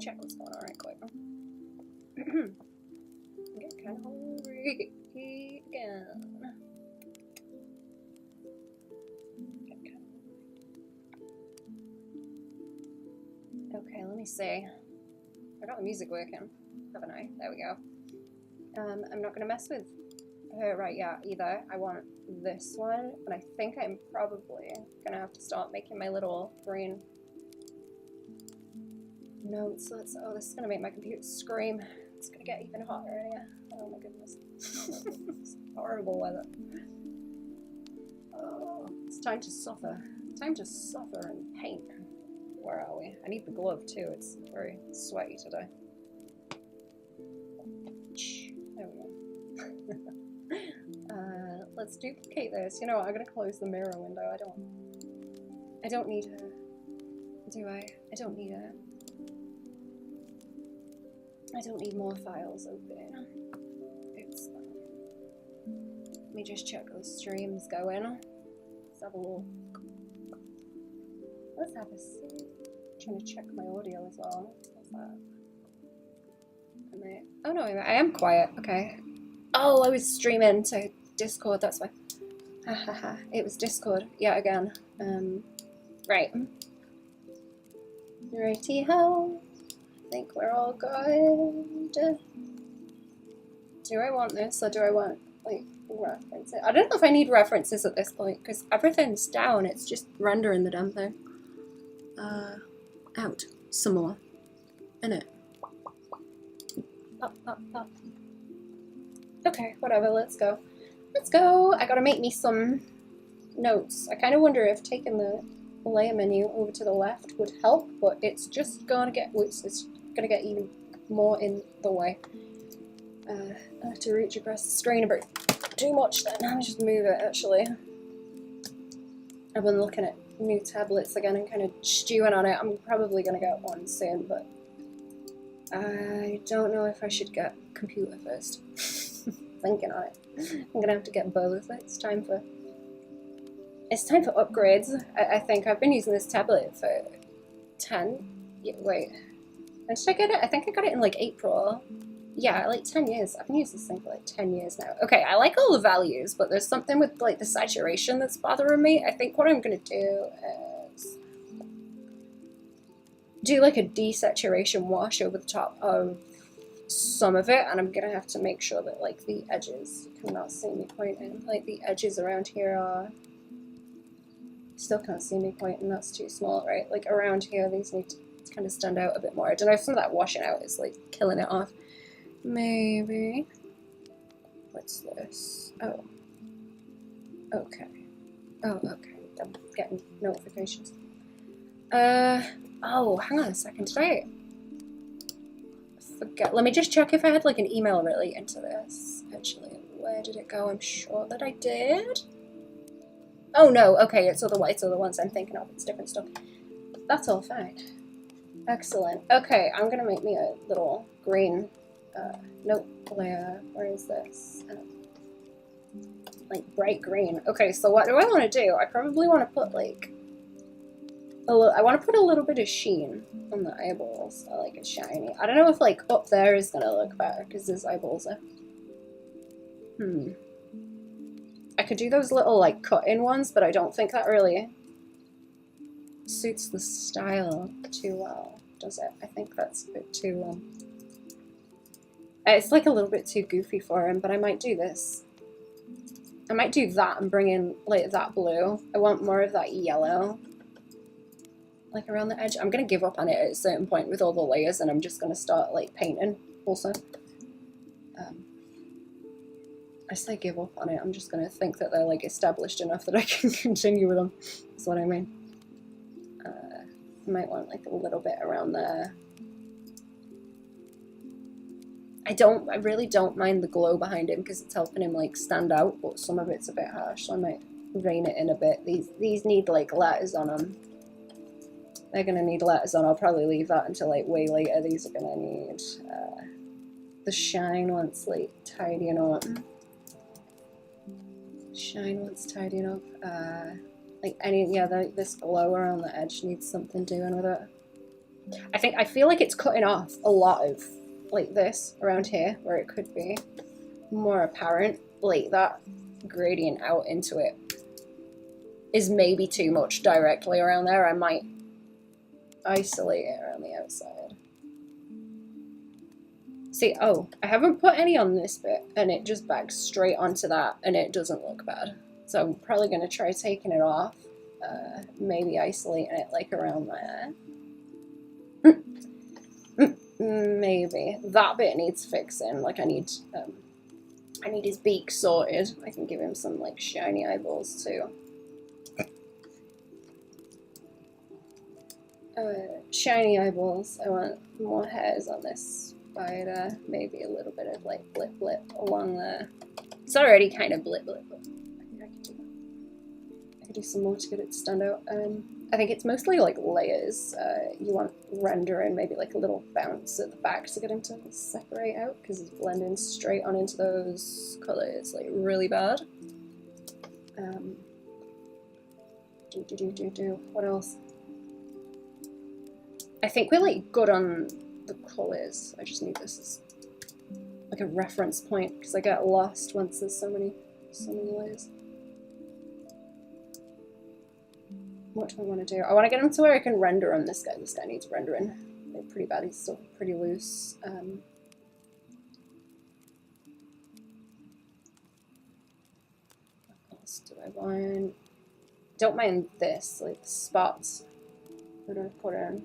check what's going on right quick. I'm getting kind of hungry again. Okay, let me see. I got the music working, haven't I? There we go. I'm not gonna mess with her right yet either. I want this one, and I think I'm probably gonna have to start making my little green notes. Oh, this is gonna make my computer scream. It's gonna get even hotter in here. Oh my goodness. It's horrible weather. Oh, it's time to suffer. Time to suffer and paint. Where are we? I need the glove too. It's very sweaty today. There we go. Let's duplicate this. You know what? I'm gonna close the mirror window. I don't need her. Do I? I don't need her. I don't need more files open. It's let me just check those streams going. Let's have a look. Let's have a see. I'm trying to check my audio as well. What's that? Oh no, I am quiet. Okay. Oh, I was streaming to Discord. That's why. Hahaha. It was Discord. Yeah, again. Right. Righty-ho. I think we're all good. Do I want this or do I want like references? I don't know if I need references at this point because everything's down. It's just rendering the damn thing. Out some more. Innit? Up, up, up. Okay, whatever. Let's go. Let's go. I gotta make me some notes. I kind of wonder if taking the layer menu over to the left would help, but it's just gonna get even more in the way. I have to reach across the screen a bit too much then. Let me just move it actually. I've been looking at new tablets again and kind of stewing on it. I'm probably gonna get one soon, but I don't know if I should get a computer first. Thinking on it. I'm gonna have to get both. It's time for upgrades. I think I've been using this tablet for 10. Yeah, wait. When did I get it? I think I got it in like April. Yeah, like 10 years. I've been using this thing for like 10 years now. Okay, I like all the values, but there's something with like the saturation that's bothering me. I think what I'm gonna do is do like a desaturation wash over the top of some of it, and I'm gonna have to make sure that like the edges, you cannot see me pointing, like the edges around here are, still can't see me pointing, that's too small, right? Like around here, these need to kind of stand out a bit more. I don't know if some of that washing out is like killing it off. Maybe. What's this? Oh. Okay. Oh, okay. I'm getting notifications. Oh, hang on a second. Did I forget? Let me just check if I had like an email relating to this. Actually, where did it go? I'm sure that I did. Oh no, okay, it's other ones I'm thinking of. It's different stuff. That's all fine. Excellent. Okay, I'm gonna make me a little green note layer. Where is this? Like bright green. Okay, so what do I want to do? I probably want to put like I want to put a little bit of sheen on the eyeballs. I like it shiny. I don't know if like up there is gonna look better because his eyeballs are. I could do those little like cut-in ones, but I don't think that really suits the style too well, does it? I think that's a bit too it's like a little bit too goofy for him, but I might do this. I might do that and bring in like that blue. I want more of that yellow, like around the edge. I'm gonna give up on it at a certain point with all the layers, and I'm just gonna start like painting also. I say give up on it, I'm just gonna think that they're like established enough that I can continue with them. That's what I mean. I might want like a little bit around there. I really don't mind the glow behind him because it's helping him like stand out, but some of it's a bit harsh, so I might rein it in a bit. These need like letters on them. They're gonna need letters on. I'll probably leave that until like way later. These are gonna need the shine once like tidying up. Shine once tidying up. Like any this glow around the edge needs something doing with it. I feel like it's cutting off a lot of like this around here where it could be more apparent. Like that gradient out into it is maybe too much directly around there. I might isolate it around the outside. See, oh, I haven't put any on this bit and it just bags straight onto that and it doesn't look bad. So I'm probably going to try taking it off, maybe isolating it like around there. Maybe. That bit needs fixing, like I need his beak sorted. I can give him some like shiny eyeballs too. Shiny eyeballs. I want more hairs on this spider. Maybe a little bit of like blip blip along there. It's already kind of blip blip, but I think I could do that. I could do some more to get it to stand out. I think it's mostly like layers. You want rendering, maybe like a little bounce at the back to get him to separate out because he's blending straight on into those colours like really bad. What else? I think we're like good on the colours. I just need this as like a reference point because I get lost once there's so many layers. What do I want to do? I want to get him to where I can render him. This guy needs rendering. Like pretty bad. He's still pretty loose. What else do I want? Don't mind this, like the spots that I put in.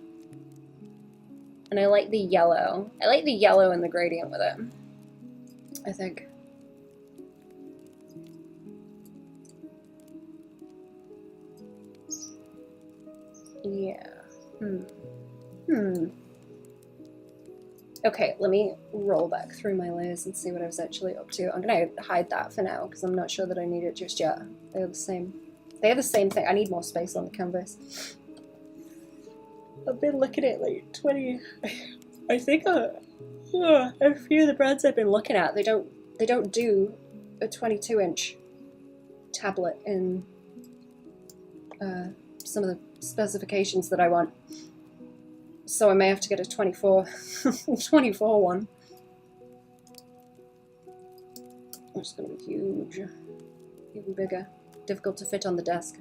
And I like the yellow. I like the yellow and the gradient with it, I think. Yeah. Okay, let me roll back through my layers and see what I was actually up to. I'm gonna hide that for now because I'm not sure that I need it just yet. They have the same thing. I need more space on the canvas. I've been looking at like 20. I think a few of the brands I've been looking at, they don't do a 22-inch tablet in some of the specifications that I want. So I may have to get a 24 one. Which is going to be huge. Even bigger. Difficult to fit on the desk.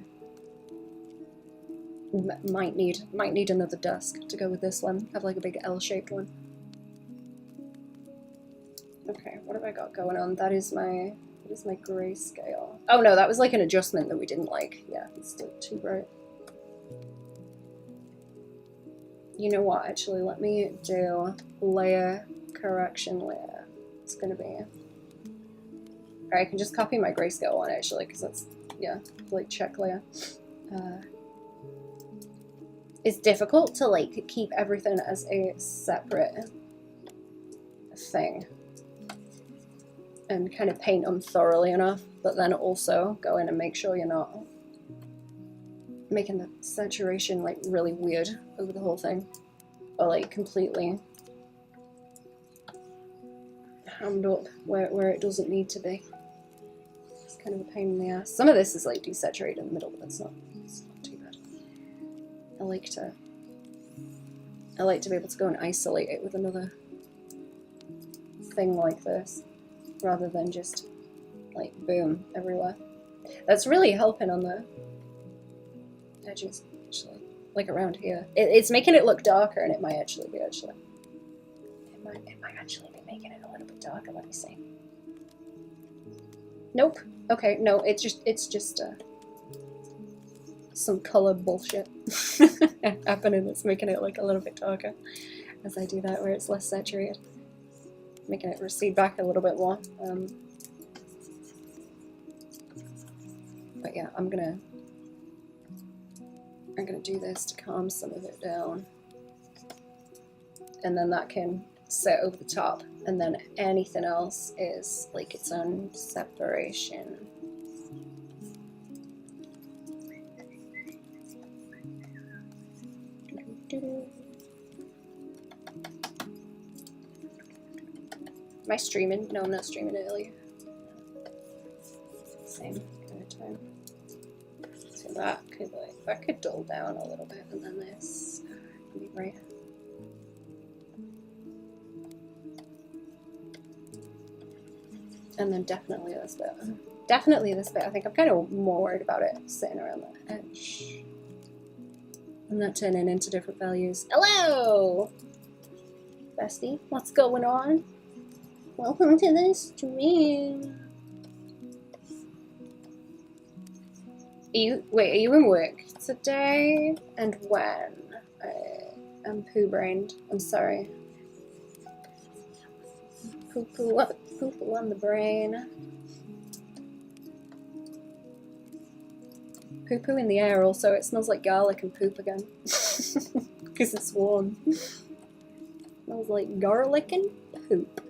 Might need another desk to go with this one. Have like a big L-shaped one. Okay, what have I got going on? That is my grayscale. Oh no, that was like an adjustment that we didn't like. Yeah, it's still too bright. You know what, actually, let me do layer correction layer. It's gonna be... Alright, I can just copy my grayscale one, actually, because that's, yeah, like check layer. It's difficult to, like, keep everything as a separate thing. And kind of paint them thoroughly enough, but then also go in and make sure you're not making the saturation like really weird over the whole thing, or like completely hammed up where it doesn't need to be. It's kind of a pain in the ass. Some of this is like desaturated in the middle, but it's not too bad. I like to be able to go and isolate it with another thing like this, rather than just like boom everywhere. That's really helping on the edges, actually, like around here. It's making it look darker, and it might actually be it might actually be making it a little bit darker. Let me see. Nope. Okay, no, it's just some color bullshit happening that's making it look a little bit darker as I do that, where it's less saturated, making it recede back a little bit more. But yeah, I'm gonna do this to calm some of it down, and then that can sit over the top, and then anything else is like its own separation. Am I streaming? No, I'm not streaming earlier. Same kind of time. So that could dull down a little bit, and then this would be right. And then definitely this bit. Definitely this bit. I think I'm kind of more worried about it sitting around the edge. And that turning into different values. Hello! Bestie, what's going on? Welcome to the stream. Wait, are you in work today? And when? I'm poo-brained. I'm sorry. Poo-poo on the brain. Poo-poo in the air also. It smells like garlic and poop again. Because it's warm. Smells like garlic and poop.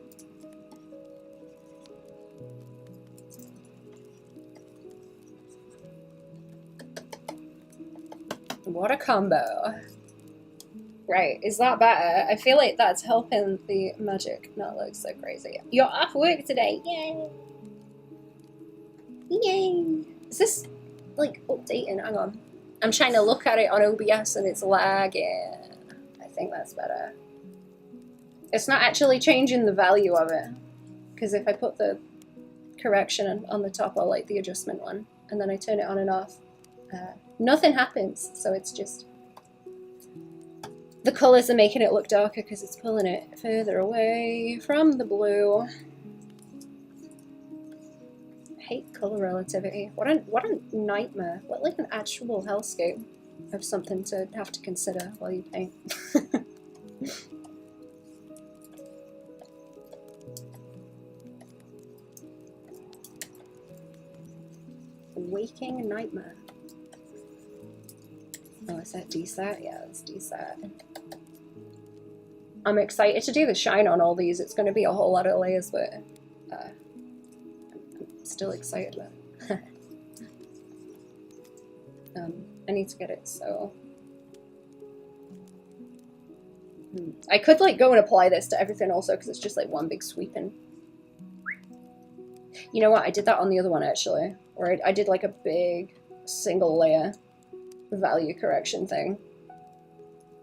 What a combo. Right, is that better? I feel like that's helping the magic not look so crazy. You're off work today, yay! Yay! Is this, like, updating? Hang on. I'm trying to look at it on OBS and it's lagging. I think that's better. It's not actually changing the value of it. Because if I put the correction on the top, or like the adjustment one, and then I turn it on and off, nothing happens. So it's just... The colours are making it look darker because it's pulling it further away from the blue. I hate colour relativity. What a nightmare. What like an actual hellscape of something to have to consider while you paint. Waking nightmare. Oh, is that DSAT? Yeah, it's DSAT. I'm excited to do the shine on all these. It's going to be a whole lot of layers, but I'm still excited about it. I need to get it so... I could like go and apply this to everything also because it's just like one big sweeping. You know what? I did that on the other one actually, where I did like a big single layer value correction thing,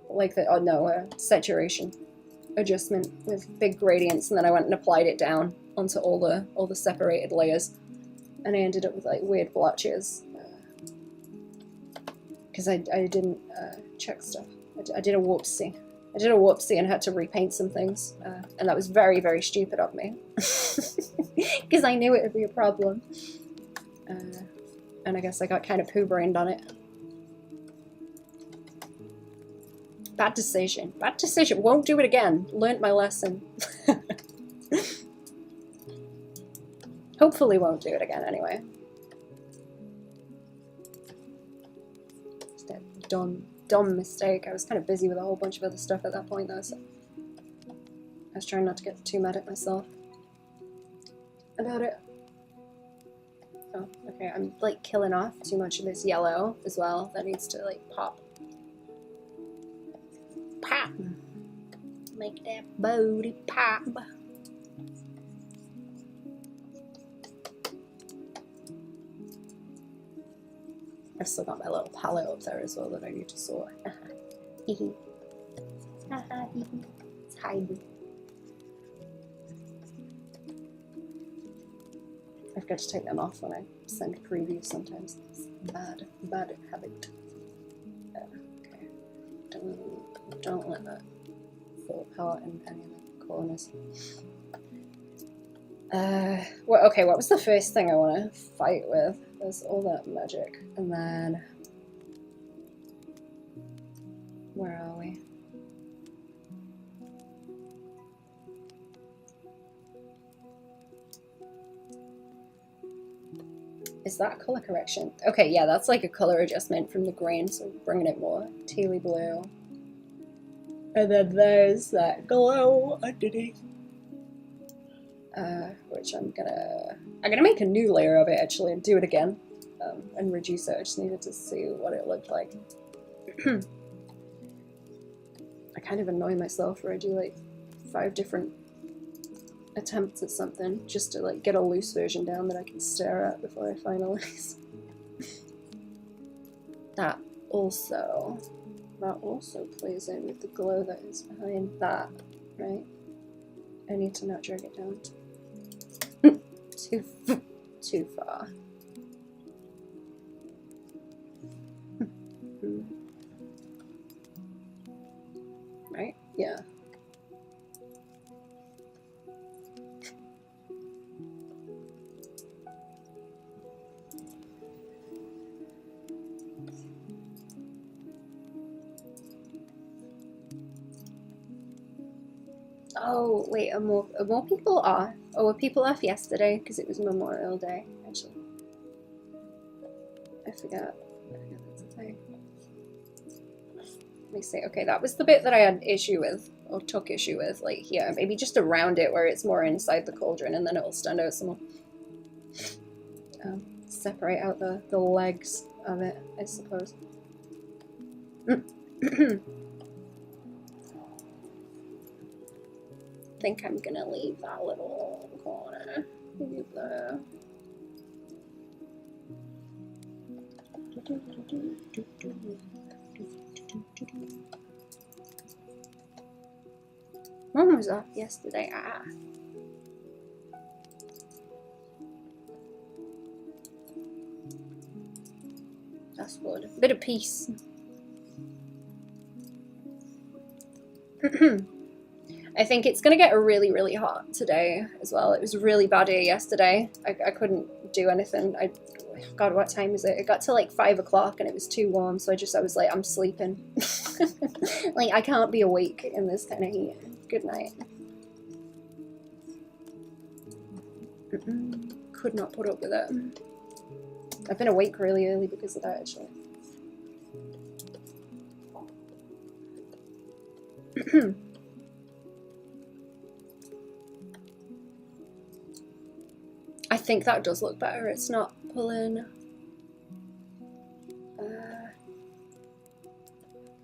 like the saturation adjustment with big gradients, and then I went and applied it down onto all the separated layers, and I ended up with like weird blotches because I didn't check stuff. I did a whoopsie. I did a whoopsie and had to repaint some things, and that was very, very stupid of me because I knew it would be a problem, and I guess I got kind of poo-brained on it. Bad decision. Bad decision. Won't do it again. Learned my lesson. Hopefully won't do it again anyway. Just a dumb mistake. I was kind of busy with a whole bunch of other stuff at that point though, so I was trying not to get too mad at myself about it. Oh, okay. I'm like killing off too much of this yellow as well. That needs to like pop. Pop. Make that booty pop. I've still got my little palette up there as well that I need to sort. It's hiding. I've got to take them off when I send previews sometimes. It's bad habit. Okay. Don't let that fall apart in any of the corners. Well, okay, what was the first thing I want to fight with? There's all that magic, and then... Where are we? Is that color correction? Okay, yeah, that's like a color adjustment from the green, so bringing it more tealy blue. And then there's that glow underneath. Which I'm gonna make a new layer of it actually and do it again, and reduce it. I just needed to see what it looked like. I kind of annoy myself where I do like 5 different attempts at something just to like get a loose version down that I can stare at before I finalize. That also plays in with the glow that is behind that, right? I need to not drag it down. Too far. Right? Yeah. Oh, wait, are more people off? Oh, were people off yesterday? Because it was Memorial Day, actually. I forgot that's a thing. Let me see. Okay, that was the bit that I had issue with, or took issue with, like here. Maybe just around it where it's more inside the cauldron and then it'll stand out some more. Separate out the legs of it, I suppose. I think I'm gonna leave that little corner. Leave there. Mom was off yesterday. Ah. That's good. A bit of peace. I think it's gonna get really, really hot today as well. It was really bad here yesterday. I couldn't do anything. God, what time is it? It got to like 5 o'clock and it was too warm, so I was like, I'm sleeping. Like, I can't be awake in this kind of heat. Good night. Could not put up with it. I've been awake really early because of that, actually. I think that does look better. It's not pulling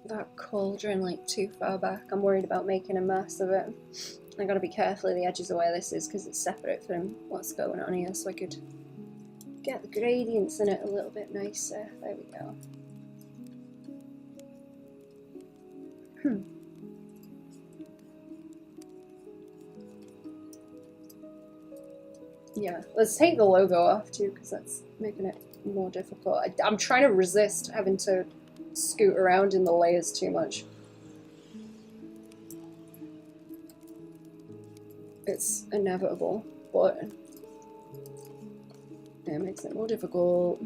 that cauldron like too far back. I'm worried about making a mess of it. I gotta be careful of the edges of where this is because it's separate from what's going on here, so I could get the gradients in it a little bit nicer. There we go. Yeah, let's take the logo off too because that's making it more difficult. I'm trying to resist having to scoot around in the layers too much. It's inevitable, but it makes it more difficult.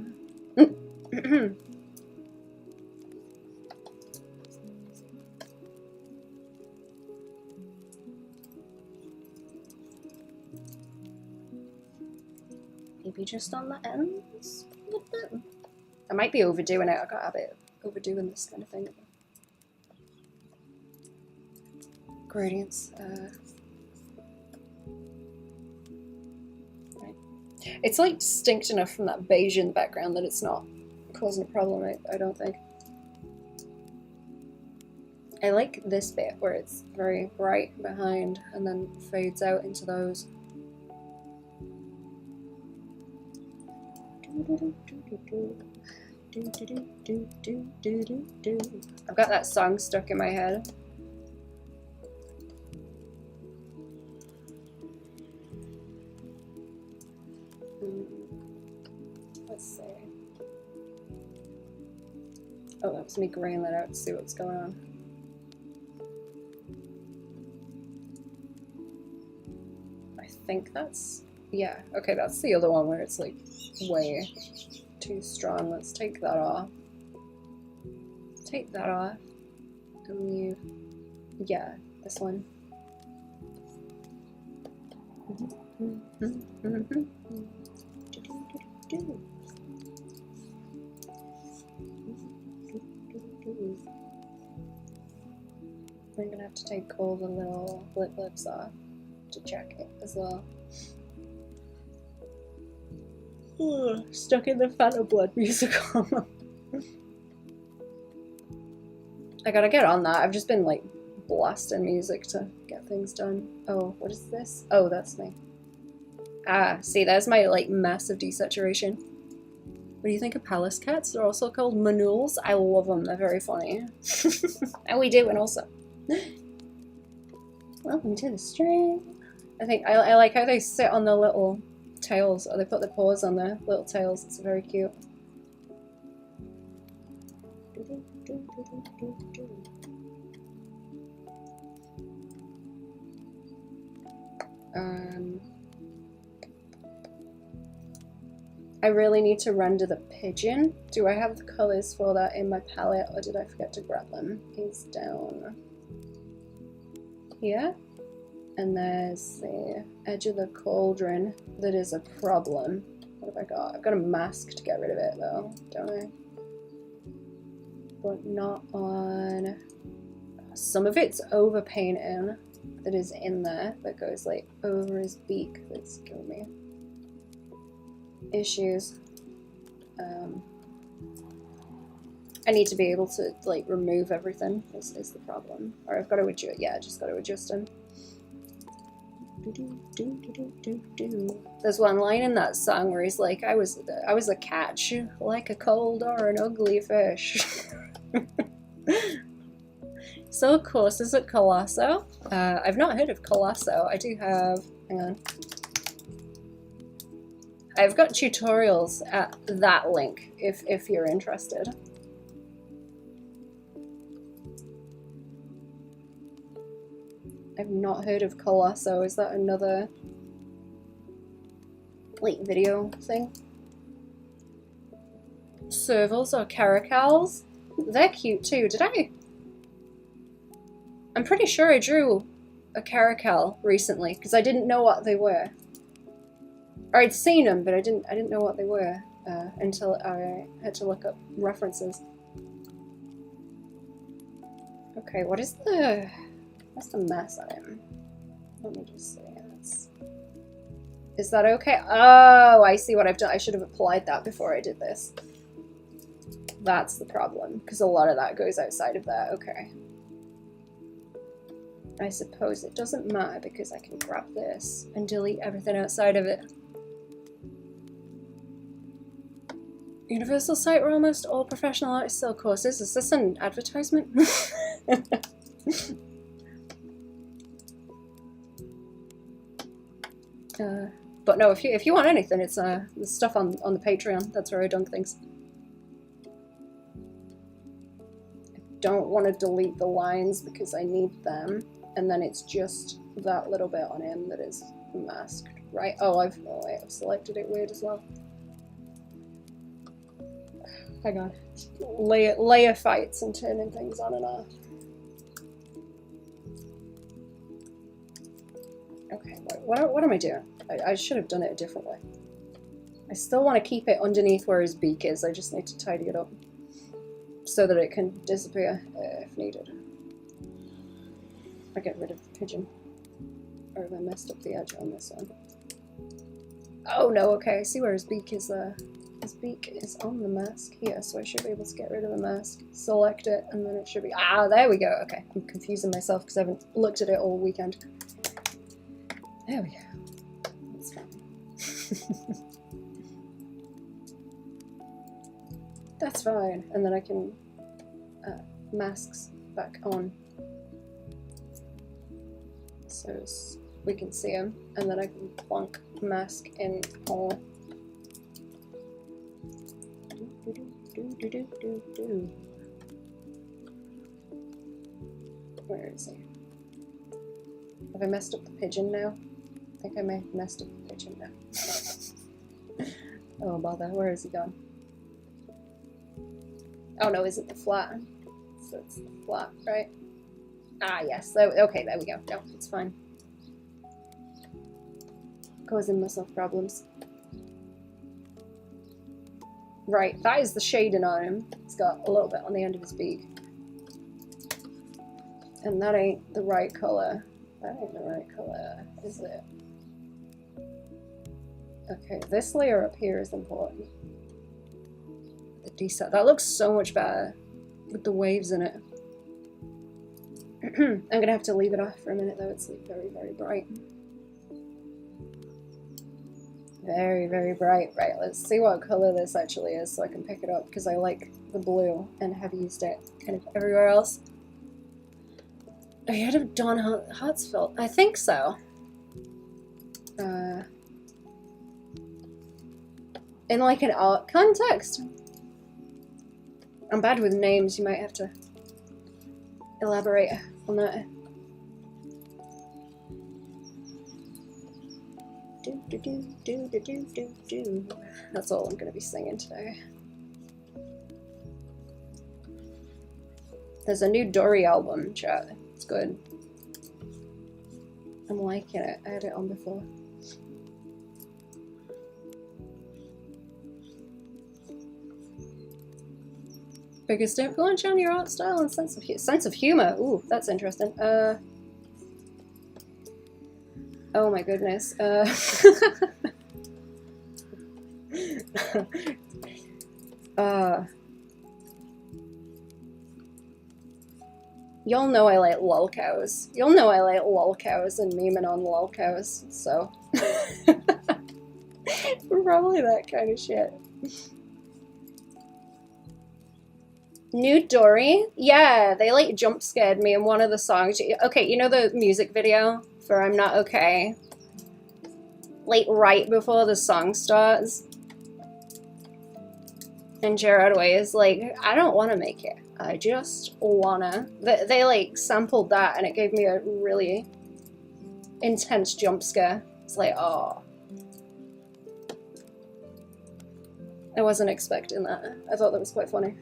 Maybe just on the ends? I might be overdoing it. I got a bit overdoing this kind of thing. Gradients. Right. It's like distinct enough from that beige in the background that it's not causing a problem, I don't think. I like this bit where it's very bright behind and then fades out into those. I've got that song stuck in my head. Let's see. Oh, that was me graying that out to see what's going on. I think that's, yeah, okay, that's the other one where it's like way too strong. Let's take that off. Take that off. And leave, yeah, this one. I'm gonna have to take all the little blips off to check it as well. Ugh, stuck in the Phantom Blood musical. I gotta get on that. I've just been like blasting music to get things done. Oh, what is this? Oh, that's me. Ah, see, there's my like massive desaturation. What do you think of palace cats? They're also called manuals. I love them. They're very funny. How we doing also? Welcome to the stream. I think I like how they sit on the little tails. Oh, they put their paws on their little tails. It's very cute. I really need to render the pigeon. Do I have the colors for that in my palette, or did I forget to grab them? He's down here. And there's the edge of the cauldron that is a problem. What have I got? I've got a mask to get rid of it though, don't I? But not on... Some of it's overpainting that is in there that goes like over his beak. That's giving me issues. I need to be able to like remove everything is the problem. Or I've got to adjust, yeah, I just got to adjust him. There's one line in that song where he's like, I was a catch, like a cold or an ugly fish. So of course, is it Colosso? I've not heard of Colosso. I do have, hang on. I've got tutorials at that link if you're interested. I've not heard of Colosso. Is that another like video thing? Servals or caracals? They're cute too. Did I? I'm pretty sure I drew a caracal recently because I didn't know what they were. Or I'd seen them, but I didn't know what they were until I had to look up references. Okay, what's the mess on him? Let me just see. Is that okay? Oh, I see what I've done. I should have applied that before I did this. That's the problem, because a lot of that goes outside of that. Okay. I suppose it doesn't matter because I can grab this and delete everything outside of it. Universal site where almost all professional artists sell courses. Is this an advertisement? But no, if you want anything, it's the stuff on the Patreon. That's where I dunk things. I don't want to delete the lines because I need them, and then it's just that little bit on him that is masked, right? Oh, I've selected it weird as well. Hang on, layer fights and turning things on and off. Okay, what am I doing? I should have done it a different way. I still want to keep it underneath where his beak is. I just need to tidy it up so that it can disappear if needed. I get rid of the pigeon. Or have I messed up the edge on this one? Oh no, okay, I see where his beak is there. His beak is on the mask here, so I should be able to get rid of the mask, select it, and then it should be... Ah, there we go. Okay, I'm confusing myself because I haven't looked at it all weekend. There we go. That's fine. That's fine. And then I can masks back on. So we can see him. And then I can plonk mask in hole. Where is he? Have I messed up the pigeon now? I think I may have messed up the pigeon now. Oh bother, where has he gone? Oh no, is it the flat? So it's the flat, right? Ah yes, okay, there we go. No, it's fine. Causing myself problems. Right, that is the shading on him. It's got a little bit on the end of his beak. And that ain't the right colour. That ain't the right colour, is it? Okay, this layer up here is important. The deset. That looks so much better with the waves in it. I'm gonna have to leave it off for a minute though. It's like very, very bright. Very, very bright. Right, let's see what color this actually is so I can pick it up because I like the blue and have used it kind of everywhere else. I heard of Don Hartsfield. I think so. In like an art context? I'm bad with names, you might have to elaborate on that. Do, do, do, do, do, do, do, do. That's all I'm gonna be singing today. There's a new Dory album, chat. It's good. I'm liking it. I had it on before. Biggest influence on your art style and sense of humor. Ooh, that's interesting. Oh my goodness. Y'all know I like lolcows. You'll know I like lolcows and memeing on lolcows, so. Probably that kind of shit. New Dory? Yeah, they like jump scared me in one of the songs. Okay, you know the music video for I'm Not Okay? Like right before the song starts. And Gerard Way is like, I don't want to make it. I just wanna. They like sampled that and it gave me a really intense jump scare. It's like, oh. I wasn't expecting that. I thought that was quite funny.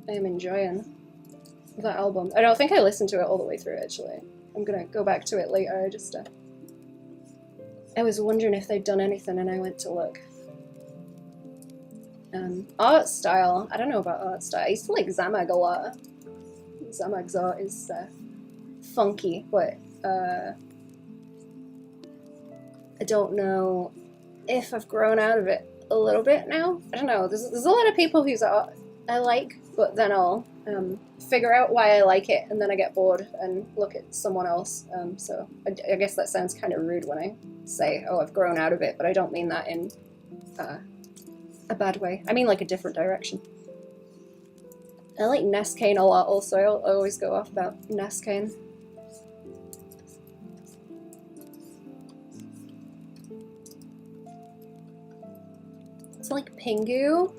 I am enjoying that album. I don't think I listened to it all the way through, actually. I'm gonna go back to it later. I was wondering if they'd done anything and I went to look. Art style. I don't know about art style. I used to like Zamag a lot. Zamag's art is funky, but I don't know if I've grown out of it a little bit now. I don't know. There's a lot of people whose art I like, but then I'll figure out why I like it, and then I get bored and look at someone else. So I guess that sounds kind of rude when I say, oh, I've grown out of it, but I don't mean that in a bad way. I mean like a different direction. I like Neskane a lot also. I always go off about Neskane. It's like Pingu.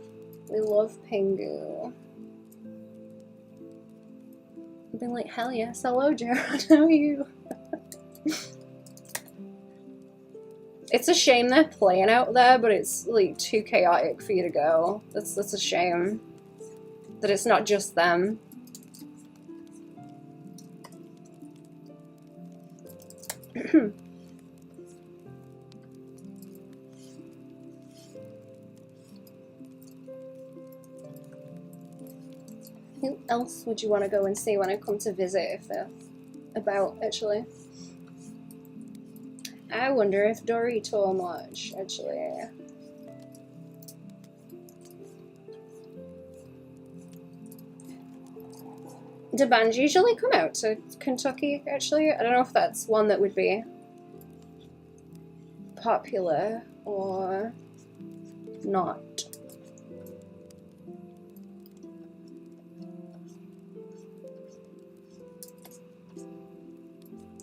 We love Pingu. I've been like, hell yes. Hello, Jared. How are you? It's a shame they're playing out there, but it's like too chaotic for you to go. That's a shame. That it's not just them. Who else would you want to go and see when I come to visit if they're about, actually? I wonder if Dory tour much, actually. Do bands usually come out to Kentucky, actually? I don't know if that's one that would be popular or not.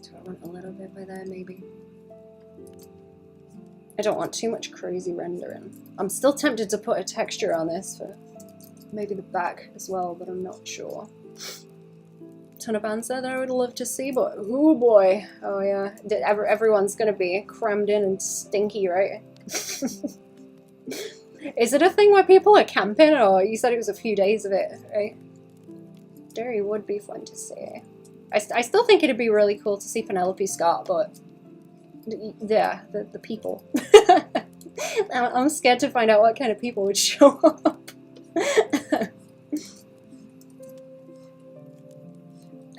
Do I want a little bit by there, maybe? I don't want too much crazy rendering. I'm still tempted to put a texture on this for maybe the back as well, but I'm not sure. Ton of bands there that I would love to see, but oh boy, oh yeah, everyone's gonna be crammed in and stinky, right? Is it a thing where people are camping, or you said it was a few days of it, right? Derry would be fun to see. I still think it'd be really cool to see Penelope Scott, but yeah, the people. I'm scared to find out what kind of people would show up.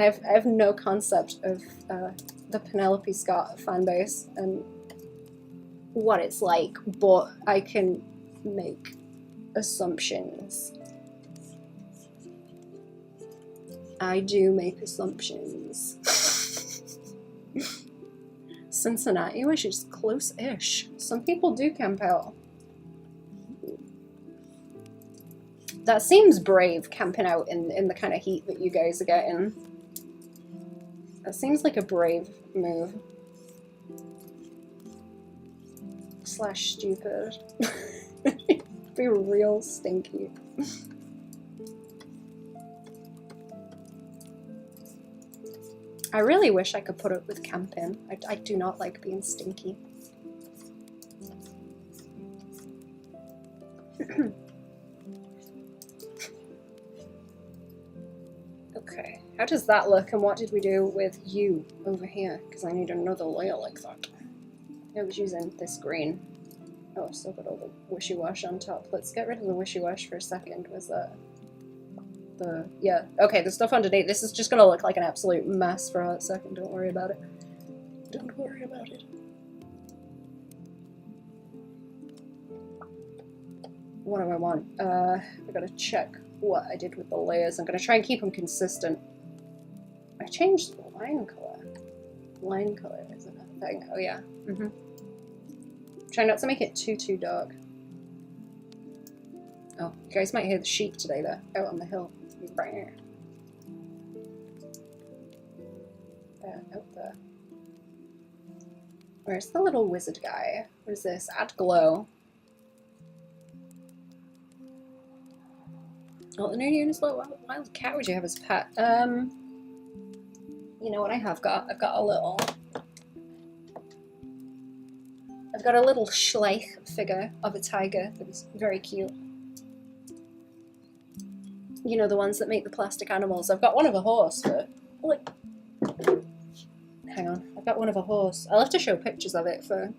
I have no concept of the Penelope Scott fan base and what it's like, but I can make assumptions. I do make assumptions. Cincinnati, which is close-ish. Some people do camp out. That seems brave, camping out in the kind of heat that you guys are getting. That seems like a brave move. / stupid. Be real stinky. I really wish I could put up with camping. I do not like being stinky. Okay, how does that look, and what did we do with you over here? Because I need another layer like that. I was using this green. Oh, I've still got all the wishy-wash on top. Let's get rid of the wishy-wash for a second. Was that the... yeah, okay, the stuff underneath. This is just gonna look like an absolute mess for a second. Don't worry about it. Don't worry about it. What do I want? I gotta check what I did with the layers. I'm gonna try and keep them consistent. I changed the line color. Line color isn't a thing. Oh yeah. Try not to make it too dark. Oh, you guys might hear the sheep today though, out on the hill. Out there. Where's the little wizard guy? What is this? Add glow. Oh, the new unit's what wild cat would you have as a pet? You know what I have got? I've got a little Schleich figure of a tiger that was very cute. You know, the ones that make the plastic animals. I've got one of a horse, but like, hang on, I've got one of a horse. I'll have to show pictures of it for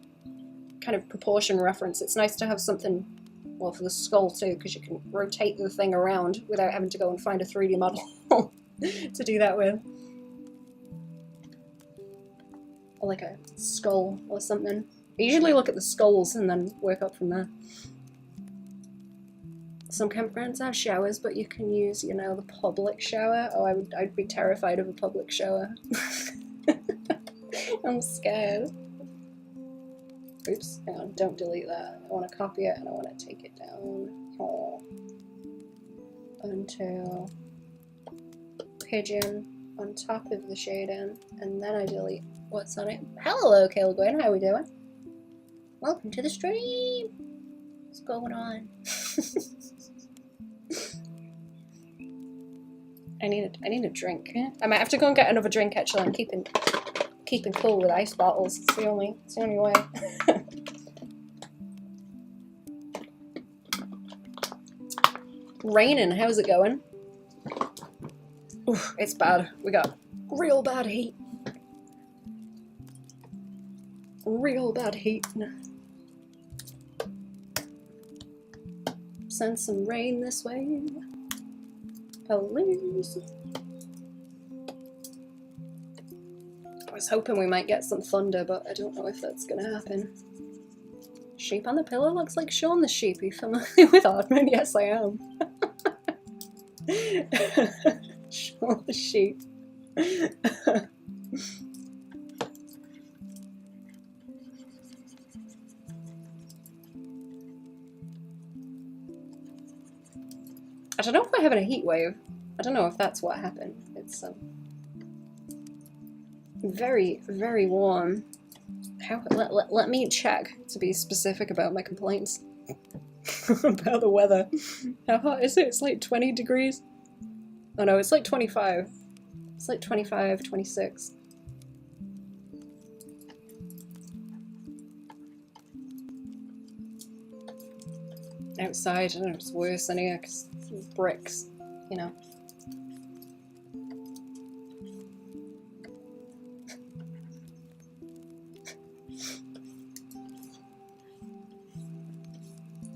kind of proportion reference. It's nice to have something, well, for the skull too, because you can rotate the thing around without having to go and find a 3D model to do that with. Or like a skull or something. I usually look at the skulls and then work up from there. Some campgrounds have showers, but you can use, you know, the public shower. Oh, I'd be terrified of a public shower. I'm scared. Oops, hang on, don't delete that. I want to copy it and I want to take it down. Oh. Until pigeon on top of the shading, and then I delete what's on it. Hello, Kilgwyn, how we doing? Welcome to the stream. What's going on? I need a drink. I might have to go and get another drink. Actually, I'm keeping cool with ice bottles. It's the only way. Raining. How's it going? Oof, it's bad. We got real bad heat. Real bad heat. Send some rain this way. Please. I was hoping we might get some thunder, but I don't know if that's gonna happen. Sheep on the pillow looks like Sean the sheep. Are you familiar with Aardman? Yes, I am. Sean the sheep. I don't know if we're having a heat wave. I don't know if that's what happened. It's very, very warm. Let me check to be specific about my complaints about the weather. How hot is it? It's like 20 degrees. Oh no, it's like 25. It's like 25, 26. Outside, I don't know, it's worse than here because bricks, you know.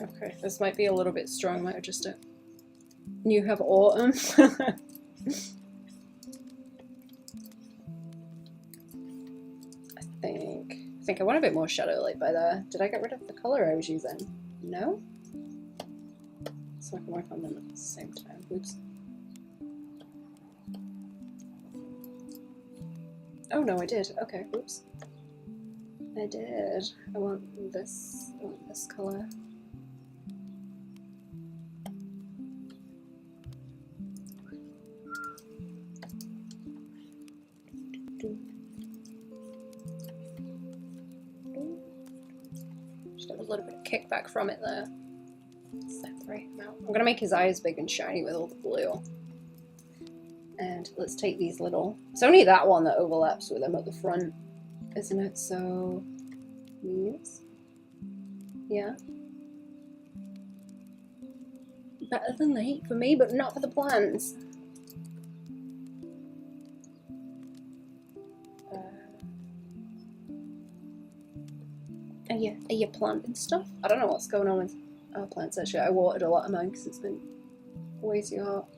Okay, this might be a little bit strong, might adjust it. You have autumn. I think I want a bit more shadow light by there. Did I get rid of the color I was using? No? So I can work on them at the same time. Oops. Oh no, I did. Okay, oops. I did. I want this color. little bit of kickback from it there. Separate him out. I'm going to make his eyes big and shiny with all the blue. And let's take these little... It's only that one that overlaps with him at the front, isn't it? So... These. Yeah. Better than the heat for me, but not for the plants. Are you planting stuff? I don't know what's going on with our plants actually. I watered a lot of mine because it's been way too hot.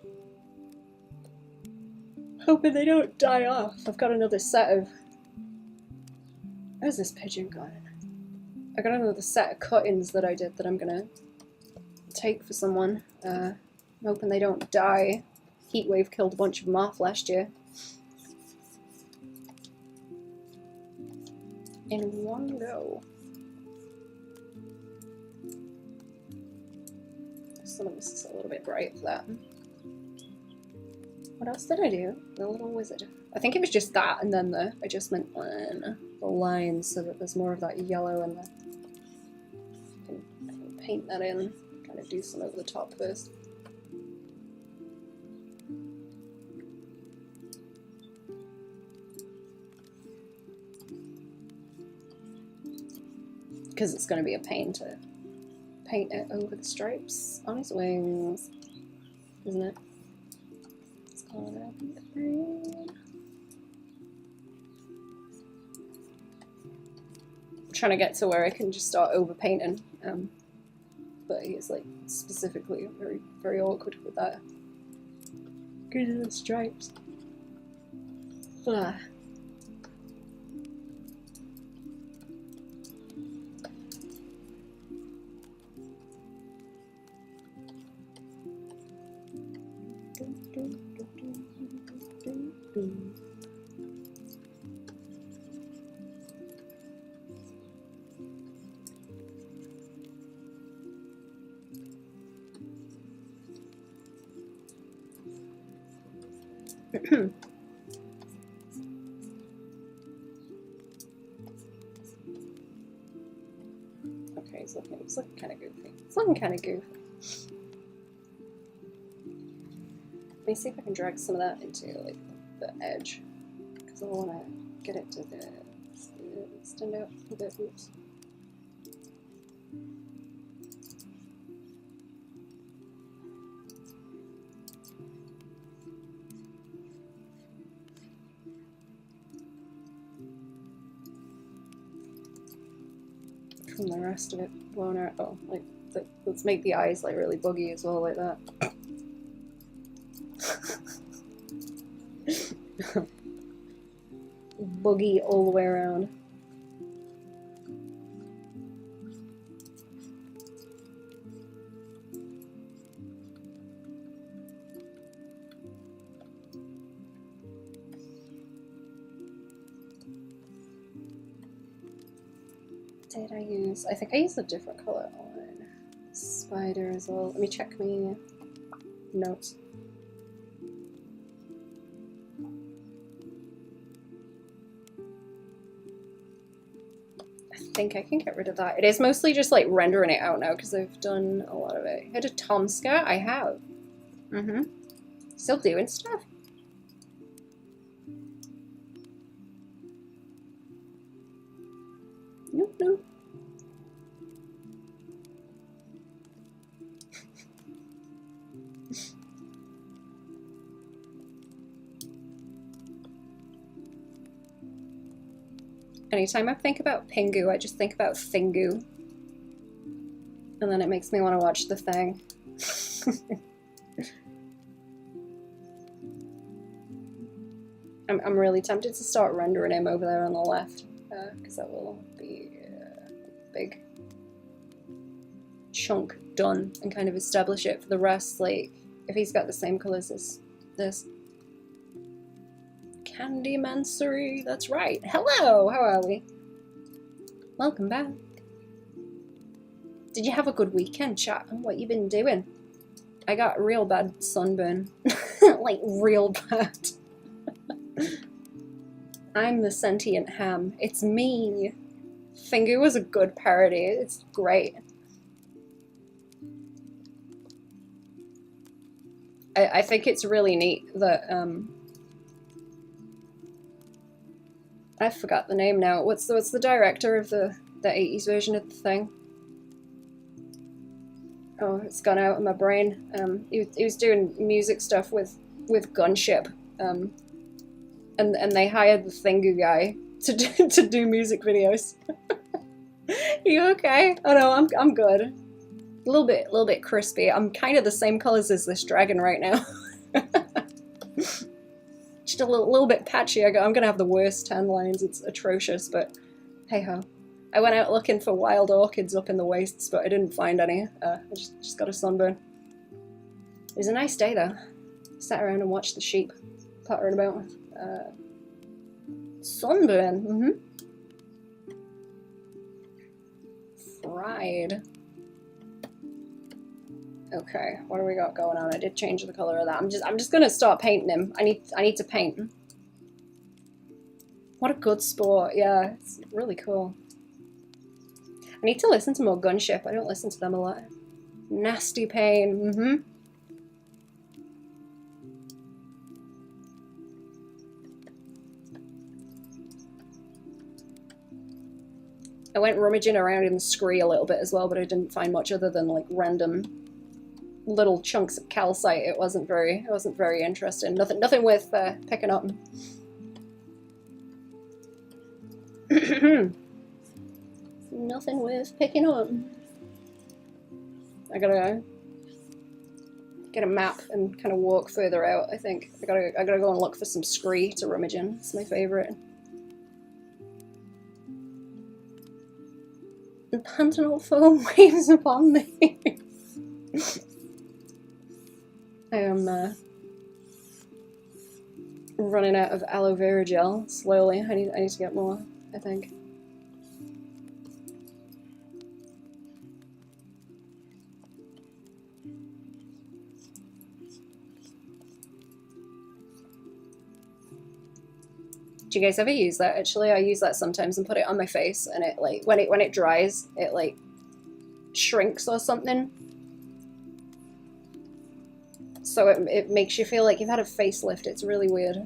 Hoping they don't die off. I've got another set of... Where's this pigeon gone? I got another set of cuttings that I did that I'm gonna take for someone. I'm hoping they don't die. Heatwave killed a bunch of them off last year. In one go. Some of this is a little bit bright for that. What else did I do? The little wizard. I think it was just that and then the adjustment on the lines so that there's more of that yellow in there. I can paint that in. Kind of do some over the top first. Because it's going to be a pain to paint it over the stripes on his wings, isn't it? Let's call it up green. I'm trying to get to where I can just start over painting, but he is like specifically very, very awkward with that. Good at the stripes. Ugh. Okay, he's looking kind of goofy. It's looking kind of goofy. Let me see if I can drag some of that into like the edge, because I want to get it to extend out a bit. Oops. From the rest of it blown out. Oh, like let's make the eyes like really buggy as well, like that. Boogie all the way around. Did I use... I think I used a different color on Spider as well. Let me check my notes. I think I can get rid of that. It is mostly just like rendering it out now because I've done a lot of it. Had a Tom skirt? I have. Still doing stuff. Nope, nope. Anytime I think about Pingu, I just think about Fingu. And then it makes me want to watch The Thing. I'm really tempted to start rendering him over there on the left, because that will be a big chunk done and kind of establish it for the rest, like, if he's got the same colours as this. Candy Mansory, that's right. Hello, how are we? Welcome back. Did you have a good weekend, chat? What you been doing? I got real bad sunburn. Like, real bad. I'm the sentient ham. It's me. Fingu was a good parody. It's great. I think it's really neat that I forgot the name now. What's the director of the 80s version of the thing? Oh, it's gone out of my brain. He was doing music stuff with Gunship, and they hired the Fingu guy to do music videos. You okay? Oh no, I'm good. A little bit crispy. I'm kind of the same colors as this dragon right now. Just a little bit patchy. I'm gonna have the worst tan lines. It's atrocious, but hey ho. I went out looking for wild orchids up in the wastes, but I didn't find any. I just got a sunburn. It was a nice day though. Sat around and watched the sheep pottering about. Sunburn. Fried. Okay, what do we got going on? I did change the color of that. I'm just gonna start painting him. I need to paint him. What a good sport. Yeah, it's really cool. I need to listen to more Gunship. I don't listen to them a lot. Nasty Pain. I went rummaging around in the scree a little bit as well, but I didn't find much other than like random little chunks of calcite. It wasn't very interesting. Nothing worth picking up. Nothing worth picking up. I gotta get a map and kind of walk further out. I think I gotta go and look for some scree to rummage in. It's my favorite. The pantanal foam waves upon me. I am running out of aloe vera gel slowly. I need to get more, I think. Do you guys ever use that? Actually, I use that sometimes and put it on my face, and it like when it dries, it like shrinks or something. So it makes you feel like you've had a facelift. It's really weird.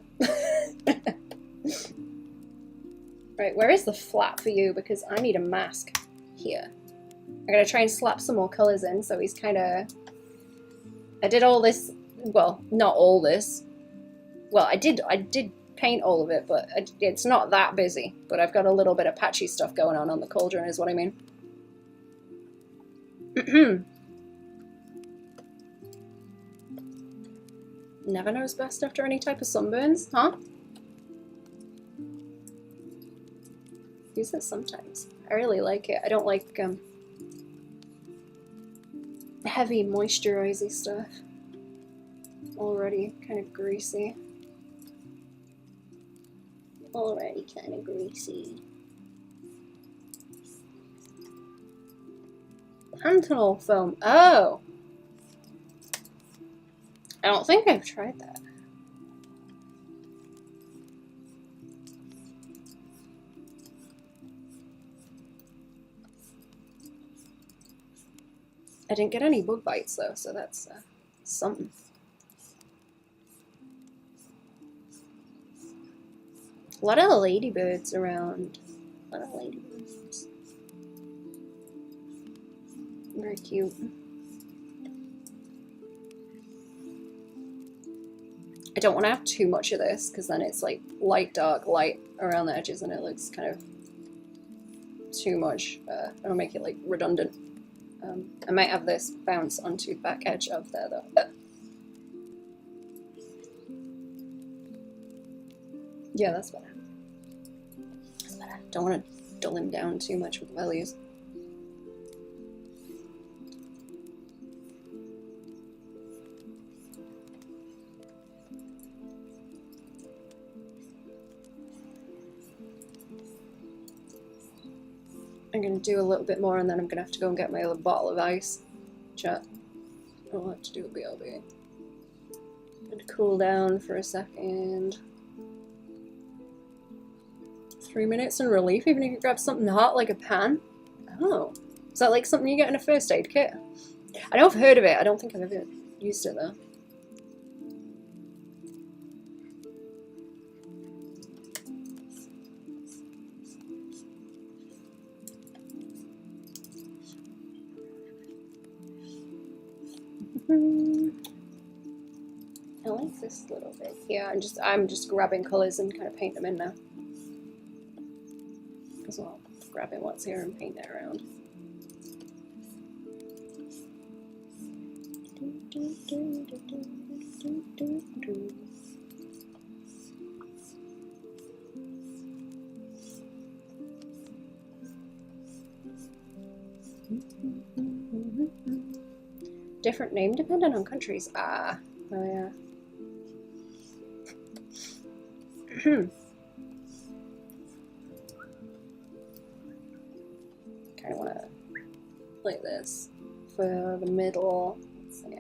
Right, where is the flap for you? Because I need a mask here. I'm gonna try and slap some more colors in, so he's kind of... I did all this, well, not all this. Well, I did paint all of it, but it's not that busy. But I've got a little bit of patchy stuff going on the cauldron, is what I mean. Never knows best after any type of sunburns, huh? Use it sometimes. I really like it. I don't like heavy moisturizing stuff. Already kind of greasy. Already kind of greasy. Pantanal foam. Oh! I don't think I've tried that. I didn't get any bug bites though, so that's something. A lot of ladybirds around. A lot of ladybirds. Very cute. I don't want to have too much of this because then it's like light, dark, light around the edges and it looks kind of too much. It'll make it like redundant. I might have this bounce onto the back edge of there though. Yeah, that's better. That's better. Don't want to dull him down too much with the values. I'm going to do a little bit more and then I'm going to have to go and get my other bottle of ice. Chat. I'll have to do a BLB. And cool down for a second. 3 minutes in relief, even if you grab something hot like a pan. Oh. Is that like something you get in a first aid kit? I know I've heard of it. I don't think I've ever used it though. I like this little bit here. I'm just grabbing colours and kind of paint them in now. As well, grabbing what's here and painting it around. Different name depending on countries. Ah, oh yeah. Kind of want to like this for the middle. Let's see.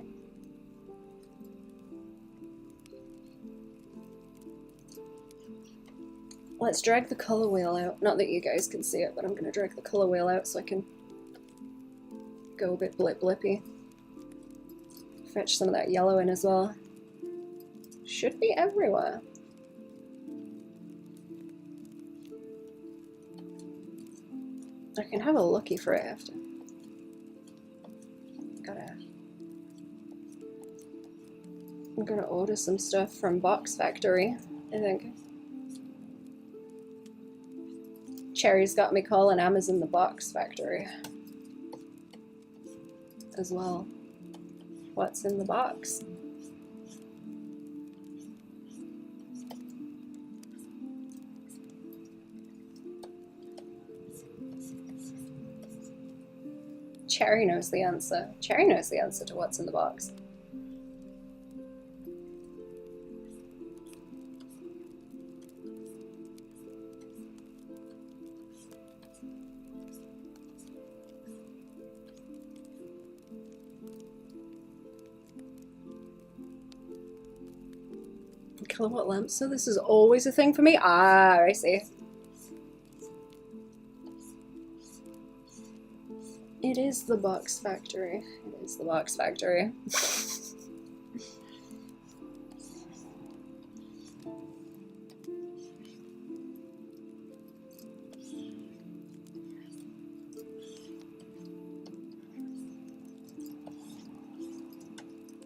Let's drag the color wheel out. Not that you guys can see it, but I'm going to drag the color wheel out so I can go a bit blippy. Fetch some of that yellow in as well. Should be everywhere. I can have a looky for it after. I'm gonna order some stuff from Box Factory, I think. Cherry's got me calling Amazon the Box Factory as well. What's in the box? Cherry knows the answer. Cherry knows the answer to what's in the box. Kilowatt lamps, so this is always a thing for me? Ah, I see. It is the Box Factory. It is the Box Factory.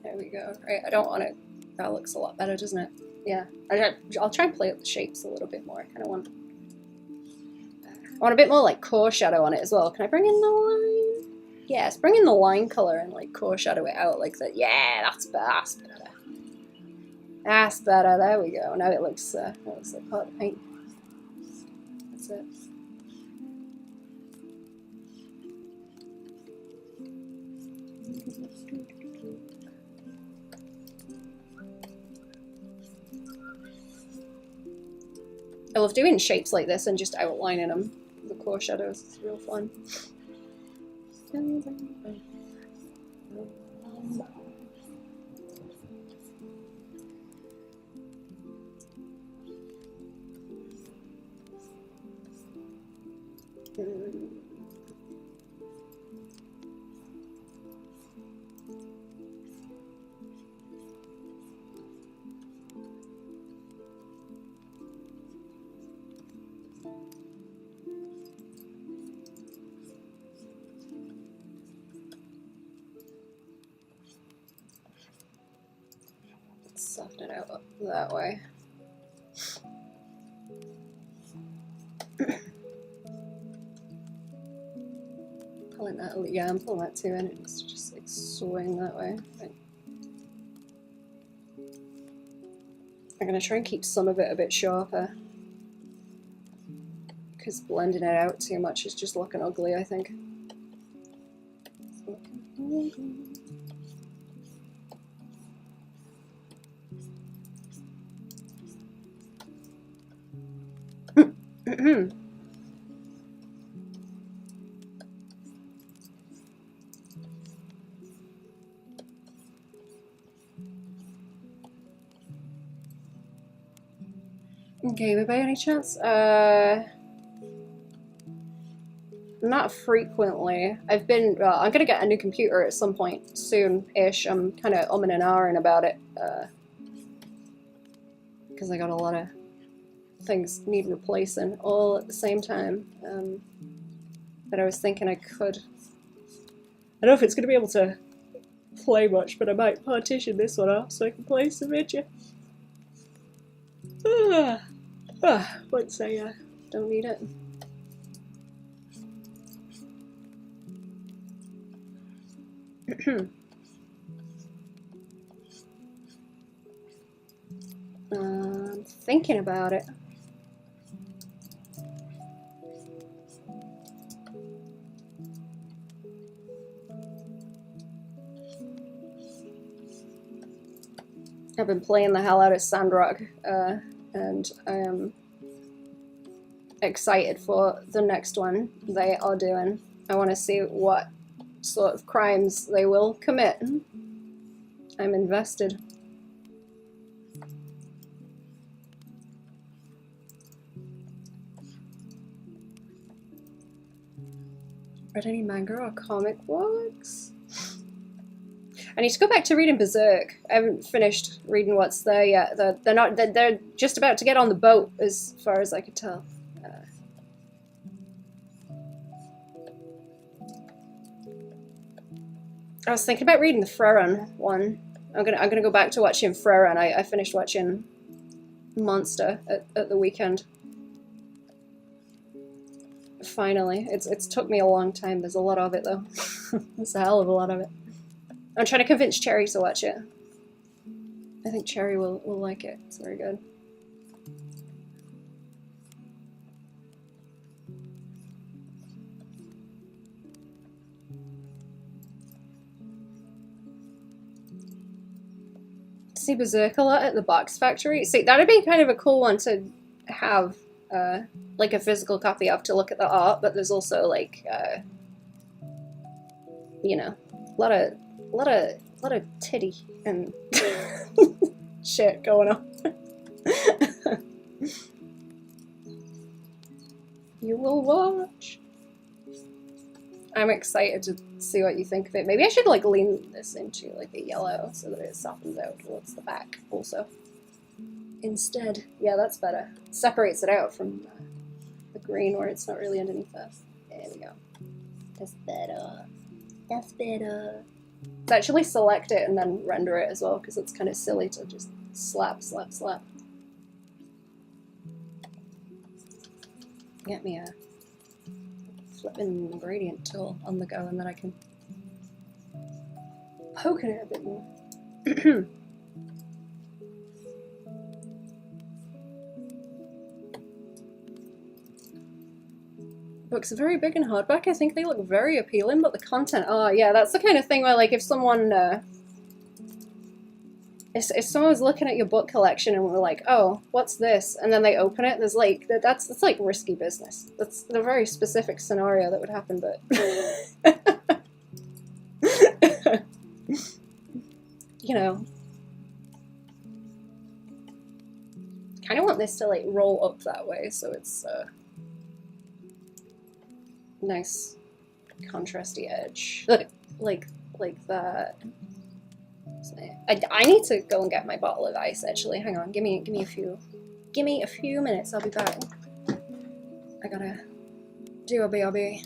There we go. Right, I don't want it. That looks a lot better, doesn't it? Yeah. I'll try and play with the shapes a little bit more. I kind of want a bit more like core shadow on it as well. Can I bring in the line? Yes, bring in the line color and like core shadow it out like that. Yeah, that's better. That's better. There we go. Now it looks like part of the paint. That's it. I love doing shapes like this and just outlining them. The core shadows is real fun. Soften it out that way. Pulling that, yeah, I'm pulling that too, and it's just like swing that way. Right. I'm gonna try and keep some of it a bit sharper, because blending it out too much is just looking ugly, I think. Okay, but by any chance, not frequently. I've been, I'm gonna get a new computer at some point soon-ish. I'm kind of umming and ahhing about it, because I got a lot of things need replacing all at the same time. But I was thinking I could, I don't know if it's gonna be able to play much, but I might partition this one off so I can play some video. Once I don't need it. I'm thinking about it. I've been playing the hell out of Sandrock, and I am excited for the next one they are doing. I want to see what sort of crimes they will commit. I'm invested. Read any manga or comic books? I need to go back to reading Berserk. I haven't finished reading what's there yet. They're just about to get on the boat, as far as I could tell. I was thinking about reading the Freron one. I'm gonna go back to watching Freron. I finished watching Monster at the weekend. Finally, it's took me a long time. There's a lot of it though. There's a hell of a lot of it. I'm trying to convince Cherry to watch it. I think Cherry will like it. It's very good. See Berserk a lot at the Box Factory. See, that'd be kind of a cool one to have, like a physical copy of to look at the art. But there's also like, you know, a lot of titty and shit going on. You will watch. I'm excited to see what you think of it. Maybe I should like lean this into like a yellow so that it softens out towards the back also. Instead, yeah, that's better. Separates it out from the green where it's not really underneath that. There we go. That's better. That's better. Let's actually select it and then render it as well, because it's kind of silly to just slap. Get me a flipping gradient tool on the go, and then I can poke at it a bit more. Books are very big and hardback. I think they look very appealing, but the content, oh yeah, that's the kind of thing where like if someone, if someone's looking at your book collection and we're like, oh, what's this? And then they open it, there's like, that's like risky business. That's a very specific scenario that would happen, but you know, kind of want this to like roll up that way so it's nice contrasty edge, like that. I need to go and get my bottle of ice. Actually, hang on. Give me a few minutes. I'll be back. I gotta do a BRB.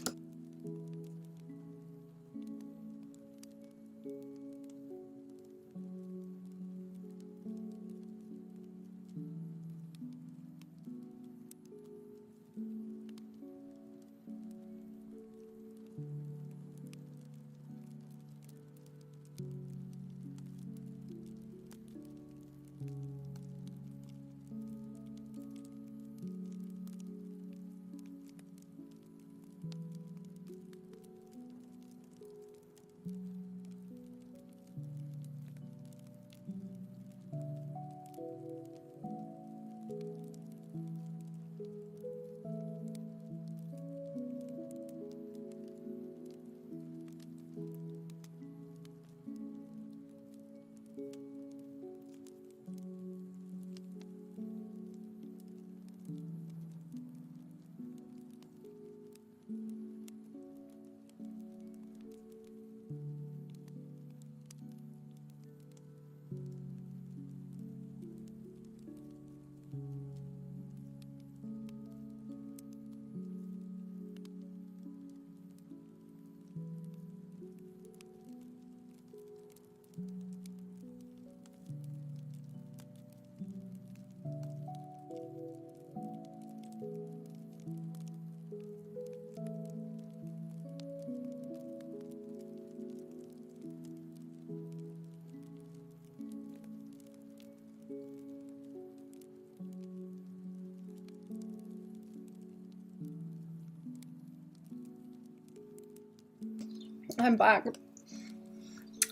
I'm back.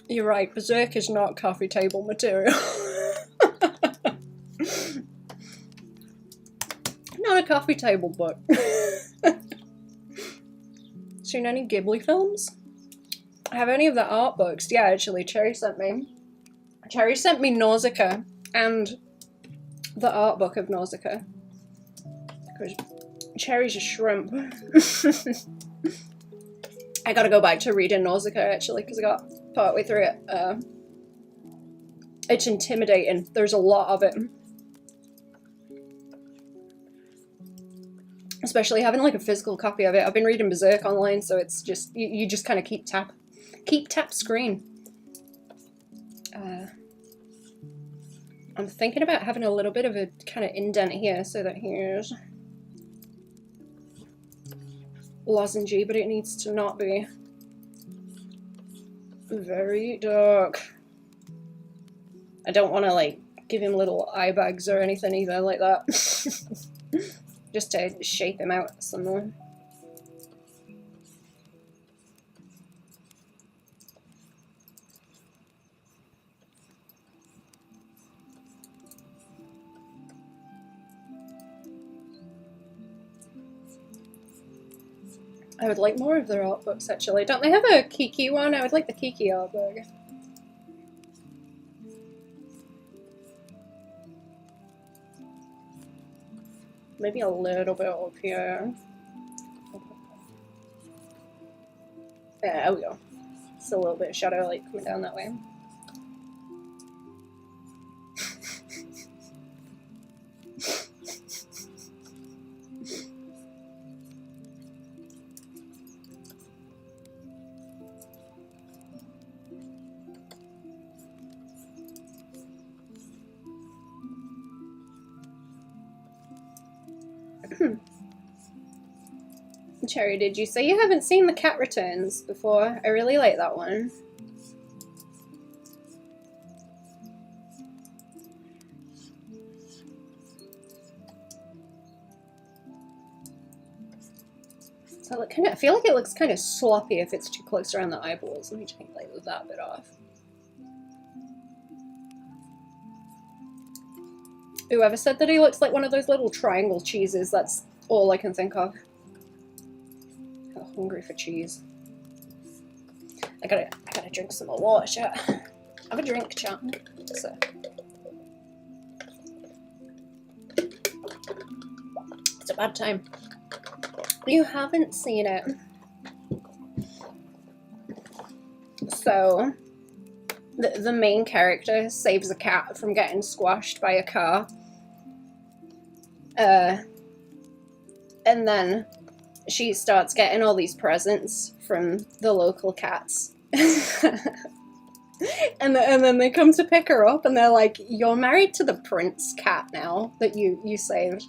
You're right, Berserk is not coffee table material. Not a coffee table book. Seen any Ghibli films? Have any of the art books? Yeah, actually, Cherry sent me Nausicaa and the art book of Nausicaa. Because Cherry's a shrimp. I gotta go back to reading Nausicaa, actually, because I got partway through it. It's intimidating. There's a lot of it. Especially having like a physical copy of it. I've been reading Berserk online, so it's just, you just kind of keep tap screen. I'm thinking about having a little bit of a kind of indent here, so that here's lozengey, but it needs to not be very dark. I don't want to like give him little eye bags or anything either like that. Just to shape him out some more. I would like more of their art books, actually. Don't they have a Kiki one? I would like the Kiki art book. Maybe a little bit up here. Yeah, there we go. It's a little bit of shadow light coming down that way. Cherry, did you say you haven't seen The Cat Returns before? I really like that one. So I feel like it looks kind of sloppy if it's too close around the eyeballs. Let me take like that bit off. Whoever said that he looks like one of those little triangle cheeses, that's all I can think of. I'm hungry for cheese. I gotta drink some more water, chat. Have a drink, chat. So. It's a bad time. You haven't seen it. So, the main character saves a cat from getting squashed by a car. And then she starts getting all these presents from the local cats. and then they come to pick her up and they're like, you're married to the prince cat now that you saved.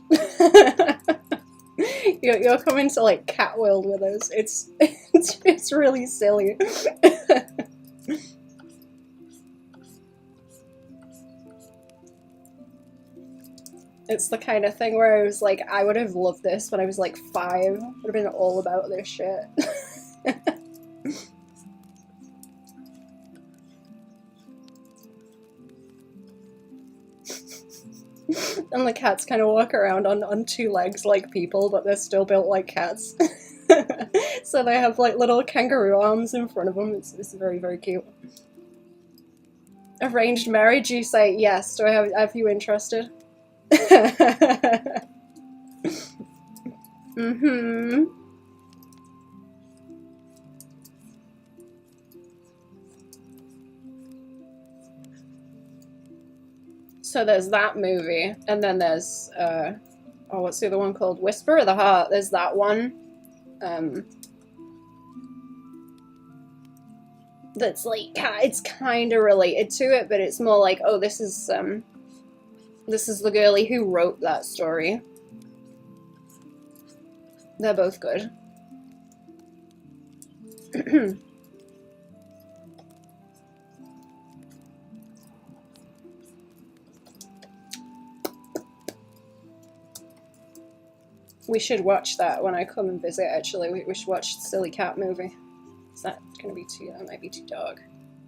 You're coming to like Cat World with us. It's really silly. It's the kind of thing where I was like, I would have loved this when I was like 5. I would have been all about this shit. And the cats kind of walk around on 2 legs like people, but they're still built like cats. So they have like little kangaroo arms in front of them. It's very, very cute. Arranged marriage, you say? Yes. Do I have you interested? Mm-hmm. So there's that movie, and then there's, oh, what's the other one called? Whisper of the Heart. There's that one. That's like, it's kind of related to it, but it's more like, oh, this is the girlie who wrote that story. They're both good. We should watch that when I come and visit, actually. We should watch the Silly Cat movie. Is that gonna be too, that might be too dark.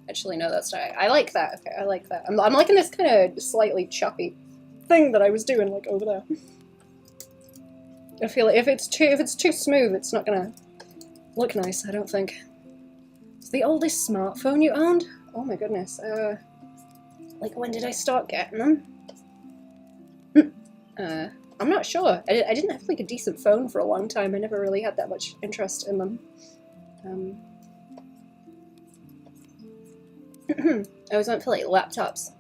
Actually, no, that's not, I like that, okay, I like that. I'm liking this kind of slightly choppy thing that I was doing, like, over there. I feel like if it's too smooth, it's not gonna look nice, I don't think. It's the oldest smartphone you owned? Oh my goodness, like, when did I start getting them? I'm not sure. I didn't have, like, a decent phone for a long time. I never really had that much interest in them. I always went for, like, laptops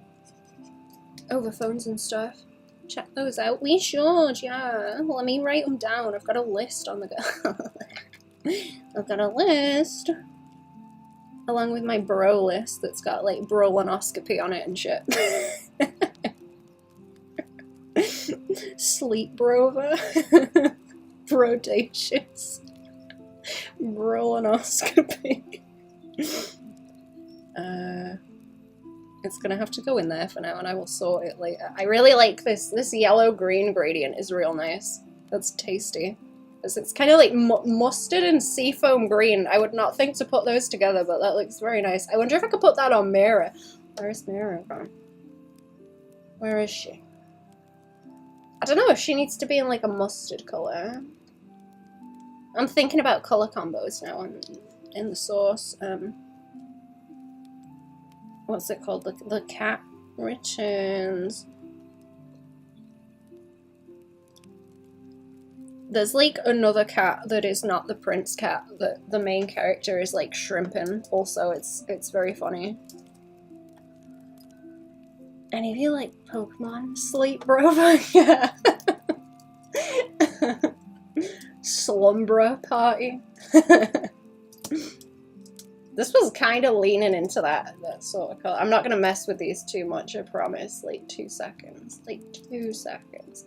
over phones and stuff. Check those out. We should, yeah. Let me write them down. I've got a list on the go. I've got a list. Along with my bro list that's got, like, brolonoscopy on it and shit. Sleep brover. Brodacious. Brolonoscopy. It's gonna have to go in there for now, and I will sort it later. I really like this. This yellow-green gradient is real nice. That's tasty. It's kind of like mustard and seafoam green. I would not think to put those together, but that looks very nice. I wonder if I could put that on Mira. Where's Mira gone? Where is she? I don't know if she needs to be in like a mustard color. I'm thinking about color combos now in the sauce. What's it called? The cat returns. There's like another cat that is not the prince cat that the main character is like shrimping. Also, it's very funny. Any of you like Pokemon? Sleep Rover? Yeah. Slumbra Party. This was kind of leaning into that sort of color. I'm not gonna mess with these too much, I promise. Like 2 seconds. Like 2 seconds.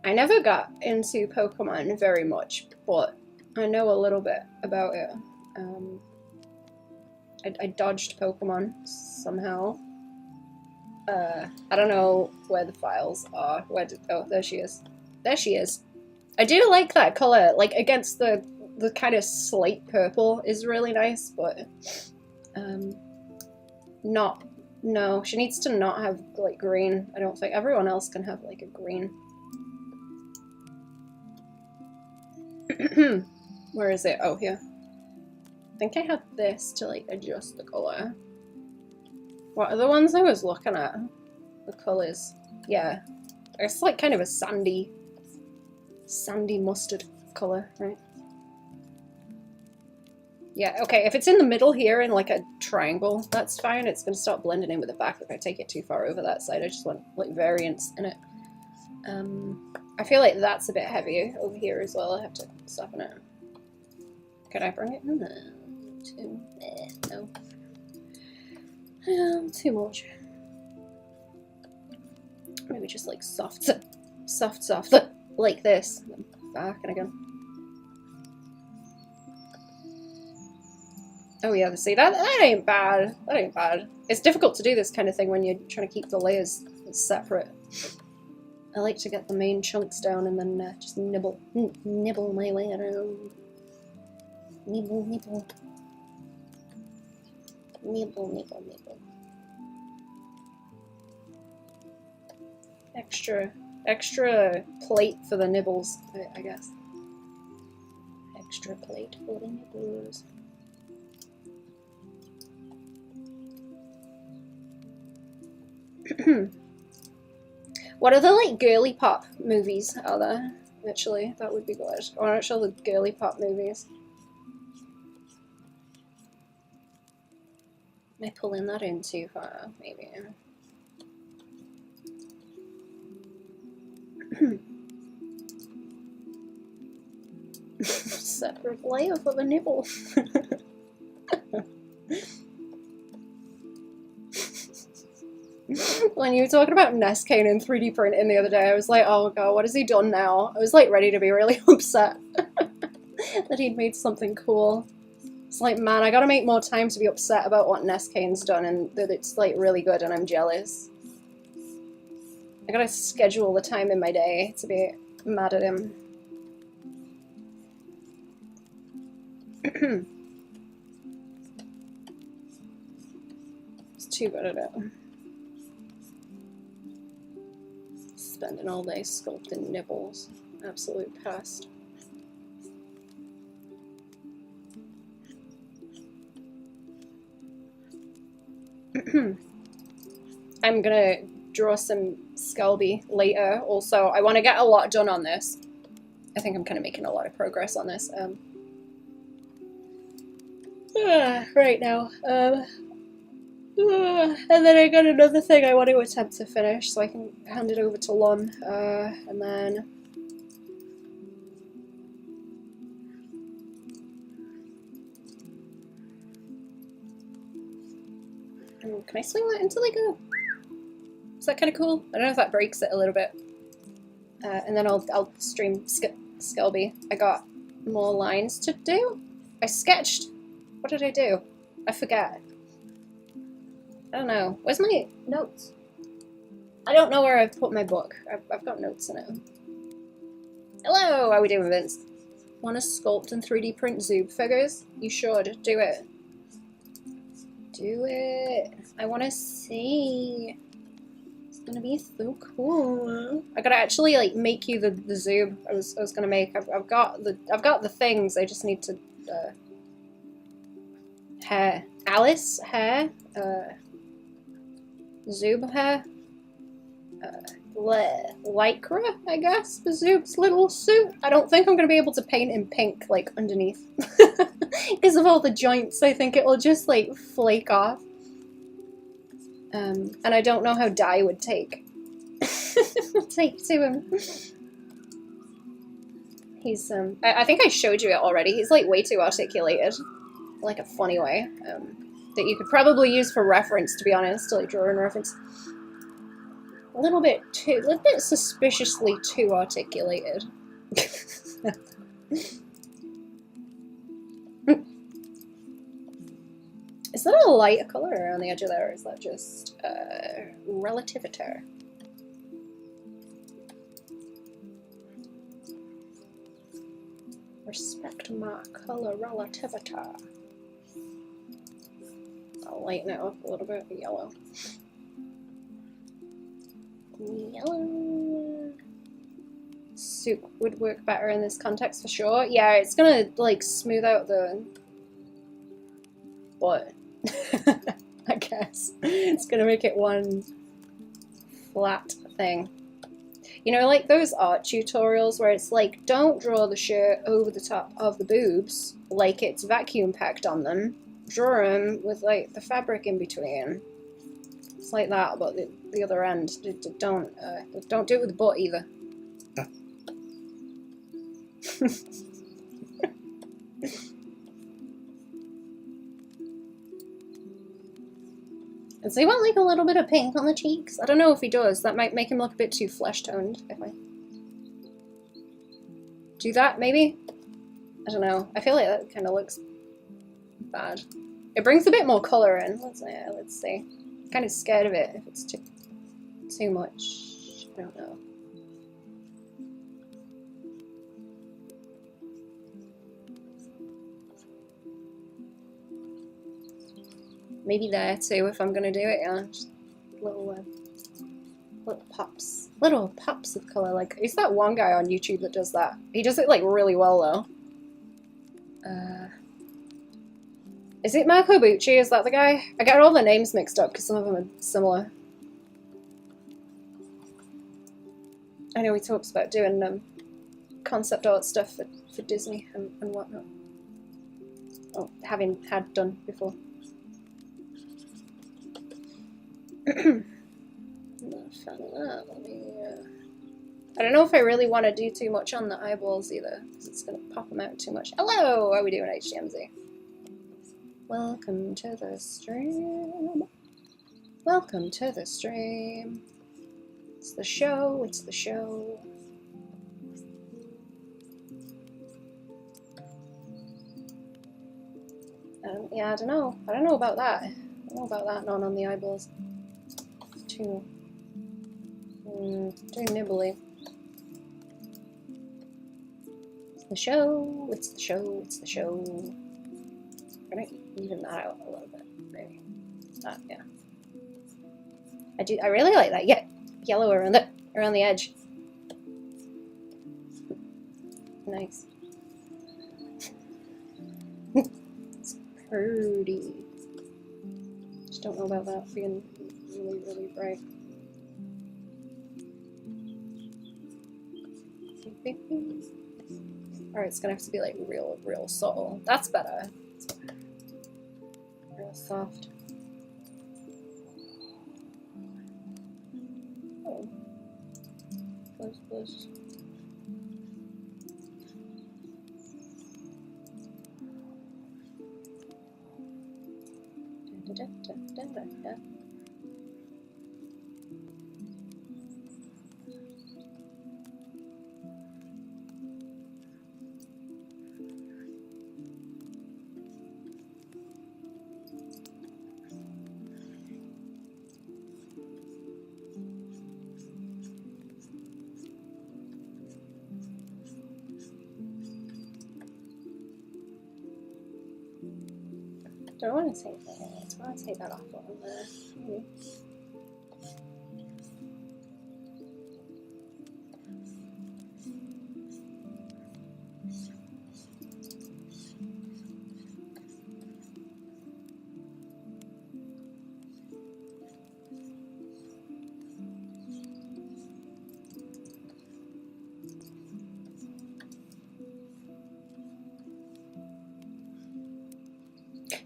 I never got into Pokemon very much, but I know a little bit about it. I dodged Pokemon somehow. I don't know where the files are. Oh, there she is. There she is. I do like that color, like against the kind of slate purple is really nice, but no, she needs to not have like green. I don't think everyone else can have like a green. Where is it? Oh, here. I think I have this to like adjust the color. What are the ones I was looking at? The colors. Yeah. It's like kind of a sandy mustard color, right? Yeah, okay, if it's in the middle here in like a triangle, that's fine. It's gonna start blending in with the back if I take it too far over that side. I just want like variance in it. I feel like that's a bit heavier over here as well. I have to soften it. Can I bring it in there? No. Too much. Maybe just like soft, like this. Back and again. Oh yeah, see, that ain't bad. That ain't bad. It's difficult to do this kind of thing when you're trying to keep the layers separate. I like to get the main chunks down and then just nibble my way around. Nibble. Extra plate for the nibbles, I guess. Extra plate for the nibbles. What other like girly pop movies are there? Actually, that would be good. I want to show the girly pop movies. Am I pulling that in too far? Maybe. Separate layer for the nibble. When you were talking about Nescane and 3D printing the other day, I was like, oh god, what has he done now? I was like ready to be really upset that he'd made something cool. It's like, man, I gotta make more time to be upset about what Nescane's done and that it's like really good and I'm jealous. I gotta schedule the time in my day to be mad at him. just too good at it. Spending all day sculpting nibbles. Absolute pest. I'm gonna draw some Skelby later. Also, I want to get a lot done on this. I think I'm kind of making a lot of progress on this. Right now. And then I got another thing I want to attempt to finish, so I can hand it over to Lon. And then... can I swing that into like a... Is that kind of cool? I don't know if that breaks it a little bit. And then I'll stream Skelby. I got more lines to do. I sketched. What did I do? I forget. I don't know. Where's my notes? I don't know where I've put my book. I've got notes in it. Hello, how are we doing, Vince? Want to sculpt and 3D print Zoob figures? You should. Do it. Do it. I want to see. It's gonna be so cool. I gotta actually like make you the Zoob I was gonna make. I've got the things. I just need to hair. Alice hair. Zoob hair. Lycra, I guess, for Zoob's little suit. I don't think I'm gonna be able to paint in pink like underneath. Because of all the joints, I think it will just like flake off. And I don't know how dye would take. Take to him. He's I think I showed you it already. He's like way too articulated, like a funny way. That you could probably use for reference, to be honest, to like draw in reference. A little bit suspiciously too articulated. Is that a lighter colour around the edge of there, or is that just relativitor? Respect my colour relativitor. I'll lighten it up a little bit. Yellow. Yellow. Soup would work better in this context for sure. Yeah, it's gonna like smooth out the... What? I guess. It's gonna make it one flat thing. You know, like those art tutorials where it's like, don't draw the shirt over the top of the boobs like it's vacuum packed on them. Draw them with like the fabric in between. It's like that, but the other end. Don't do it with the butt either. Does he want like a little bit of pink on the cheeks? I don't know if he does. That might make him look a bit too flesh-toned if I do that, maybe? I don't know. I feel like that kind of looks bad. It brings a bit more colour in. Let's see. I'm kind of scared of it if it's too much. I don't know. Maybe there too, if I'm gonna do it, yeah. Just little pops. Little pops of colour. Like, is that one guy on YouTube that does that? He does it like really well though. Is it Marco Bucci? Is that the guy? I get all the names mixed up because some of them are similar. I know he talks about doing concept art stuff for Disney and whatnot. Oh, having had done before. Not a fan of that. Let me, I don't know if I really want to do too much on the eyeballs either, because it's going to pop them out too much. Hello! How are we doing, HDMZ? Welcome to the stream. Welcome to the stream. It's the show, it's the show. Yeah, I don't know. I don't know about that. I don't know about that, not on the eyeballs. Too nibbly. It's the show, it's the show, it's the show. I'm gonna even that out a little bit, maybe. Yeah. I really like that. Yeah, yellow around the edge. Nice. It's pretty. Just don't know about that being really, really bright. Alright, it's gonna have to be like real subtle. That's better. Real soft. Oh. Close. Da. Don't want to take that. I want to take that off on there. Maybe.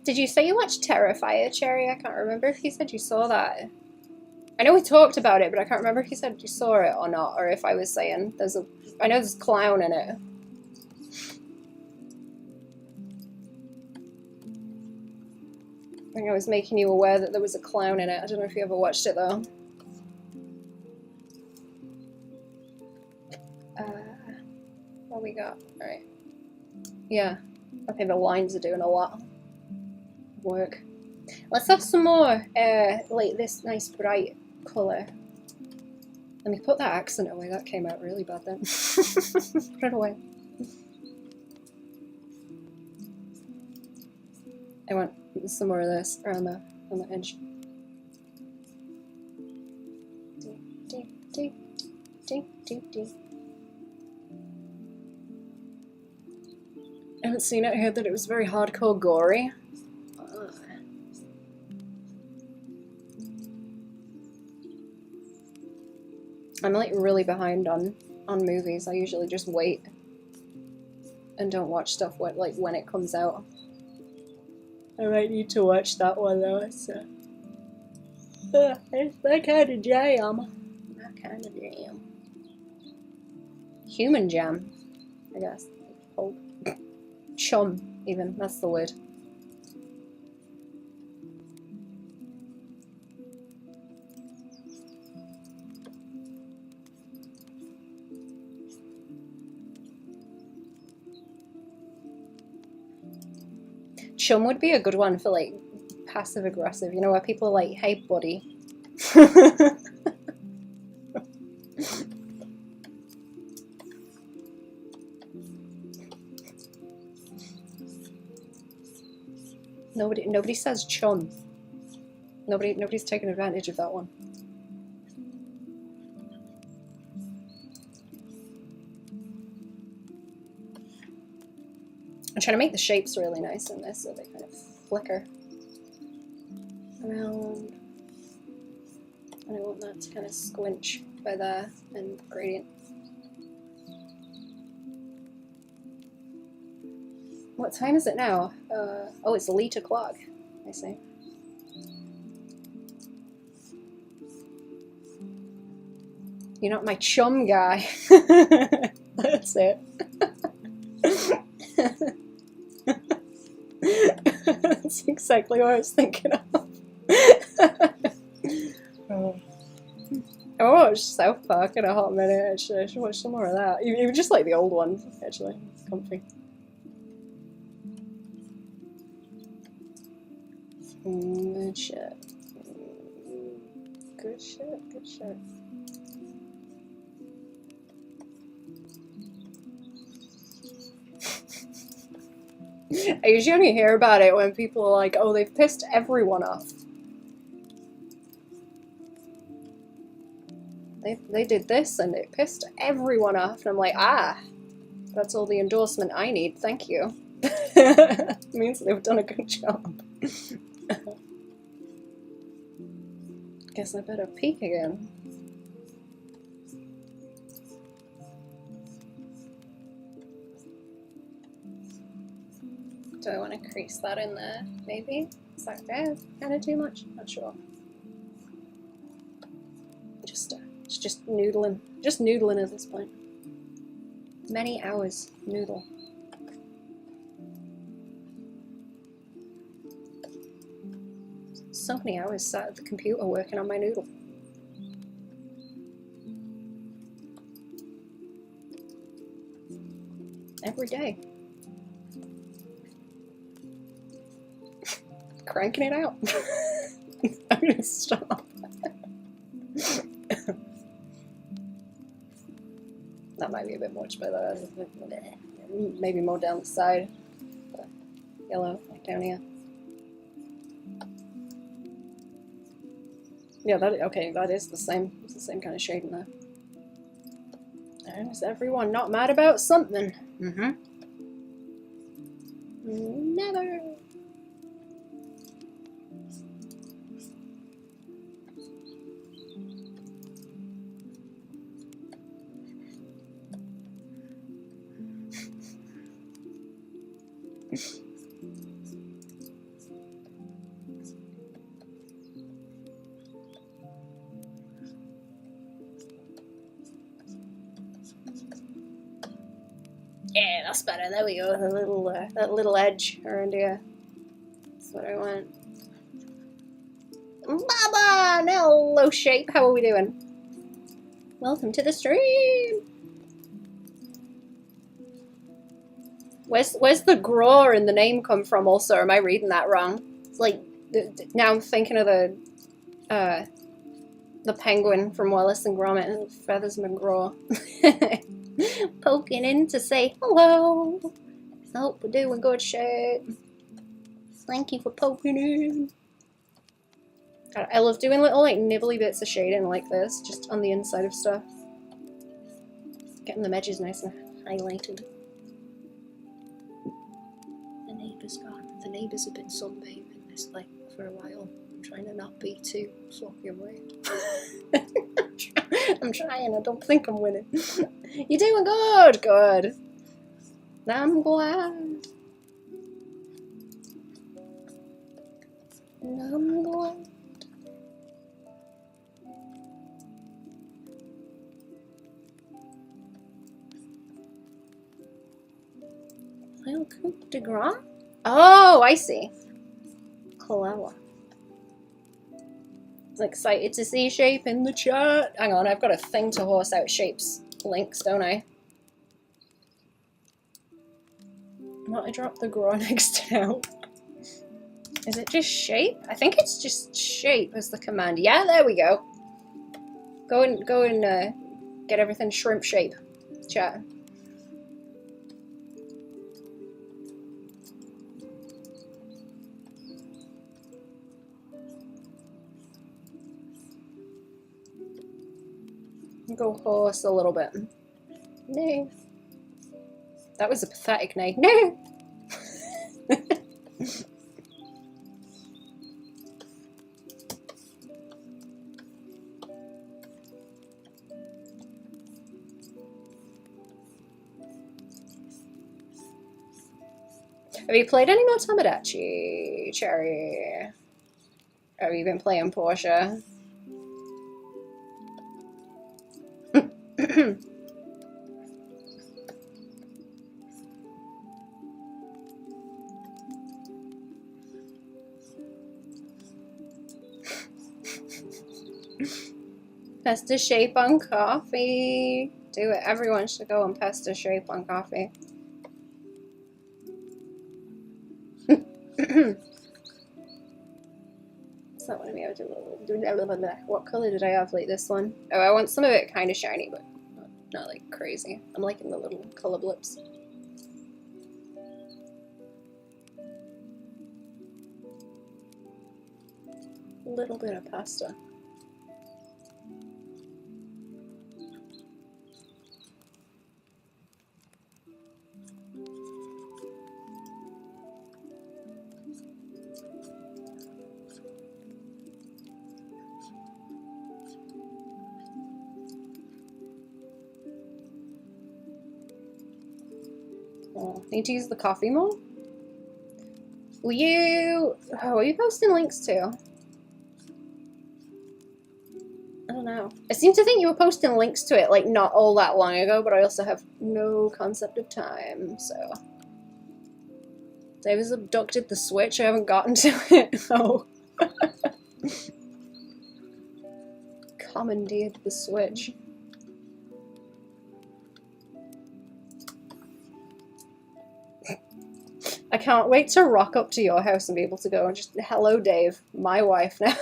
Did you say you watched Terrifier, Cherry? I can't remember if you said you saw that. I know we talked about it, but I can't remember if you said you saw it or not, or if I was saying I know there's a clown in it. I think I was making you aware that there was a clown in it. I don't know if you ever watched it though. What we got? Alright. Yeah. Okay, the lines are doing a lot of work. Let's have some more, like this nice bright colour. Let me put that accent away. That came out really bad then. Put it away. I want some more of this around on the edge. I haven't seen it. I heard that it was very hardcore gory. I'm like really behind on movies. I usually just wait and don't watch stuff when it comes out. I might need to watch that one though. It's my kind of jam. My kind of jam. Human jam, I guess. Oh, chum, even. That's the word. Chum would be a good one for like passive aggressive, you know, where people are like, hey buddy. Nobody says chum. Nobody's taking advantage of that one. I'm trying to make the shapes really nice in this so they kind of flicker around. And I want that to kind of squinch by there and gradient. What time is it now? Oh, it's 8 o'clock. I see. You're not my chum guy. That's it. That's exactly what I was thinking of. I watched South Park in a hot minute, actually. I should watch some more of that. Even just like the old ones, actually. It's comfy. Good shit. Good shit, good shit. I usually only hear about it when people are like, oh, they've pissed everyone off. They did this and it pissed everyone off. And I'm like, ah, that's all the endorsement I need, thank you. Means they've done a good job. Guess I better peek again. Do I want to crease that in there? Maybe? Is that kind of too much? Not sure. It's just noodling. Just noodling at this point. Many hours noodle. So many hours sat at the computer working on my noodle. Every day. Cranking it out. I'm gonna stop. That might be a bit much, but maybe more down the side. Yellow, like down here. Yeah, that is the same. It's the same kind of shade in there. And is everyone not mad about something? Mm-hmm. Never. Yeah, that's better. There we go. That little edge around here. That's what I want. Baban! Hello, shape. How are we doing? Welcome to the stream. Where's the grower in the name come from? Also, am I reading that wrong? It's like now I'm thinking of the penguin from Wallace and Gromit and Feathers McGraw. Poking in to say hello. Hope we're doing good, shape. Thank you for poking in. God, I love doing little like nibbly bits of shading like this, just on the inside of stuff. Getting the edges nice and highlighted. The neighbour's gone. The neighbours have been sunbathing this like for a while. I'm trying to not be too fucking weird. I'm trying. I don't think I'm winning. You're doing good. Good. I'm glad. I'm glad. Little coup de grace? Oh, I see. Clever. I was excited to see shape in the chat. Hang on, I've got a thing to horse out shapes links, don't I? Might I drop the graw next down? Is it just shape? I think it's just shape as the command. Yeah, there we go. Go and get everything shrimp shape. Chat. Go horse a little bit. No. That was a pathetic nay. No! Have you played any more Tomodachi, Cherry? Or have you been playing Portia? Pasta shape on coffee. Do it. Everyone should go and pasta shape on coffee. It's not what I mean. What color did I have? Like this one? Oh, I want some of it kind of shiny, but not like crazy. I'm liking the little color blips. A little bit of pasta. Oh, need to use the coffee more? Were you posting links to? I don't know. I seem to think you were posting links to it like not all that long ago, but I also have no concept of time, so. Dave has abducted the Switch, I haven't gotten to it. Oh. Commandeered the Switch. I can't wait to rock up to your house and be able to go and just, hello Dave, my wife now.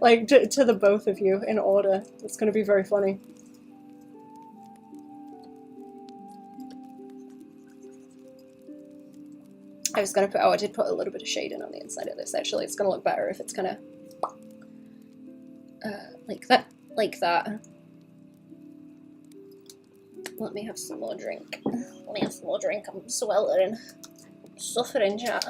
Like, to the both of you in order. It's gonna be very funny. I was gonna put, oh, I did put a little bit of shade in on the inside of this, actually. It's gonna look better if it's kind of like that, like that. Let me have some more drink. Let me have some more drink. I'm sweltering. Suffering, chat.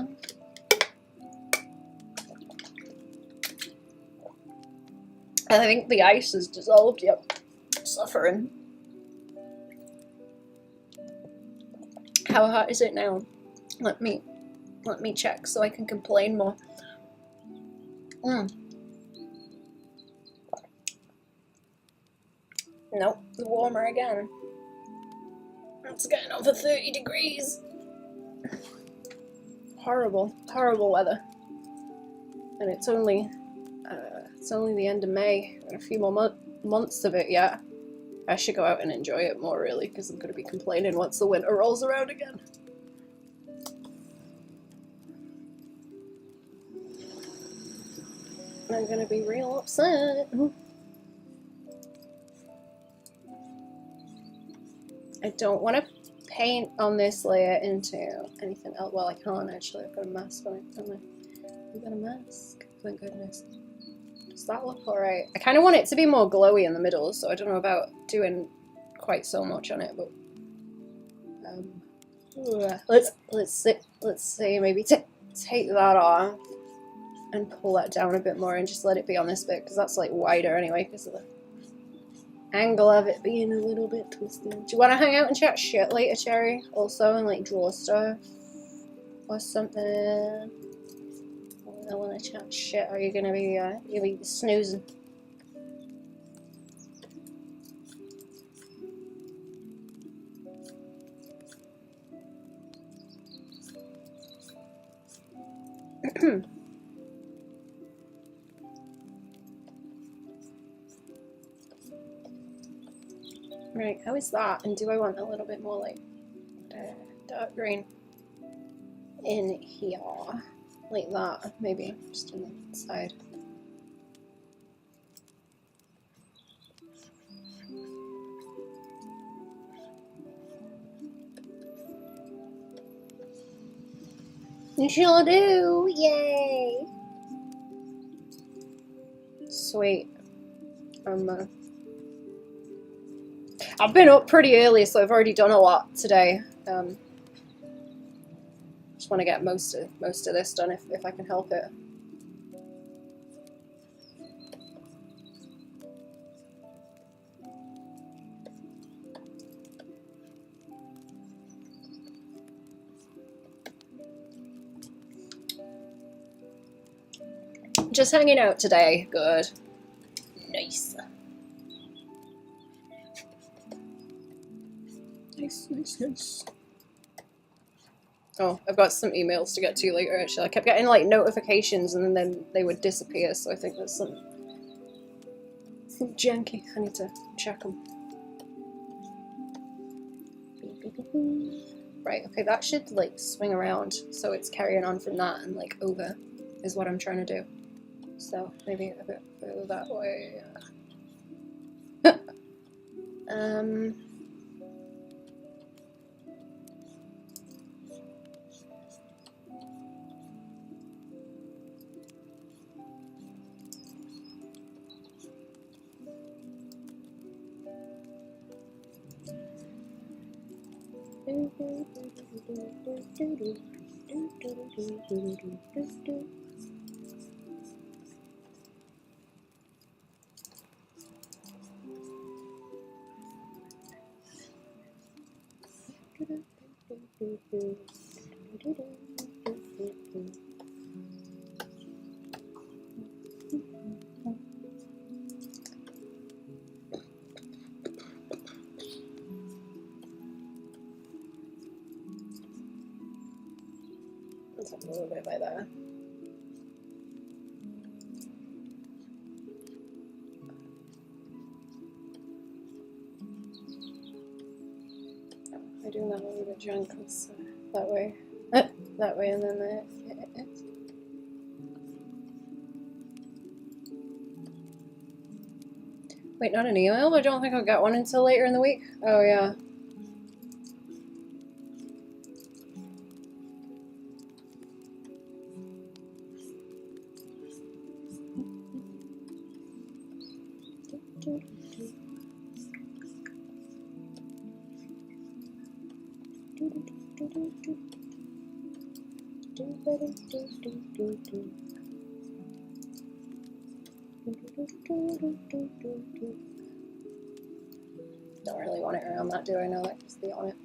I think the ice is dissolved, yep. Suffering. How hot is it now? Let me check so I can complain more. Nope, it's warmer again. It's getting over 30 degrees. Horrible, horrible weather. And it's only the end of May, and a few more months of it yet. I should go out and enjoy it more, really, because I'm going to be complaining once the winter rolls around again. I'm going to be real upset. I don't want to paint on this layer into anything else. Well, I can't actually. I've got a mask on it, haven't I? I've got a mask. Thank goodness. Does that look alright? I kind of want it to be more glowy in the middle, so I don't know about doing quite so much on it, but let's see, maybe take that off and pull that down a bit more and just let it be on this bit, because that's like wider anyway because of the angle of it being a little bit twisted. Do you want to hang out and chat shit later, Cherry? Also, and like draw stuff or something? I want to chat shit. Are you gonna be you'll be snoozing? Right, how is that? And do I want a little bit more like dark green in here? Like that, maybe, just on the side. You sure do! Yay! Sweet. I've been up pretty early, so I've already done a lot today. Just want to get most of this done if I can help it. Just hanging out today. Good. Nice. Nice. Oh, I've got some emails to get to later, actually. I kept getting, like, notifications and then they would disappear, so I think there's some janky. I need to check them. Right, okay, that should, like, swing around, so it's carrying on from that and, like, over is what I'm trying to do. So, maybe a bit further that way. Let's have a little bit by there. I'm doing that a little bit drunk, that way. That way, and then that. Wait, not an email? I don't think I'll get one until later in the week. Oh, yeah. Don't really want it around that, do I? No, that just be on it.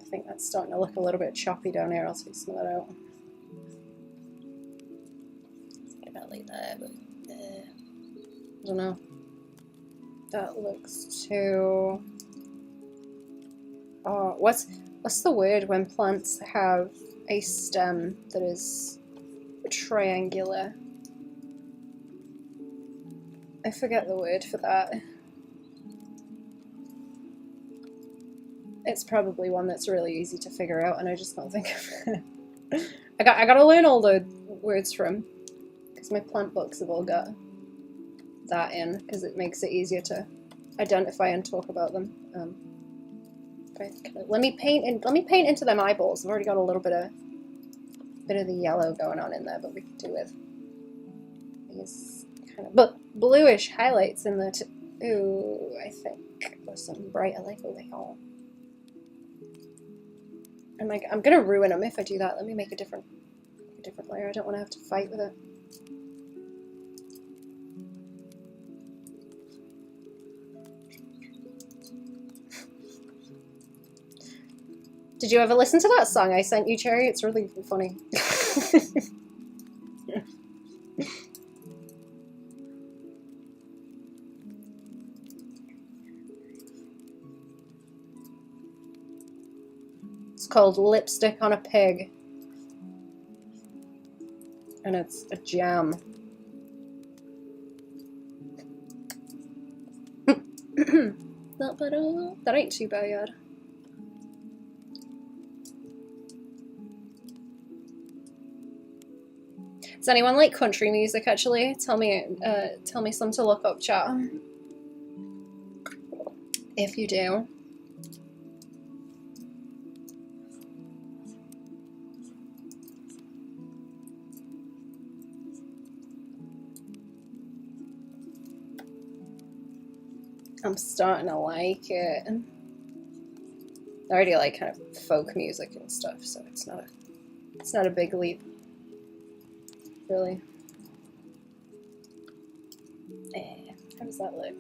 I think that's starting to look a little bit choppy down here. I'll smooth that out. About like that, but I don't know. That looks too. Oh, what's the word when plants have a stem that is triangular? I forget the word for that. It's probably one that's really easy to figure out, and I just don't think of it. I gotta learn all the words from, because my plant books have all got that in, because it makes it easier to identify and talk about them. Let me paint into them eyeballs. I've already got a little bit of the yellow going on in there, but we can do with these kind of bluish highlights in the. Ooh, I think there's something bright I like over here. I'm gonna ruin them if I do that. Let me make a different layer. I don't want to have to fight with it. Did you ever listen to that song I sent you, Cherry? It's really funny. It's called Lipstick on a Pig. And it's a jam. That ain't too bad. Does anyone like country music, actually? Tell me some to look up, chat. If you do. I'm starting to like it. I already like kind of folk music and stuff, so it's not a big leap, really. How does that look?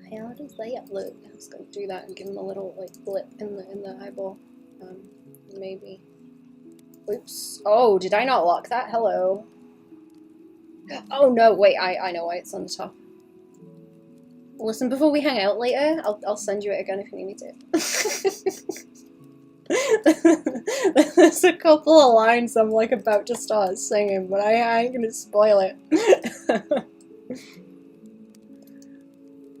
How does that look? I was gonna do that and give him a little like blip in the eyeball. Maybe. Oops. Oh, did I not lock that? Hello. Oh no, wait, I know why it's on the top. Listen, before we hang out later, I'll send you it again if you need me to. There's a couple of lines I'm like about to start singing, but I ain't gonna spoil it.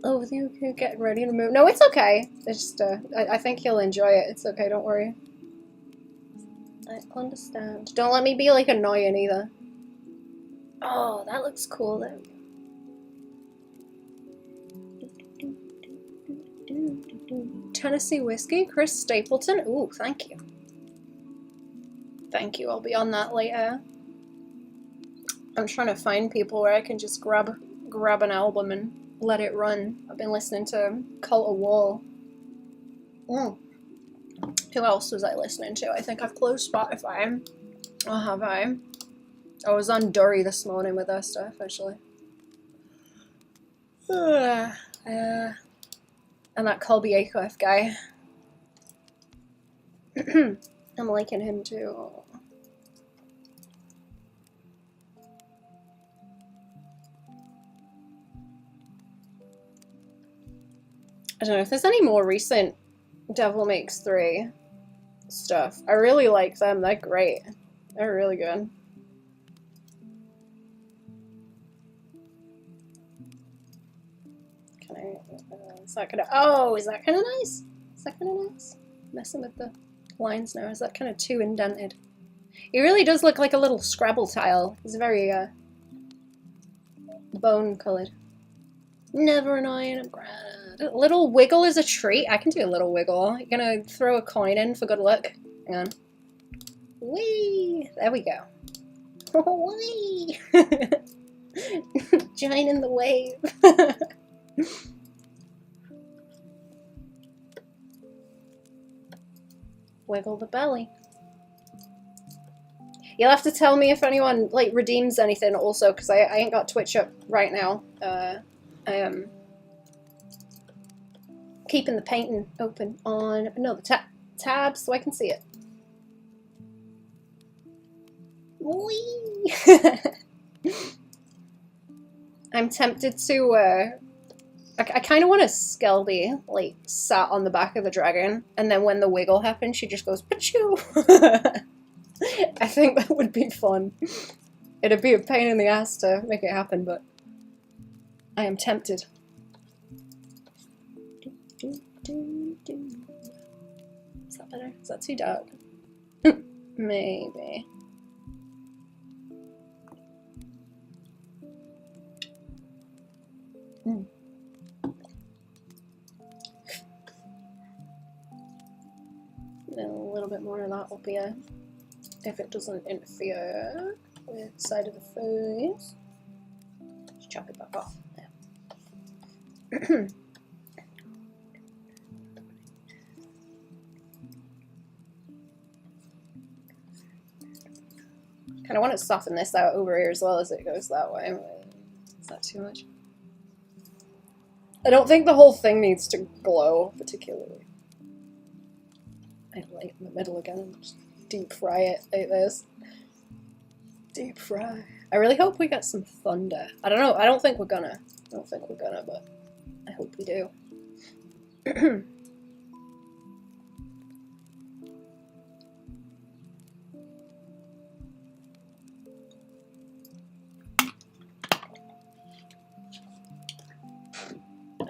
Oh, you getting ready to move? No, it's okay. It's just I think you'll enjoy it. It's okay, don't worry. I understand. Don't let me be like annoying either. Oh, that looks cool though. Tennessee whiskey, Chris Stapleton. Ooh, thank you. Thank you. I'll be on that later. I'm trying to find people where I can just grab an album and let it run. I've been listening to Cult of War. Who else was I listening to? I think I've closed Spotify. Or have I? I was on Dory this morning with her stuff, actually. And that Colby Acuff guy. I'm liking him too. I don't know if there's any more recent Devil Makes 3 stuff. I really like them. They're great. They're really good. Can I... is that kind of... Oh, is that kind of nice? Is that kind of nice? Messing with the lines now. Is that kind of too indented? He really does look like a little Scrabble tile. He's very, bone-coloured. Never annoying and grand. A little wiggle is a treat. I can do a little wiggle. You're gonna throw a coin in for good luck. Hang on. Whee! There we go. Whee! Join in the wave. Wiggle the belly. You'll have to tell me if anyone, like, redeems anything also, because I ain't got Twitch up right now. I am keeping the painting open on another tab so I can see it. Whee! I'm tempted to, I kind of want a Skelby, like, sat on the back of the dragon, and then when the wiggle happens, she just goes, pachoo! I think that would be fun. It'd be a pain in the ass to make it happen, but I am tempted. Is that better? Is that too dark? Maybe. A little bit more of that will be a... if it doesn't interfere with the side of the face. Just chop it back off. Yeah. Kind of want to soften this out over here as well as it goes that way. Is that too much? I don't think the whole thing needs to glow particularly. I light in the middle again and just deep fry it like this. Deep fry. I really hope we get some thunder. I don't know. I don't think we're gonna. But I hope we do. I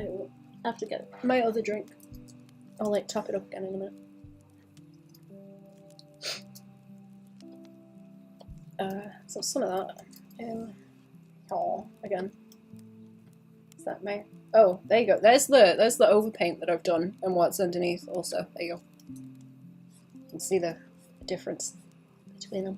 will have to get my other drink. I'll like top it up again in a minute. So some of that in again. Is that my... Oh, there you go. There's the overpaint that I've done and what's underneath also. There you go. You can see the difference between them.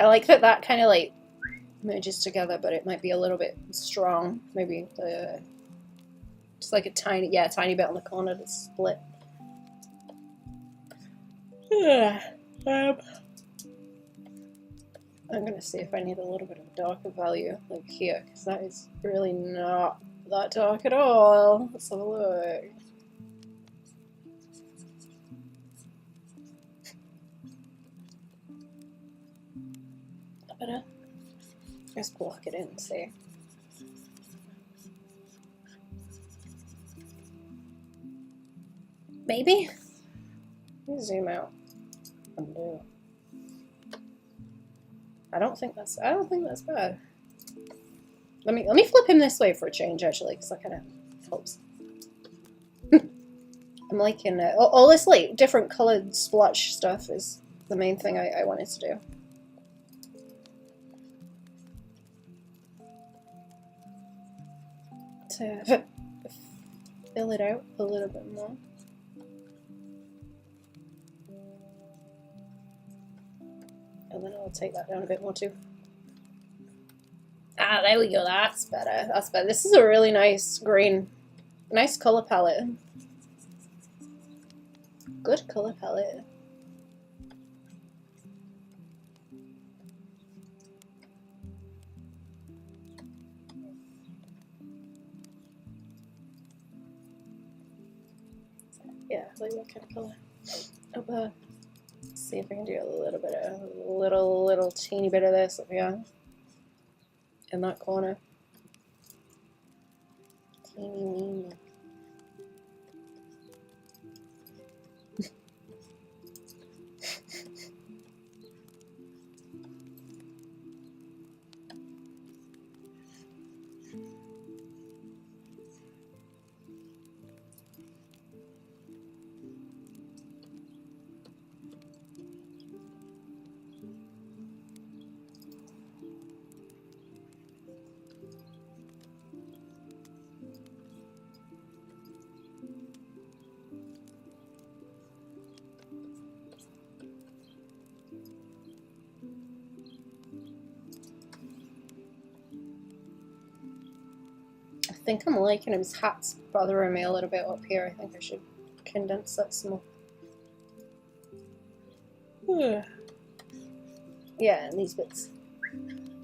I like that that kind of like merges together, but it might be a little bit strong. Maybe just like a tiny bit on the corner to split. I'm gonna see if I need a little bit of darker value like here, because that is really not that dark at all. Let's have a look. Better. Just block it in, see. Maybe? Let me zoom out. Undo. I don't think that's bad. Let me flip him this way for a change actually, because that kind of helps. I'm liking it. All this like different coloured splotch stuff is the main thing I wanted to do. To fill it out a little bit more. And then I'll take that down a bit more too. Ah, there we go, that's better, that's better. This is a really nice green. Nice colour palette. Good colour palette. Yeah, like what kind of colour? Up there. Let's see if I can do a little bit of, little teeny bit of this up here. In that corner. Teeny weeny. I think I'm liking his hat's bothering me a little bit up here. I think I should condense that some more. Yeah, and these bits.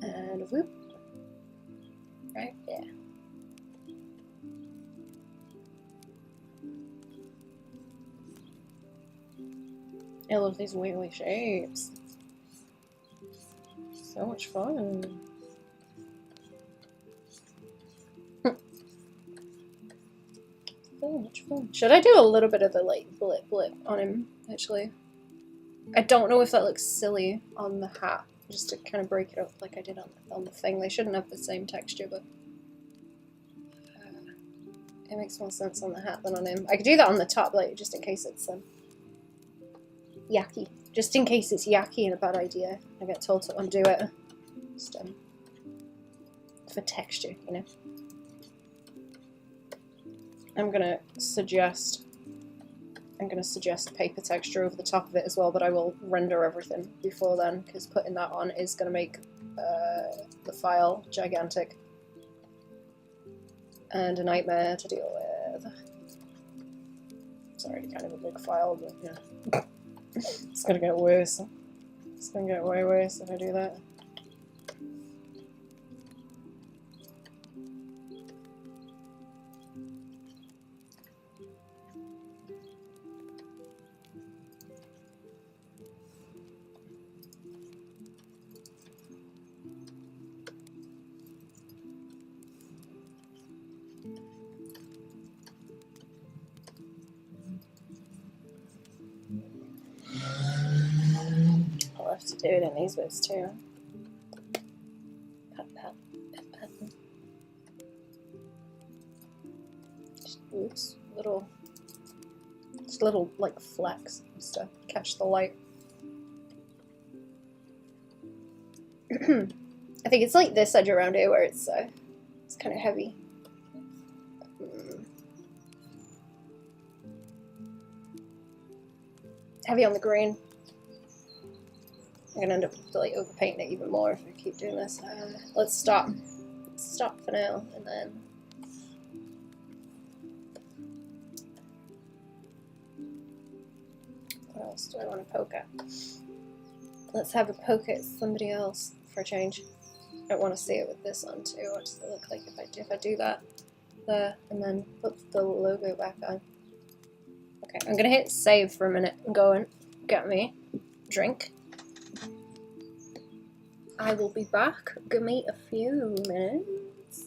And whoop. Right, yeah. I love these wiggly shapes. So much fun. So much fun. Should I do a little bit of the like blip on him actually? I don't know if that looks silly on the hat, just to kind of break it up like I did on the thing. They shouldn't have the same texture, but it makes more sense on the hat than on him. I could do that on the top, like just in case it's yucky. Just in case it's yucky and a bad idea. I get told to undo it. Just for texture, you know. I'm gonna suggest paper texture over the top of it as well, but I will render everything before then, because putting that on is gonna make the file gigantic and a nightmare to deal with. It's already kind of a big file, but yeah. It's gonna get worse. It's gonna get way worse if I do that. I'll have to do it in these bits too. Pat, pat, pat, pat. Just little like flecks just to catch the light. I think it's like this edge around here where it's kind of heavy. Heavy on the green. I'm gonna end up like overpainting it even more if I keep doing this. Let's stop. Let's stop for now, and then what else do I want to poke at? Let's have a poke at somebody else for a change. I want to see it with this on too. What does it look like if I do that there and then put the logo back on? Okay, I'm gonna hit save for a minute and go and get me a drink. I will be back. Give me a few minutes.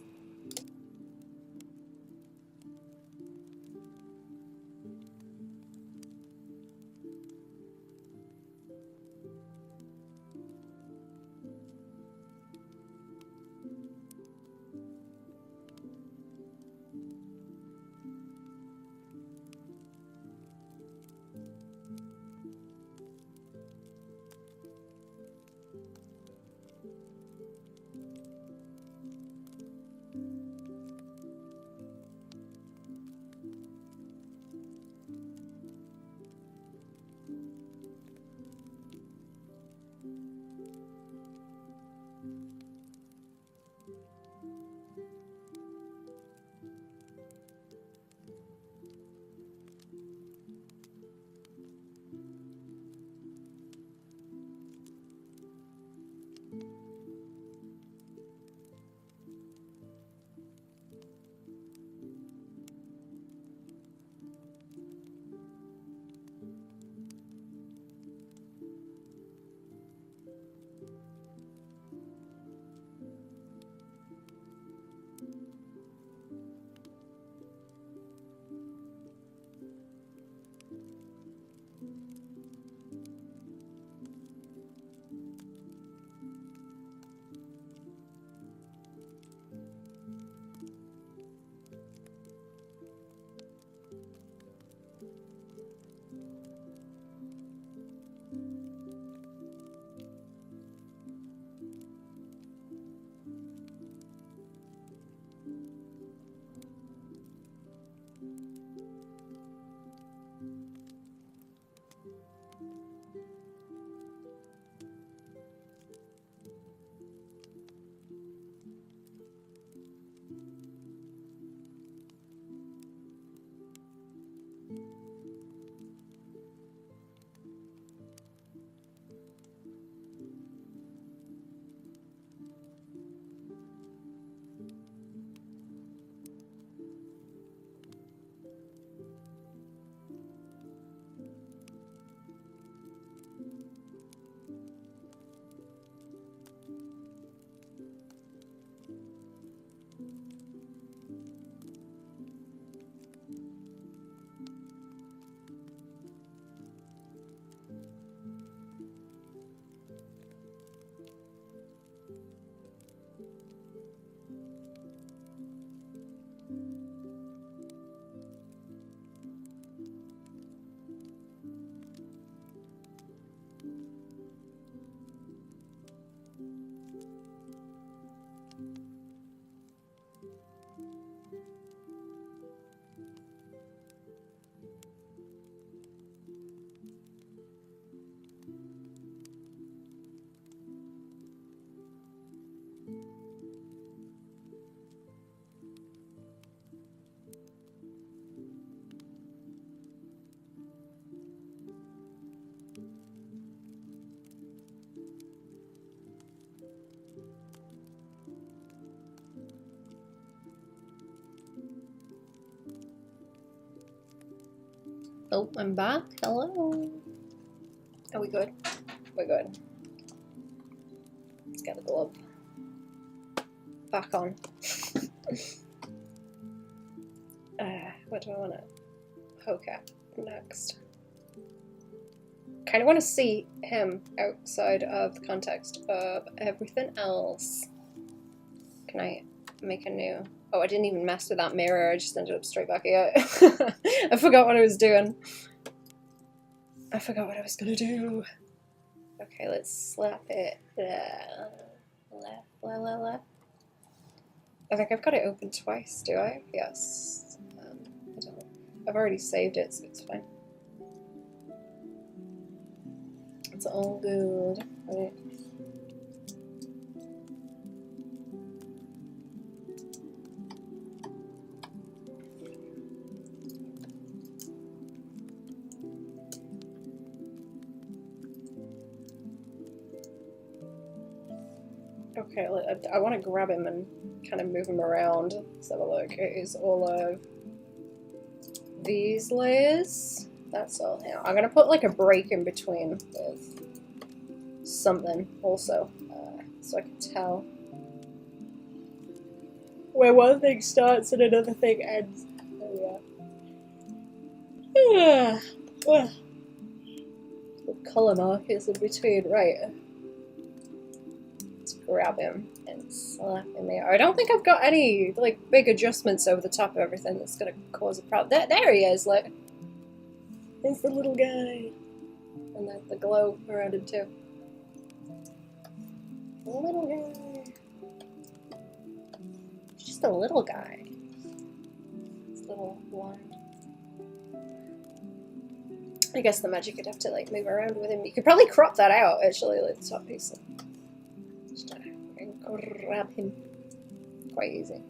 Oh, I'm back. Hello. Are we good? We're good. Let's get the glove back on. What do I want to poke at next? Kind of want to see him outside of the context of everything else. Can I make a new... Oh, I didn't even mess with that mirror. I just ended up straight back here. I forgot what I was doing. I forgot what I was gonna do. Okay, let's slap it. Left. I think I've got it open twice, do I? Yes. I don't know. I've already saved it, so it's fine. It's all good. Right. Okay, I want to grab him and kind of move him around. Let's have a look. It is all of these layers. That's all here. I'm going to put like a break in between with something also, so I can tell where one thing starts and another thing ends. There we are. Colour markers in between, right. Grab him and slap him there. I don't think I've got any like big adjustments over the top of everything that's gonna cause a problem. There he is, like, there's the little guy, and then the glow around him too. The little guy. He's just a little guy. This little one. I guess the magic would have to like move around with him. You could probably crop that out actually, like the top piece. Grab him. Quite easy.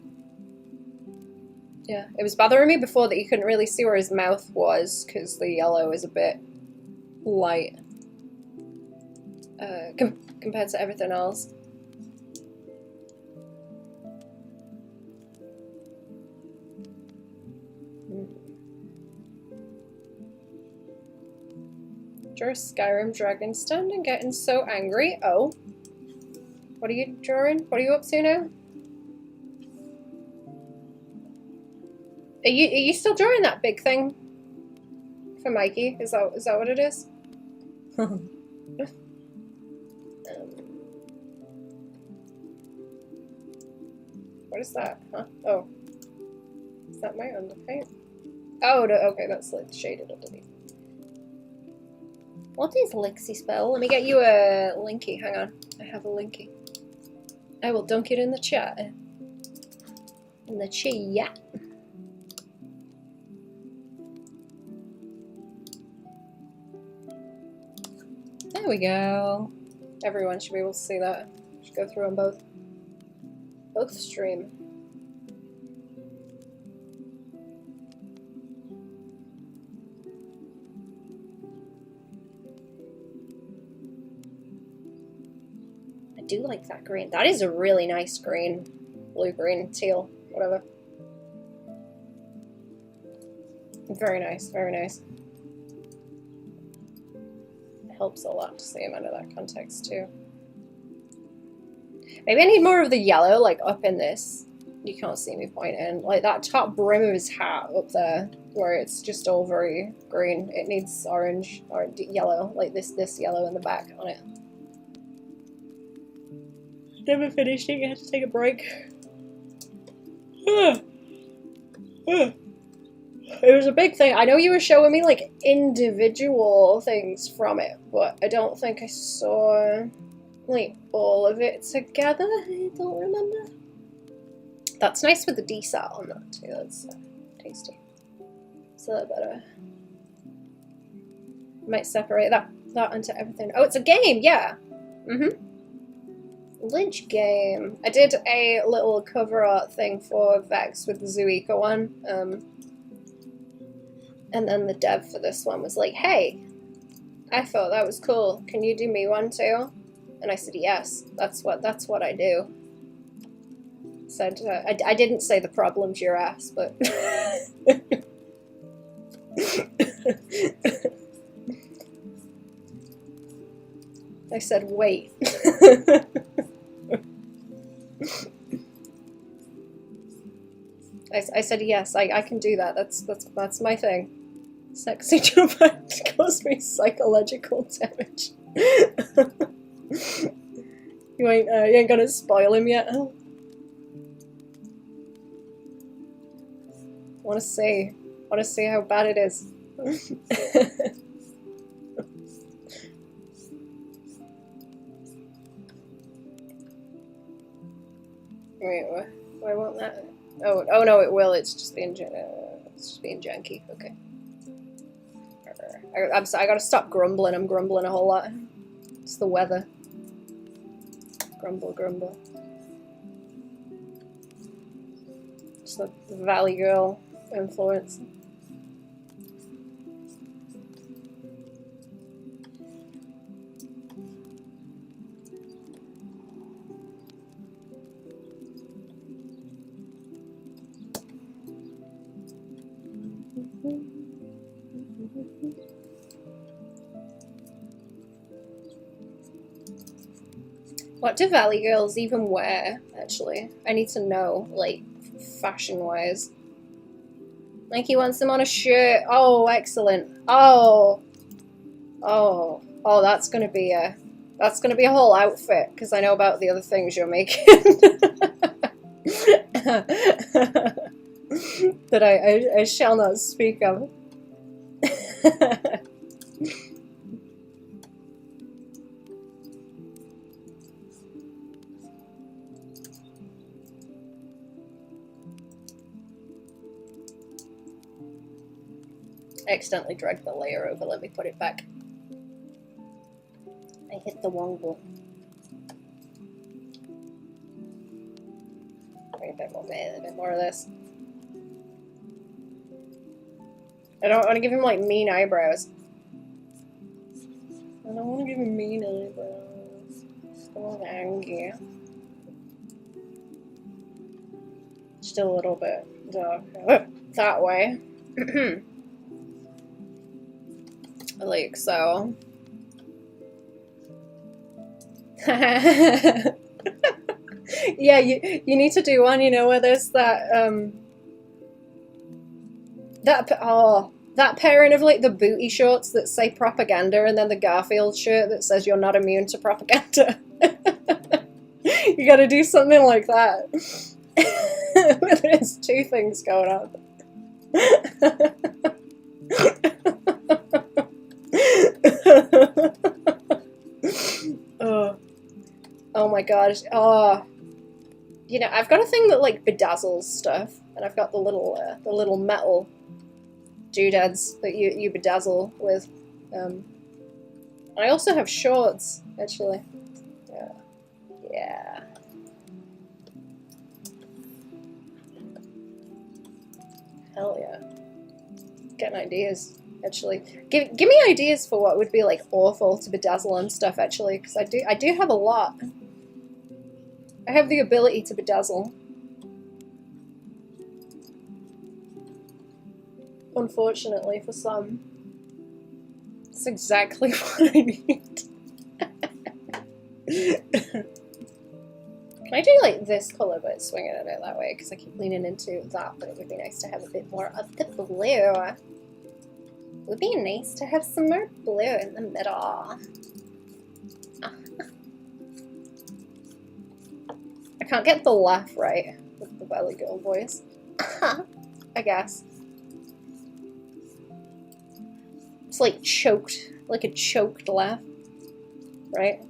Yeah, it was bothering me before that you couldn't really see where his mouth was because the yellow is a bit light compared to everything else. Draw a Skyrim dragon standing, getting so angry. Oh. What are you drawing? What are you up to now? Are you still drawing that big thing for Mikey? Is that what it is? What is that? Huh? Oh, is that my underpaint? Oh, no, okay, that's like shaded underneath. What is Lexi spell? Let me get you a linky. Hang on, I have a linky. I will dunk it in the chat. In the chat. There we go. Everyone should be able to see that. Should go through on both stream. I do like that green. That is a really nice green. Blue, green, teal, whatever. Very nice, very nice. It helps a lot to see him under that context too. Maybe I need more of the yellow, like up in this. You can't see me pointing. Like that top brim of his hat up there, where it's just all very green. It needs orange or yellow, like this yellow in the back on it. Never finished it, I had to take a break. It was a big thing. I know you were showing me like individual things from it, but I don't think I saw like all of it together. I don't remember. That's nice with the desat on that too. That's tasty. It's a little better. Might separate that into everything. Oh, it's a game, yeah. Lynch game. I did a little cover art thing for Vex with the Zuika one. And then the dev for this one was like, hey, I thought that was cool. Can you do me one too? And I said, yes, that's what I do. Said, I didn't say the problem's your ass, but I said wait. I said yes, I can do that. That's my thing. Sexy dramatic caused me psychological damage. You ain't gonna spoil him yet, huh? Wanna see how bad it is. Wait, why won't that? Oh no, it will. It's just being janky. Okay. I'm sorry, I gotta stop grumbling. I'm grumbling a whole lot. It's the weather. Grumble. It's the Valley Girl influence. What do Valley Girls even wear, actually? I need to know, like, fashion-wise. Like, he wants them on a shirt. Oh, excellent. Oh, that's gonna be a whole outfit, because I know about the other things you're making. That I shall not speak of. I accidentally dragged the layer over. Let me put it back. I hit the wrong button. Wait, a bit more of this. I don't want to give him like mean eyebrows. I don't want to give him mean eyebrows. So angry. Still a little bit dark. That way. Like so. Yeah, you need to do one, you know, where there's that that pairing of like the booty shorts that say propaganda and then the Garfield shirt that says you're not immune to propaganda. You gotta do something like that. There's two things going on. Oh my gosh. Oh, you know, I've got a thing that like bedazzles stuff, and I've got the little metal doodads that you bedazzle with. I also have shorts, actually. Yeah. Hell yeah. Getting ideas. Actually, give me ideas for what would be like awful to bedazzle and stuff. Actually, because I do have a lot. I have the ability to bedazzle. Unfortunately, for some, it's exactly what I need. Can I do like this color but swing it a bit that way? Because I keep leaning into that, but it would be nice to have a bit more of the blue. It would be nice to have some more blue in the middle. I can't get the laugh right with the Valley Girl voice. I guess. It's like choked, like a choked laugh, right?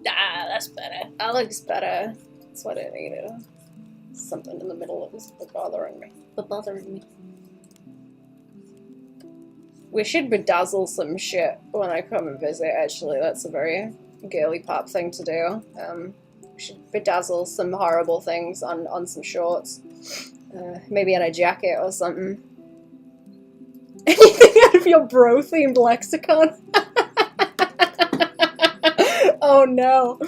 Ah, that's better. That looks better. That's what I needed. Something in the middle that was bothering me. We should bedazzle some shit when I come and visit, actually. That's a very girly pop thing to do. We should bedazzle some horrible things on some shorts. Maybe on a jacket or something. Anything out of your bro-themed lexicon? Oh no.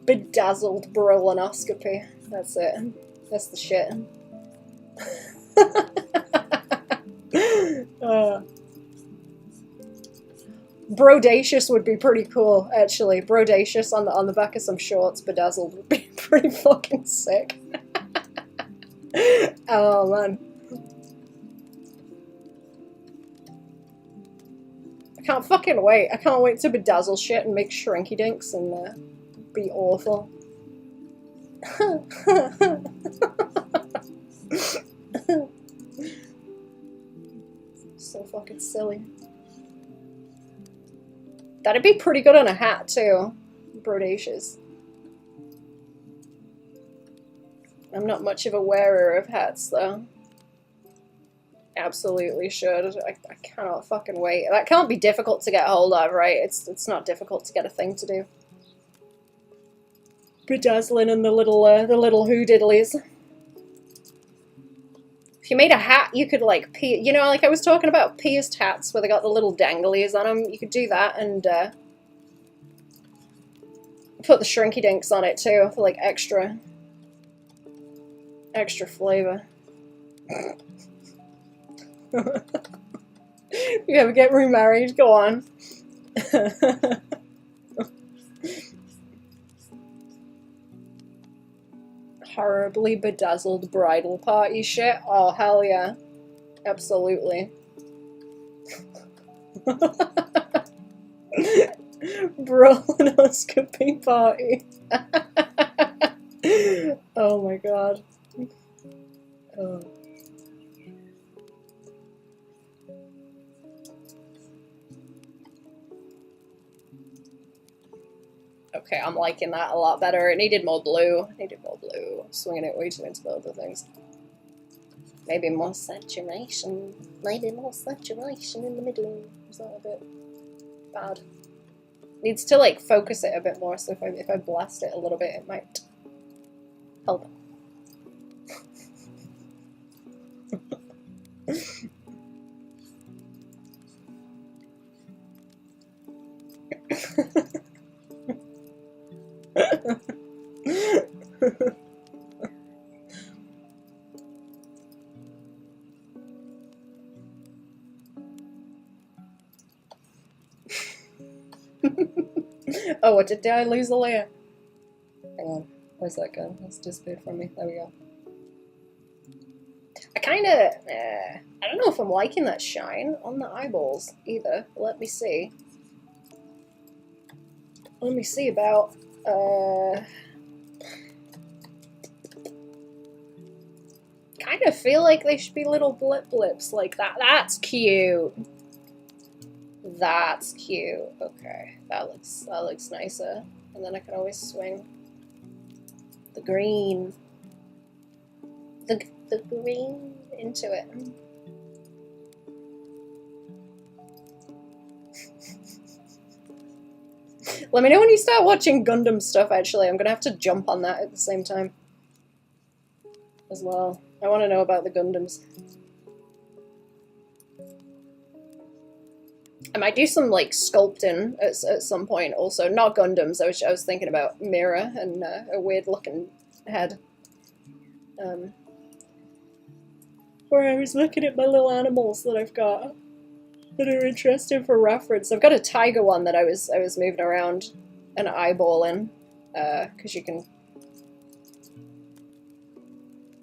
Bedazzled brolonoscopy. That's it. That's the shit. Brodacious would be pretty cool, actually. Brodacious on the back of some shorts, bedazzled would be pretty fucking sick. Oh man. I can't fucking wait. I can't wait to bedazzle shit and make shrinky dinks and be awful. So fucking silly. That'd be pretty good on a hat too. Brodacious. I'm not much of a wearer of hats though. Absolutely should. I cannot fucking wait. That can't be difficult to get hold of, right? It's not difficult to get a thing to do. Bedazzling and the little hoodiddlies. If you made a hat, you could like you know, like I was talking about pierced hats where they got the little danglies on them. You could do that and put the shrinky dinks on it too for like extra flavor. You ever get remarried? Go on. Horribly bedazzled bridal party shit. Oh, hell yeah. Absolutely. Brolonoscopy party. Oh my god. Oh. Okay, I'm liking that a lot better. It needed more blue. It needed more blue. I'm swinging it way too into the other things. Maybe more saturation. Maybe more saturation in the middle. Is that a bit bad? Needs to like focus it a bit more. So if I blast it a little bit, it might help. Oh, what did I lose the layer? Hang on, where's that gone? It's disappeared from me. There we go. I kinda, I don't know if I'm liking that shine on the eyeballs either. Let me see. Let me see about, kind of feel like they should be little blips like that. That's cute. That's cute. Okay, that looks nicer. And then I can always swing the green. The green into it. Let me know when you start watching Gundam stuff, actually. I'm gonna have to jump on that at the same time as well. I want to know about the Gundams. I might do some like sculpting at some point also. Not Gundams, I was thinking about Mira and a weird looking head. Where I was looking at my little animals that I've got that are interesting for reference. I've got a tiger one that I was moving around and eyeballing, because you can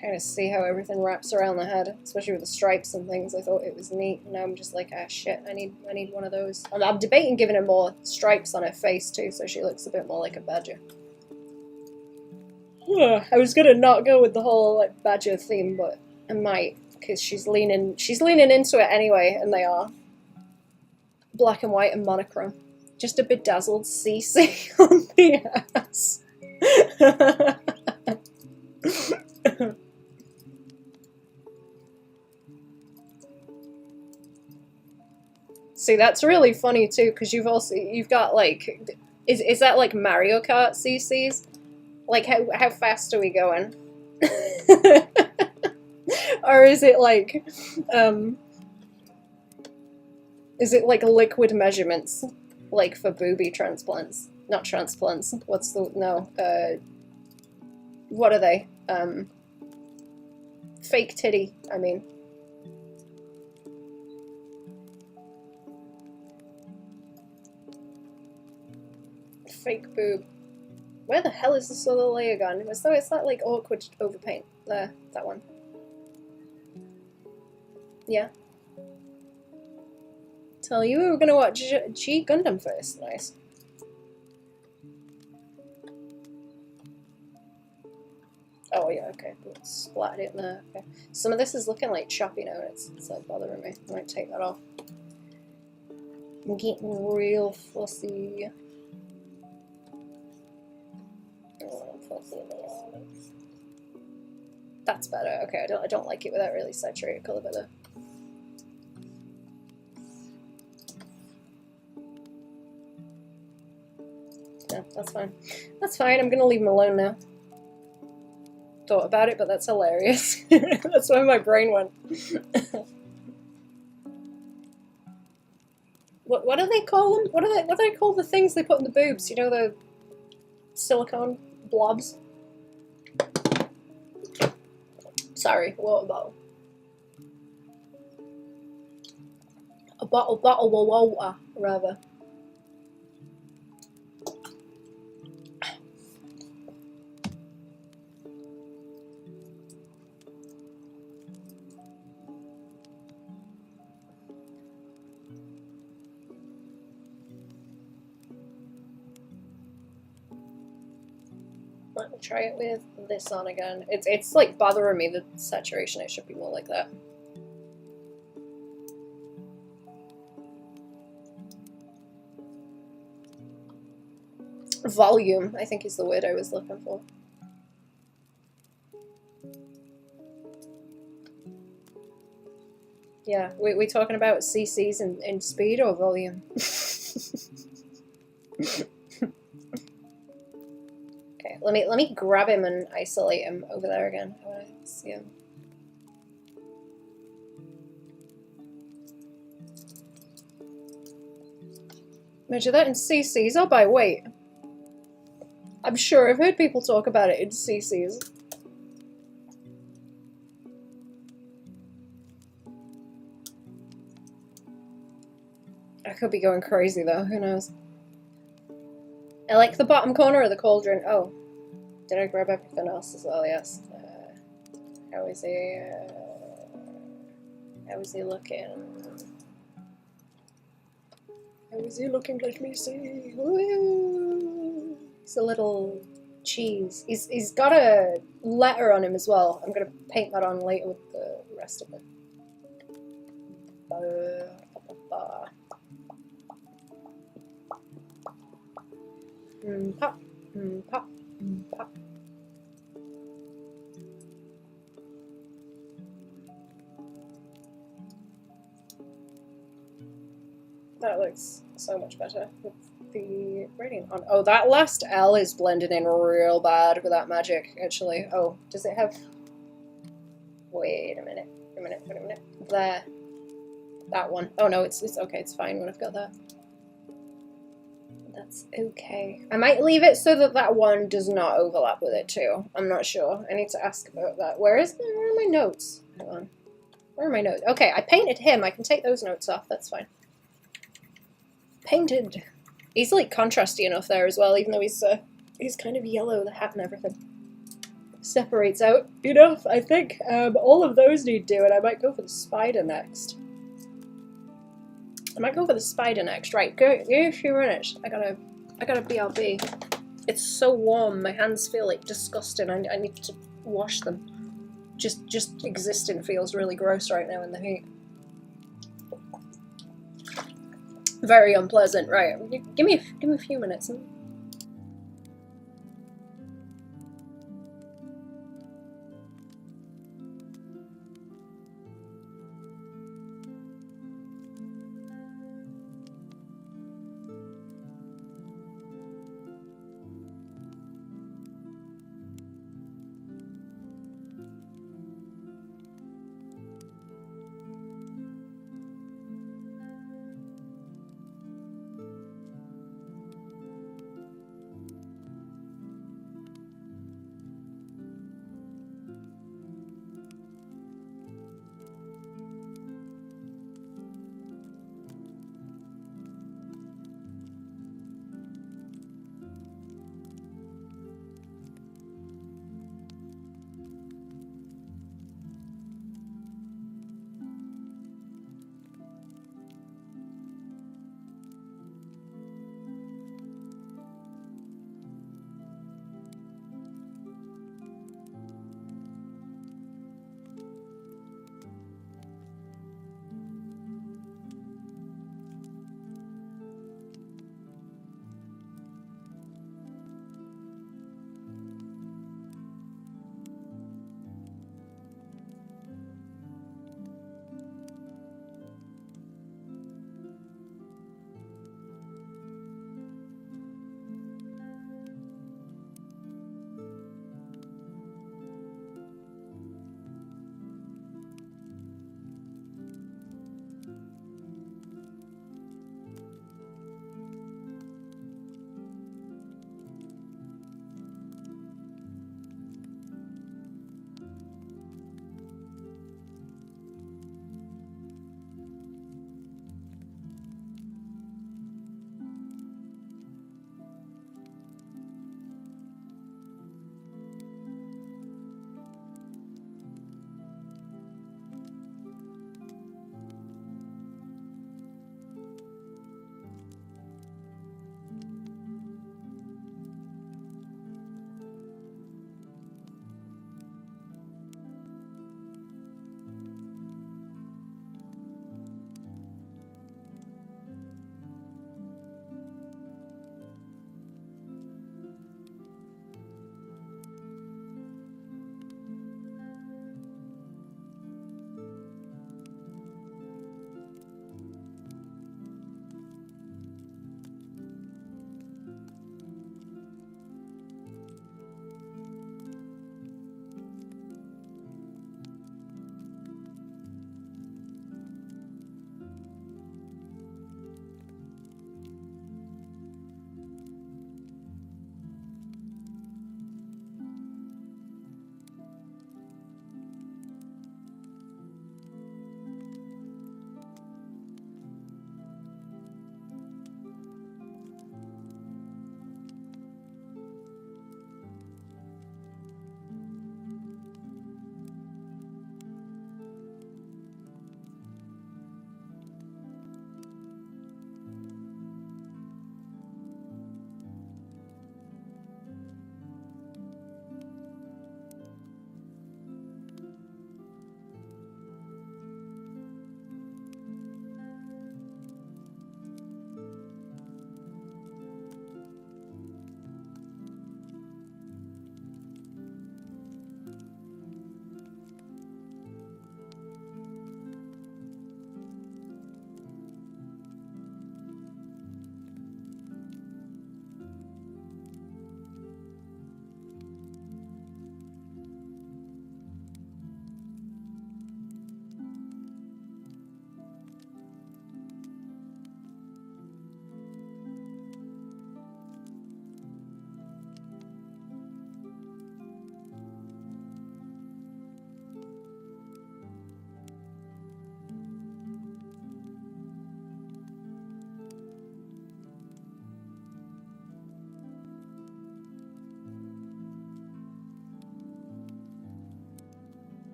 kind of see how everything wraps around the head, especially with the stripes and things. I thought it was neat, and now I'm just like, ah, shit, I need one of those. I'm debating giving her more stripes on her face too, so she looks a bit more like a badger. I was gonna not go with the whole like badger theme, but I might, because she's leaning into it anyway, and they are black and white and monochrome. Just a bedazzled CC on the ass. See, that's really funny too, because you've got like, is that like Mario Kart CCs? Like how fast are we going? Or is it like liquid measurements, like for booby transplants? Not transplants. What's the... No. What are they? Fake titty, I mean. Fake boob. Where the hell is this other layer gone? It's that like awkward overpaint. There, that one. Yeah. Tell you we were gonna watch G Gundam first. Nice. Oh yeah, okay. Splattered it in there. Okay. Some of this is looking like choppy now. It's like bothering me. I might take that off. I'm getting real fussy. That's better. Okay, I don't like it with that really saturated colour better. Yeah, that's fine. That's fine. I'm gonna leave him alone now. Thought about it, but that's hilarious. That's where my brain went. What do they call them? What do they call the things they put in the boobs? You know, the silicone blobs. Sorry, water bottle. A bottle of water, rather. Let me try it with this on again. It's like bothering me, the saturation. It should be more like that. Volume, I think, is the word I was looking for. Yeah, we talking about CCs in speed or volume? Okay, let me grab him and isolate him over there again. I want to see him. Measure that in CCs or by weight? I'm sure I've heard people talk about it in CCs. I could be going crazy though, who knows? I like the bottom corner of the cauldron. Oh, did I grab everything else as well? Yes. How is he? How is he looking? How is he looking? Let me see. Woo! He's a little cheese. He's got a letter on him as well. I'm gonna paint that on later with the rest of it. Pop, pop, pop. That looks so much better with the gradient on. Oh, that last L is blending in real bad with that magic, actually. Oh, does it have... Wait a minute. There. That one. Oh no, it's okay, it's fine when I've got that. That's okay. I might leave it so that that one does not overlap with it too. I'm not sure. I need to ask about that. Where are my notes? Hang on. Where are my notes? Okay, I painted him. I can take those notes off. That's fine. Painted. He's like contrasty enough there as well, even though he's kind of yellow, the hat and everything. Separates out enough, I think. All of those need doing. I might go for the spider next. Right, go a few minutes. I gotta BRB. It's so warm, my hands feel like disgusting. I need to wash them. Just existing feels really gross right now in the heat. Very unpleasant, right. Give me a few minutes.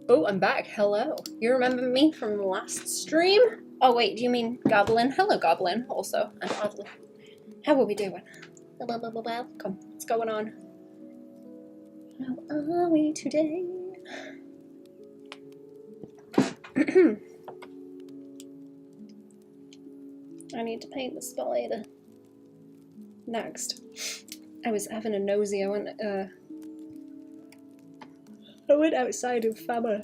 Oh, I'm back. Hello. You remember me from the last stream? Oh wait, do you mean Goblin? Hello, Goblin. Also, and Oddly. How are we doing? Welcome. What's going on? How are we today? I need to paint the spider. Next. I was having a nosy. I went outside of Fama.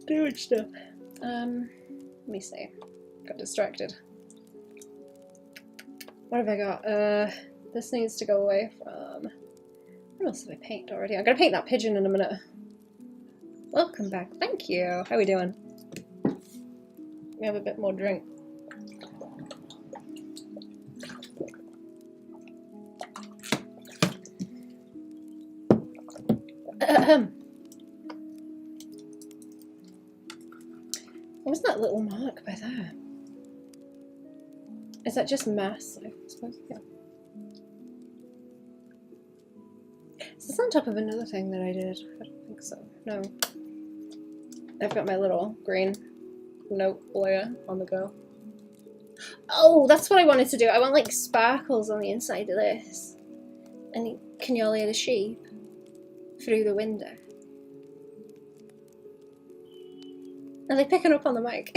Doing stuff. Let me see. Got distracted. What have I got? This needs to go away from... What else have I painted already? I'm gonna paint that pigeon in a minute. Welcome back. Thank you. How are we doing? We have a bit more drink. What was that little mark by there? Is that just mass? I suppose, yeah. Is this on top of another thing that I did? I don't think so. No. I've got my little green note layer on the go. Oh, that's what I wanted to do. I want like sparkles on the inside of this. And can you all hear the sheep through the window? Are they picking up on the mic?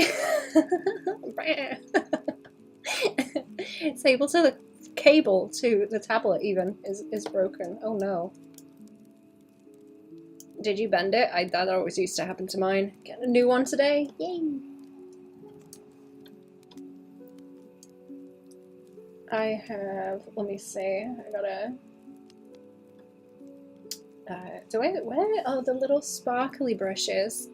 Sable to the cable to the tablet even is broken. Oh no. Did you bend it? That always used to happen to mine. Get a new one today. Yay! I have, let me see, I gotta, where are the little sparkly brushes?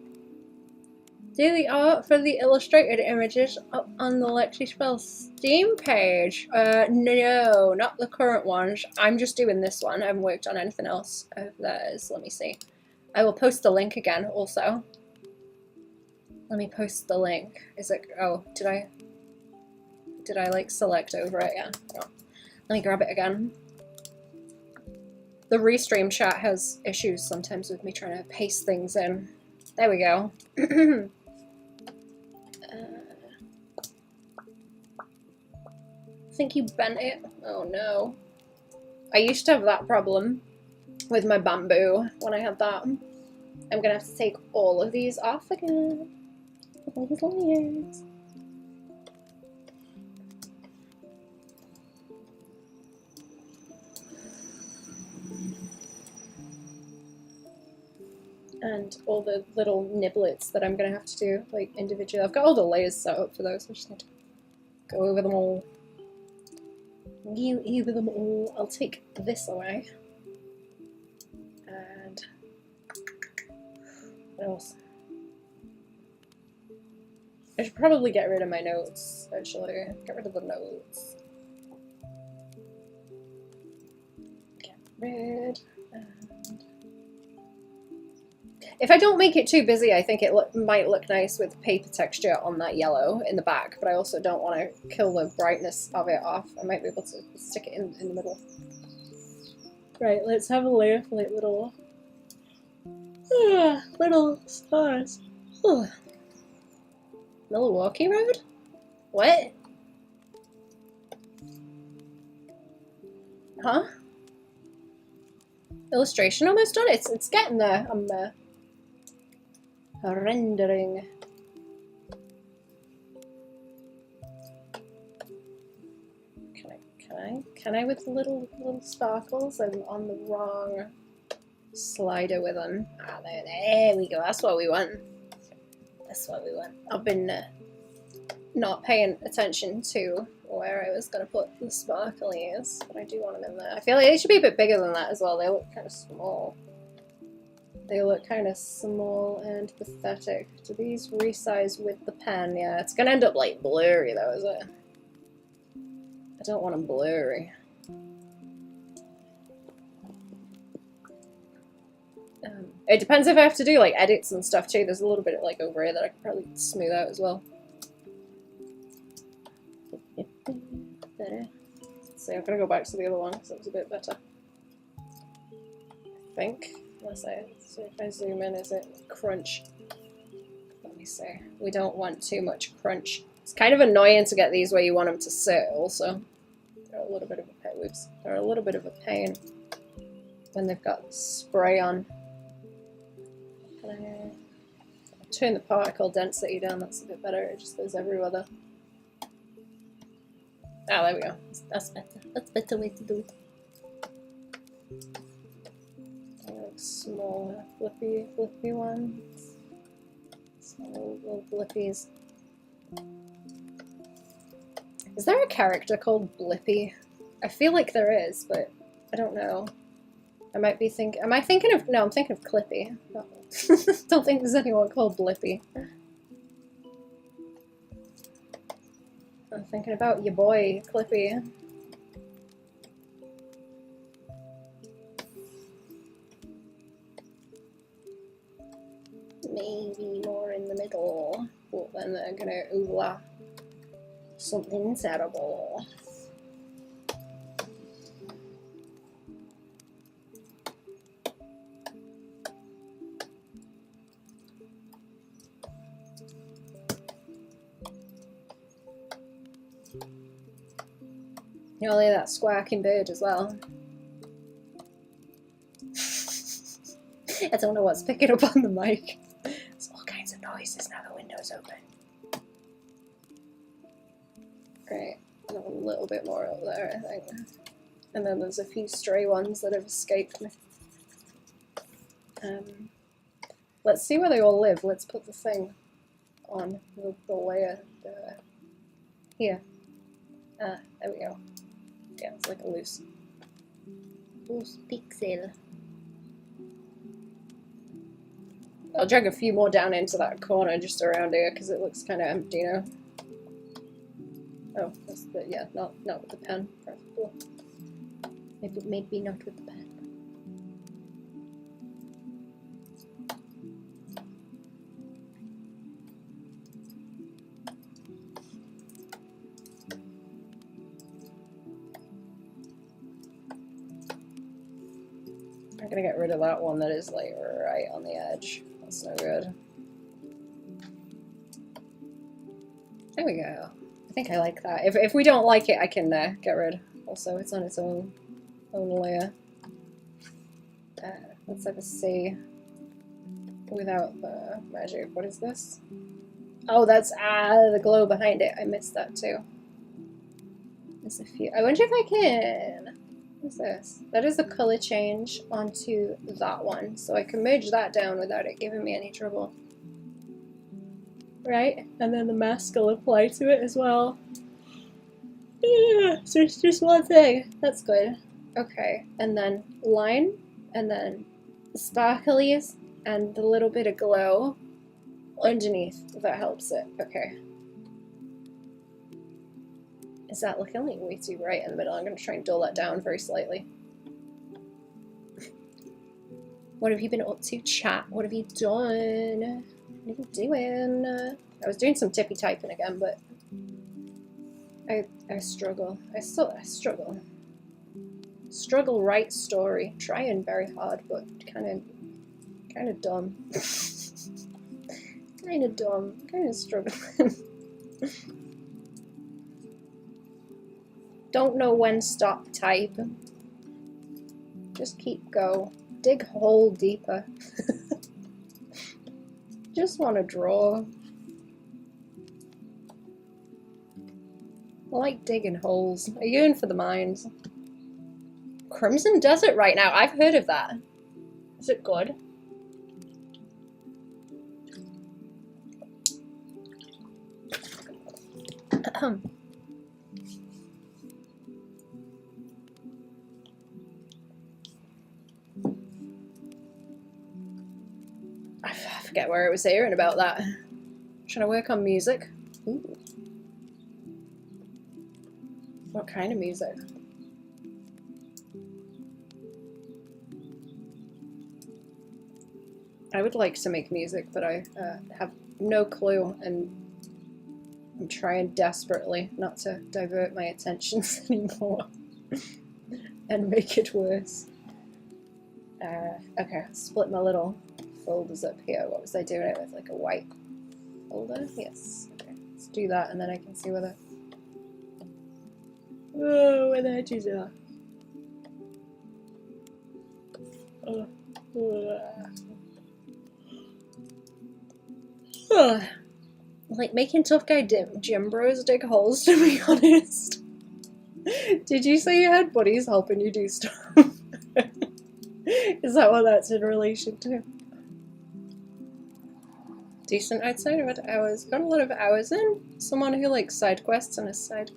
Do the art for the illustrated images up on the Lexi Spell Steam page. No, not the current ones. I'm just doing this one. I haven't worked on anything else of theirs. Let me see. I will post the link again also. Let me post the link. Is it, oh, did I like select over it? Yeah. Oh. Let me grab it again. The restream chat has issues sometimes with me trying to paste things in. There we go. I think you bent it. Oh no. I used to have that problem with my bamboo when I had that. I'm gonna have to take all of these off again. All these layers. And all the little niblets that I'm gonna have to do, like, individually. I've got all the layers set up for those, I just need to go over them all. Over them all. I'll take this away. And what else? I should probably get rid of my notes, actually. Get rid of the notes. Get rid. And if I don't make it too busy, I think it might look nice with paper texture on that yellow in the back, but I also don't want to kill the brightness of it off. I might be able to stick it in the middle. Right, let's have a layer for like little stars. Milwaukee Road? What? Huh? Illustration almost done? It's getting there. I'm rendering. Can I with little sparkles? I'm on the wrong slider with them. Ah, there we go. That's what we want. That's what we want. I've been not paying attention to where I was going to put the sparklies, but I do want them in there. I feel like they should be a bit bigger than that as well. They look kind of small. They look kind of small and pathetic. Do these resize with the pen? Yeah, it's going to end up like blurry though, is it? I don't want them blurry. It depends if I have to do like edits and stuff too. There's a little bit of, like over here that I could probably smooth out as well. Better. So I'm gonna go back to the other one because that was a bit better. think. Unless so if I zoom in, is it crunch? Let me see. We don't want too much crunch. It's kind of annoying to get these where you want them to sit also. They're a little bit of a pain. Whoops. They're a little bit of a pain when they've got spray on. Can I turn the particle density down? That's a bit better. It just goes everywhere though. Ah, there we go. That's better. That's a better way to do it. Like small flippy ones. Small little flippies. Is there a character called Blippi? I feel like there is, but I don't know. I might be thinking. Am I thinking of? No, I'm thinking of Clippy. Don't think there's anyone called Blippi. I'm thinking about your boy, Clippy. Maybe more in the middle. But then they're gonna ooh-la. Something terrible. You only hear that squawking bird as well. I don't know what's picking up on the mic. There's all kinds of noises now the window's open. Great. A little bit more up there, I think. And then there's a few stray ones that have escaped me. Let's see where they all live. Let's put the thing on the layer here. There we go. Yeah, it's like a loose pixel. I'll drag a few more down into that corner just around here because it looks kind of empty now. Oh, that's the, yeah, not with the pen. Maybe not with the pen. I'm gonna get rid of that one that is like right on the edge. That's no good. There we go. I think I like that. If we don't like it, I can get rid. Also, it's on its own layer. Let's have a see without the magic. What is this? Oh, that's the glow behind it. I missed that too. There's a few. I wonder if I can. What's this? That is a color change onto that one, so I can merge that down without it giving me any trouble. Right, and then the mask will apply to it as well. Yeah, so it's just one thing. That's good. Okay, and then line, and then the sparklies, and the little bit of glow underneath, if that helps it. Okay. Is that looking like way too bright in the middle? I'm going to try and dull that down very slightly. What have you been up to, chat? What have you done? What are you doing? I was doing some tippy typing again, but I struggle. I struggle. Struggle write story. Trying very hard, but kind of dumb. Kind of dumb. Kind of struggling. Don't know when stop type. Just keep go. Dig hole deeper. Just want to draw. I like digging holes. I yearn for the mines. Crimson Desert right now. I've heard of that. Is it good? I forget where I was hearing about that. Trying to work on music. Ooh. What kind of music? I would like to make music, but I have no clue, and I'm trying desperately not to divert my attentions anymore and make it worse. Okay, split my little folders up here. What was I doing it with? Like a white folder? Yes. Okay, let's do that, and then I can see where the edges are. Like making tough guy gym bros dig holes, to be honest. Did you say you had buddies helping you do stuff? Is that what that's in relation to? Decent, I'd say. About hours. Got a lot of hours in. Someone who likes side quests, and the side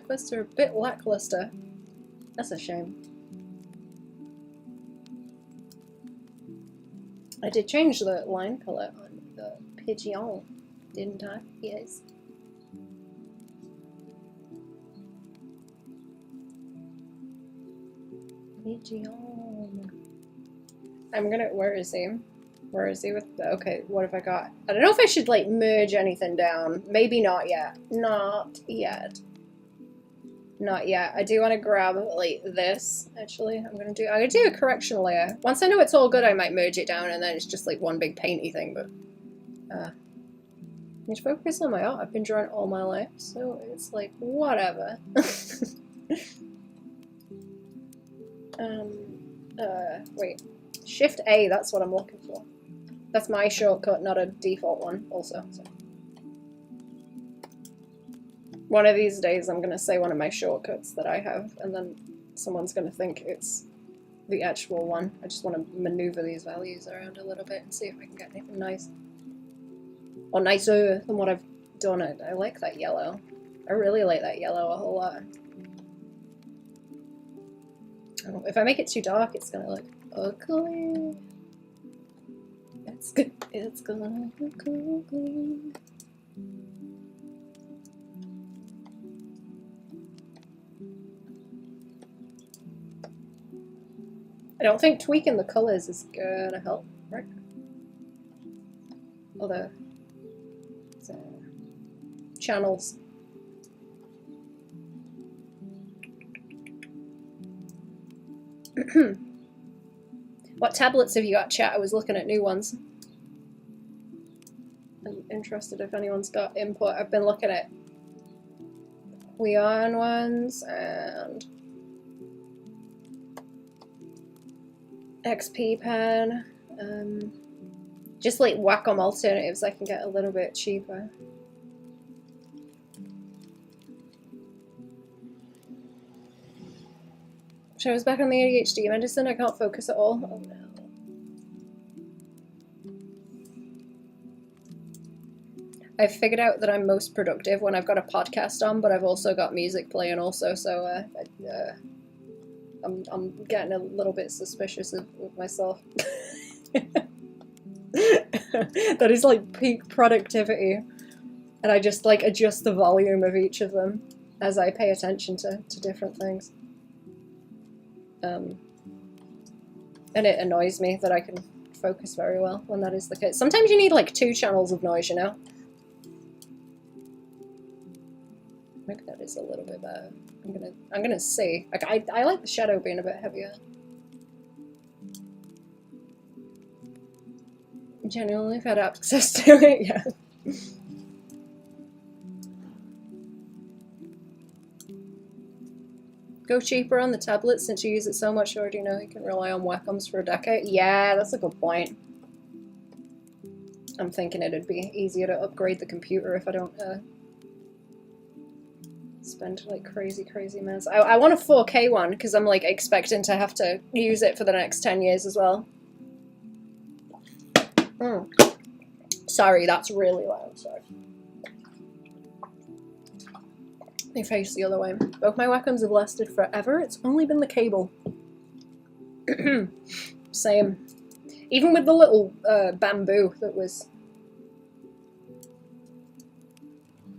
quests are a bit lackluster. That's a shame. I did change the line colour on the pigeon, didn't I? Yes. Pigeon. I'm gonna. Where is he? Where is he with the, okay, what have I got? I don't know if I should like merge anything down. Maybe not yet. Not yet. Not yet. I do want to grab like this, actually. I'm gonna do a correction layer. Once I know it's all good, I might merge it down and then it's just like one big painty thing, but I need to focus on my art. I've been drawing all my life, so it's like whatever. Wait. Shift A, that's what I'm looking for. That's my shortcut, not a default one, also. So. One of these days I'm gonna say one of my shortcuts that I have, and then someone's gonna think it's the actual one. I just want to maneuver these values around a little bit and see if I can get anything nice. Or nicer than what I've done. I like that yellow. I really like that yellow a whole lot. Oh, if I make it too dark, it's gonna look ugly. It's good. It's gonna look ugly. I don't think tweaking the colors is gonna help, right? Although, channels. What tablets have you got, chat? I was looking at new ones. I'm interested if anyone's got input. I've been looking at Huion ones and XP pen. Just like Wacom alternatives I can get a little bit cheaper. So I was back on the ADHD medicine. I can't focus at all. Oh no. I've figured out that I'm most productive when I've got a podcast on, but I've also got music playing also, so I'm getting a little bit suspicious of myself. That is like peak productivity, and I just like adjust the volume of each of them as I pay attention to different things. And it annoys me that I can focus very well when that is the case. Sometimes you need like 2 channels of noise, you know? Maybe that is a little bit better. I'm gonna see. Like I like the shadow being a bit heavier. Genuinely, I've had access to it, yeah. Go cheaper on the tablet since you use it so much. You already know you can rely on Wacoms for a decade. Yeah, that's a good point. I'm thinking it'd be easier to upgrade the computer if I don't spend like crazy amounts. I want a 4K one because I'm like expecting to have to use it for the next 10 years as well. Sorry, that's really loud. Sorry. They face the other way. Both my Wacoms have lasted forever. It's only been the cable. Same. Even with the little bamboo that was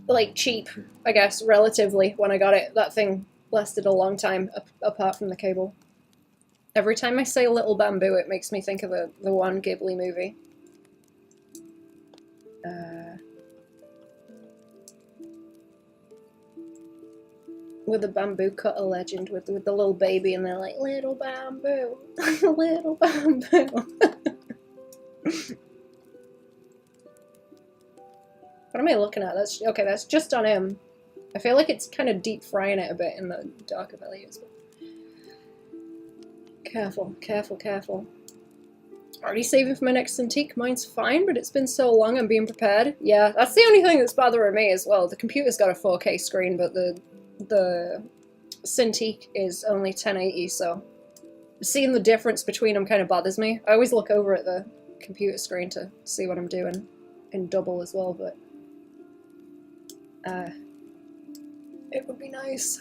like cheap, I guess, relatively, when I got it. That thing lasted a long time, apart from the cable. Every time I say little bamboo, it makes me think of the one Ghibli movie. with the bamboo cutter legend with the little baby, and they're like, little bamboo, little bamboo. What am I looking at? That's okay. That's just on him. I feel like it's kind of deep frying it a bit in the darker values. Careful, careful, careful. Already saving for my next antique. Mine's fine, but it's been so long. I'm being prepared. Yeah, that's the only thing that's bothering me as well. The computer's got a 4K screen, but the Cintiq is only 1080, so seeing the difference between them kind of bothers me. I always look over at the computer screen to see what I'm doing in double as well, but it would be nice.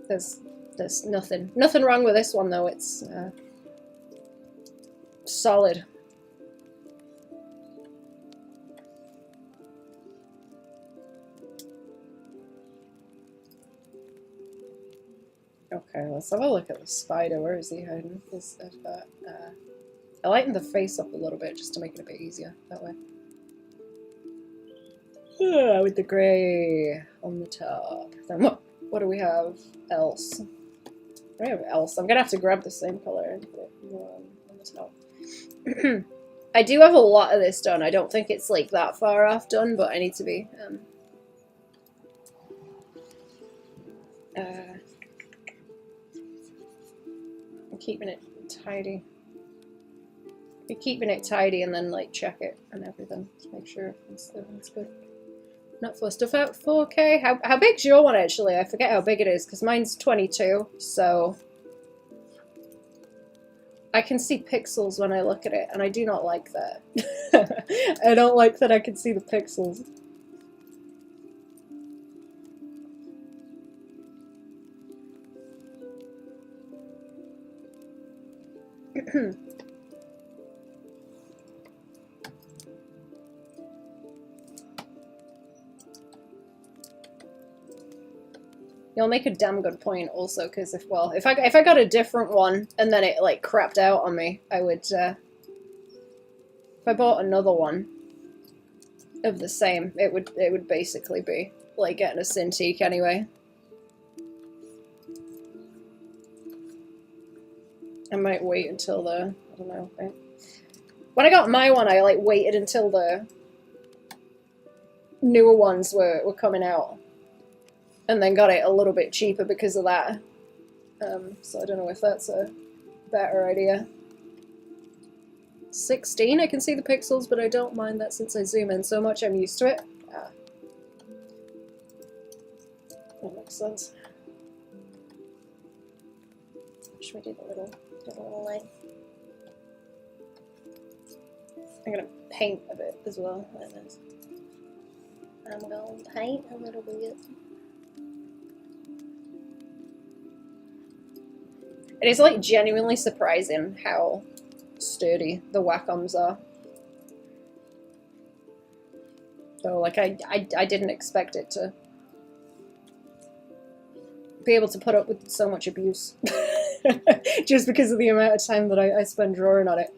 There's nothing wrong with this one though. It's solid. Okay, let's have a look at the spider. Where is he hiding? I lightened the face up a little bit just to make it a bit easier that way. With the grey on the top. Then what do we have else? What do we have else? I'm gonna have to grab the same color and put it on the top. I do have a lot of this done. I don't think it's like that far off done, but I need to be I'm keeping it tidy. You're keeping it tidy and then like check it and everything to make sure everything's good. Not for stuff out 4K. How big's your one actually? I forget how big it is because mine's 22, so I can see pixels when I look at it, and I do not like that. I don't like that I can see the pixels. You'll make a damn good point also, because if I got a different one and then it like crapped out on me, I would if I bought another one of the same, it would basically be like getting a Cintiq anyway. I might wait until the I don't know. When I got my one, I like waited until the newer ones were coming out. And then got it a little bit cheaper because of that. So I don't know if that's a better idea. 16, I can see the pixels, but I don't mind that since I zoom in so much, I'm used to it. Ah. That makes sense. Should we do the little line? I'm gonna paint a bit as well, like this. I'm gonna paint a little bit. It is like genuinely surprising how sturdy the Wacoms are. So like I didn't expect it to be able to put up with so much abuse. Just because of the amount of time that I spend drawing on it.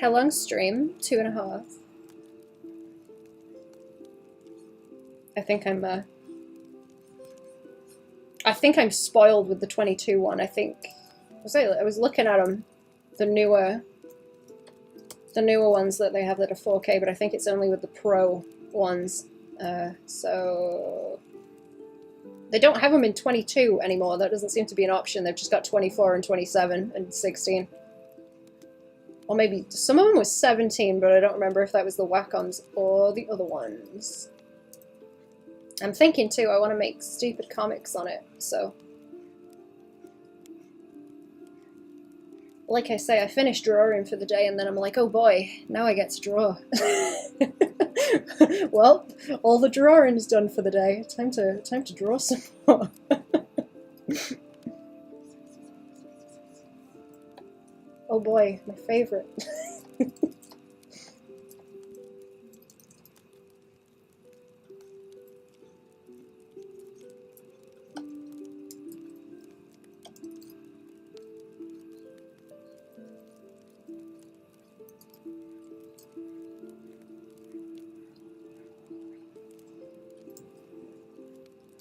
How long stream? 2.5. I think I'm spoiled with the 22 one. I was looking at them, the newer ones that they have that are 4K, but I think it's only with the Pro ones. So they don't have them in 22 anymore. That doesn't seem to be an option. They've just got 24 and 27 and 16. Or maybe some of them was 17, but I don't remember if that was the Wacoms or the other ones. I'm thinking too, I want to make stupid comics on it, so. Like I say, I finished drawing for the day and then I'm like, oh boy, now I get to draw. Well, all the drawing is done for the day. Time to draw some more. Oh boy, my favorite.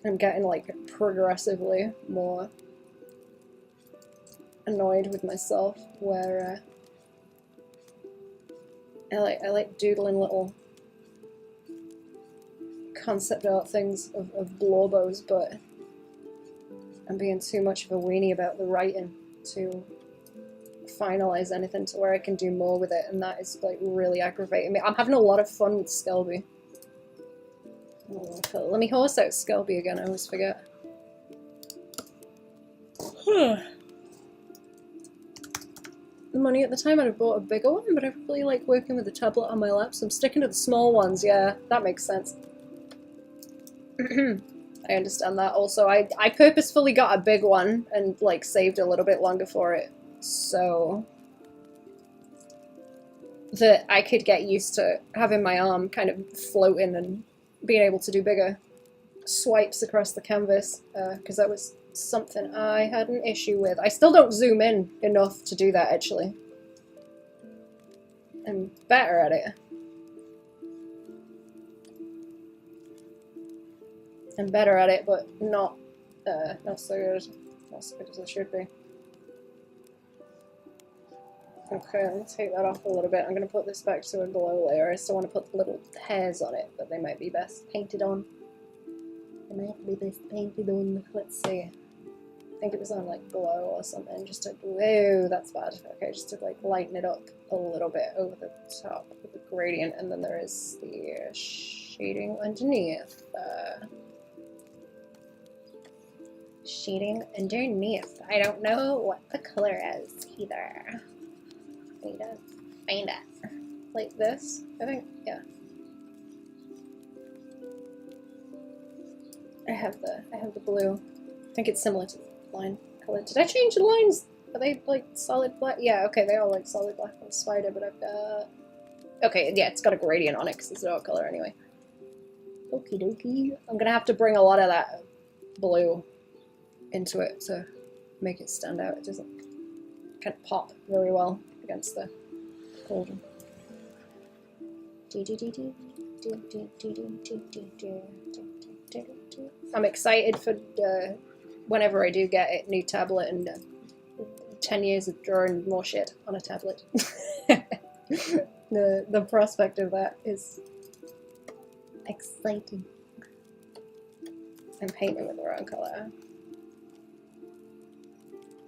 I'm getting like progressively more annoyed with myself, where I like doodling little concept art things of blobos, but I'm being too much of a weenie about the writing to finalize anything to where I can do more with it, and that is like really aggravating me. I'm having a lot of fun with Skelby. Oh, let me horse out Skelby again, I always forget. The money at the time I'd have bought a bigger one, but I really like working with the tablet on my lap, so I'm sticking to the small ones. Yeah, that makes sense. I understand that. Also, I purposefully got a big one and like saved a little bit longer for it, so that I could get used to having my arm kind of floating and being able to do bigger swipes across the canvas, because that was something I had an issue with. I still don't zoom in enough to do that, actually. I'm better at it. I'm better at it, but not so good. Not so good as I should be. Okay, let me take that off a little bit. I'm going to put this back to a glow layer. I still want to put the little hairs on it, but they might be best painted on. They might be best painted on. Let's see. I think it was on like glow or something. Just to, whoa, that's bad. Okay, just to like lighten it up a little bit over the top with the gradient, and then there is the shading underneath. Shading underneath. I don't know what the color is either. Need to find it. Like this, I think. Yeah. I have the blue. I think it's similar to the line color. Did I change the lines? Are they like solid black? Yeah, okay, they are like solid black on Spider, but I've got... Okay, yeah, it's got a gradient on it because it's a dark color anyway. Okie dokie. I'm gonna have to bring a lot of that blue into it to make it stand out. It doesn't kind of pop very well against the golden. I'm excited for whenever I do get a new tablet and 10 years of drawing more shit on a tablet. The prospect of that is exciting. I'm painting with the wrong color.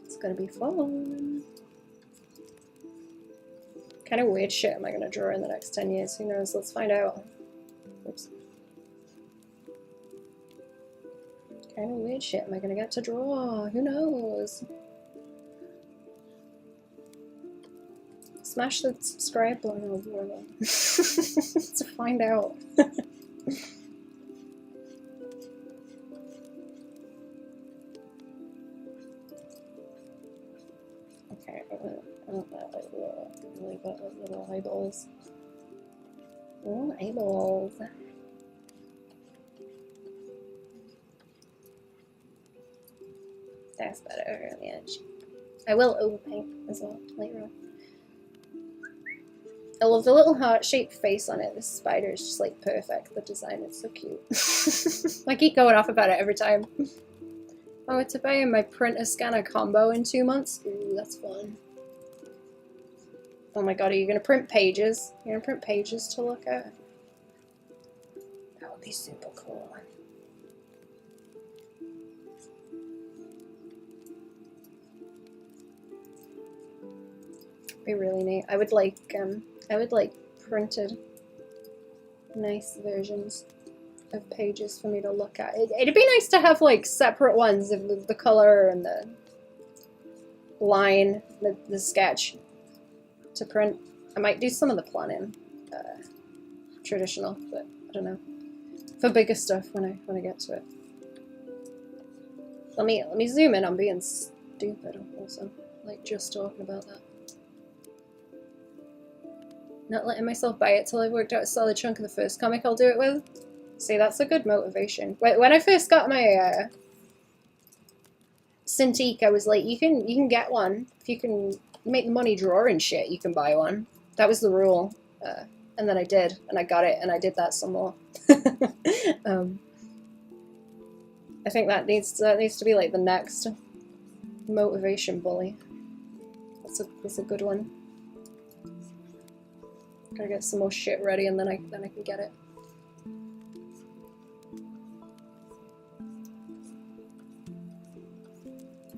It's gonna be fun. Kind of weird shit am I gonna draw in the next 10 years? Who knows? Let's find out. Oops. Kind of weird shit am I gonna get to draw? Who knows? Smash the subscribe button over to find out. Okay, I want that like really got like little eyeballs. Little eyeballs. That's better on the edge. I will overpaint as well later on. I love the little heart-shaped face on it. This spider is just like perfect. The design is so cute. I keep going off about it every time. Oh, it's about my printer scanner combo in 2 months. Ooh, that's fun. Oh my god, are you gonna print pages? You're gonna print pages to look at? That would be super cool. Be really neat. I would like printed nice versions of pages for me to look at. It'd be nice to have like separate ones of the color and the line, the sketch to print. I might do some of the planning, traditional, but I don't know. For bigger stuff when I get to it. Let me zoom in. I'm being stupid also, like just talking about that. Not letting myself buy it till I've worked out a solid chunk of the first comic I'll do it with. See, that's a good motivation. When I first got my Cintiq, I was like, you can get one. If you can make the money drawing shit, you can buy one. That was the rule. And then I did, and I got it, and I did that some more. I think that needs to be like the next motivation bully. That's a good one. Gotta get some more shit ready and then I can get it.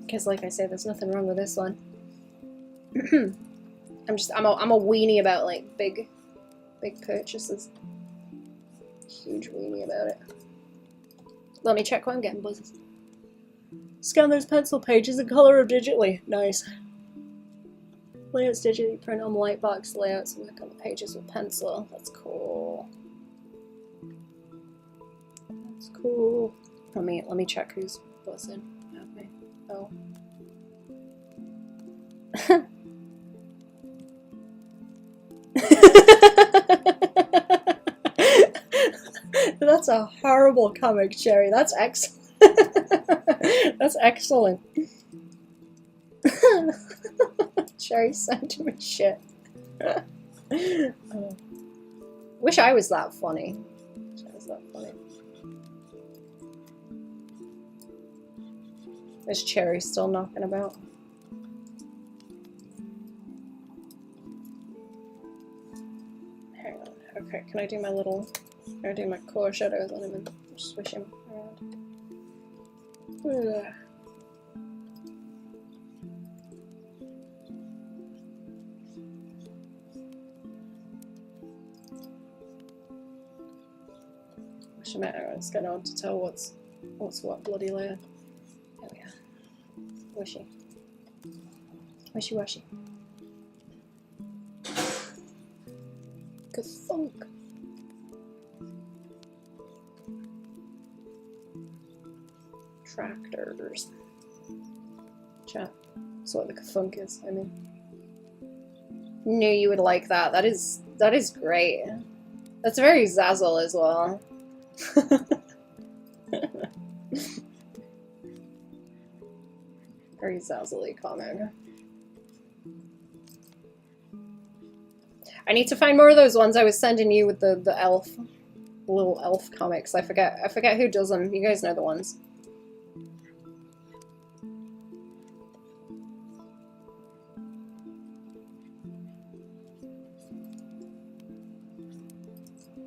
Because like I say, there's nothing wrong with this one. I'm a weenie about like big purchases. Huge weenie about it. Let me check what I'm getting, buzzes. Scan those pencil pages in color or digitally. Nice. Layouts digitally, print on light box layouts, work on the pages with pencil. That's cool. That's cool. Let me check who's buzzing at me. Oh. That's a horrible comic, Cherry. That's excellent. That's excellent. Cherry sent me shit. Oh. Wish I was that funny. Wish I was that funny. Is Cherry still knocking about? Hang on. Okay, can I do my little... Can I do my core shadows on him and swish him around? Ugh. Wish it's getting on to tell what's what bloody layer. There we are. Wishy. Wishy washy. Ka-thunk. Tractors. Chat. That's what the ka-thunk is, I mean. Knew you would like that. That is great. That's very Zazzle as well. Very Zazzle-y comic. I need to find more of those ones I was sending you with the elf, little elf comics. I forget who does them. You guys know the ones.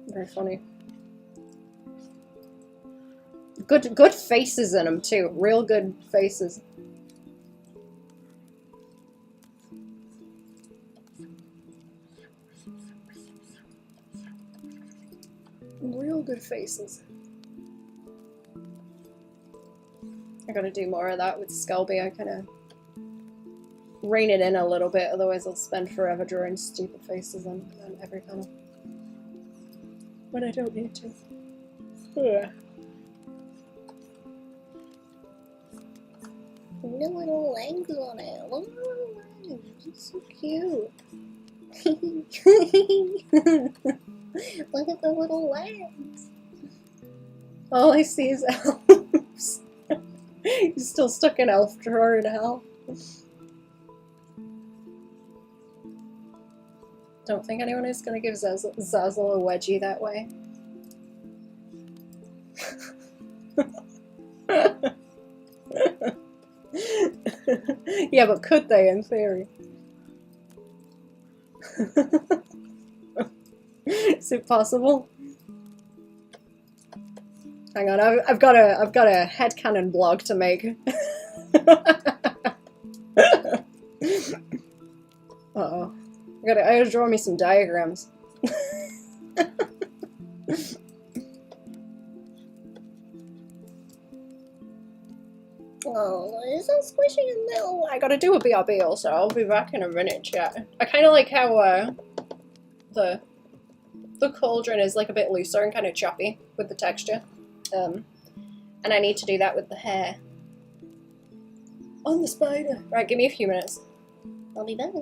Very funny. Good faces in them too. Real good faces. Real good faces. I gotta do more of that with Skelby. I kind of rein it in a little bit, otherwise I'll spend forever drawing stupid faces on every panel. When I don't need to. Yeah. The little legs on it. Look at the little legs. It's so cute. Look at the little legs. All I see is elves. He's still stuck in elf drawer in hell. Don't think anyone is going to give Zazzle a wedgie that way. Yeah, but could they in theory? Is it possible? Hang on, I've got a headcanon blog to make. Uh-oh. I gotta draw me some diagrams. Oh, is that squishing in there? I gotta do a BRB also. I'll be back in a minute, chat. I kind of like how the cauldron is like a bit looser and kind of choppy with the texture. And I need to do that with the hair. On the spider. Right, give me a few minutes. I'll be back.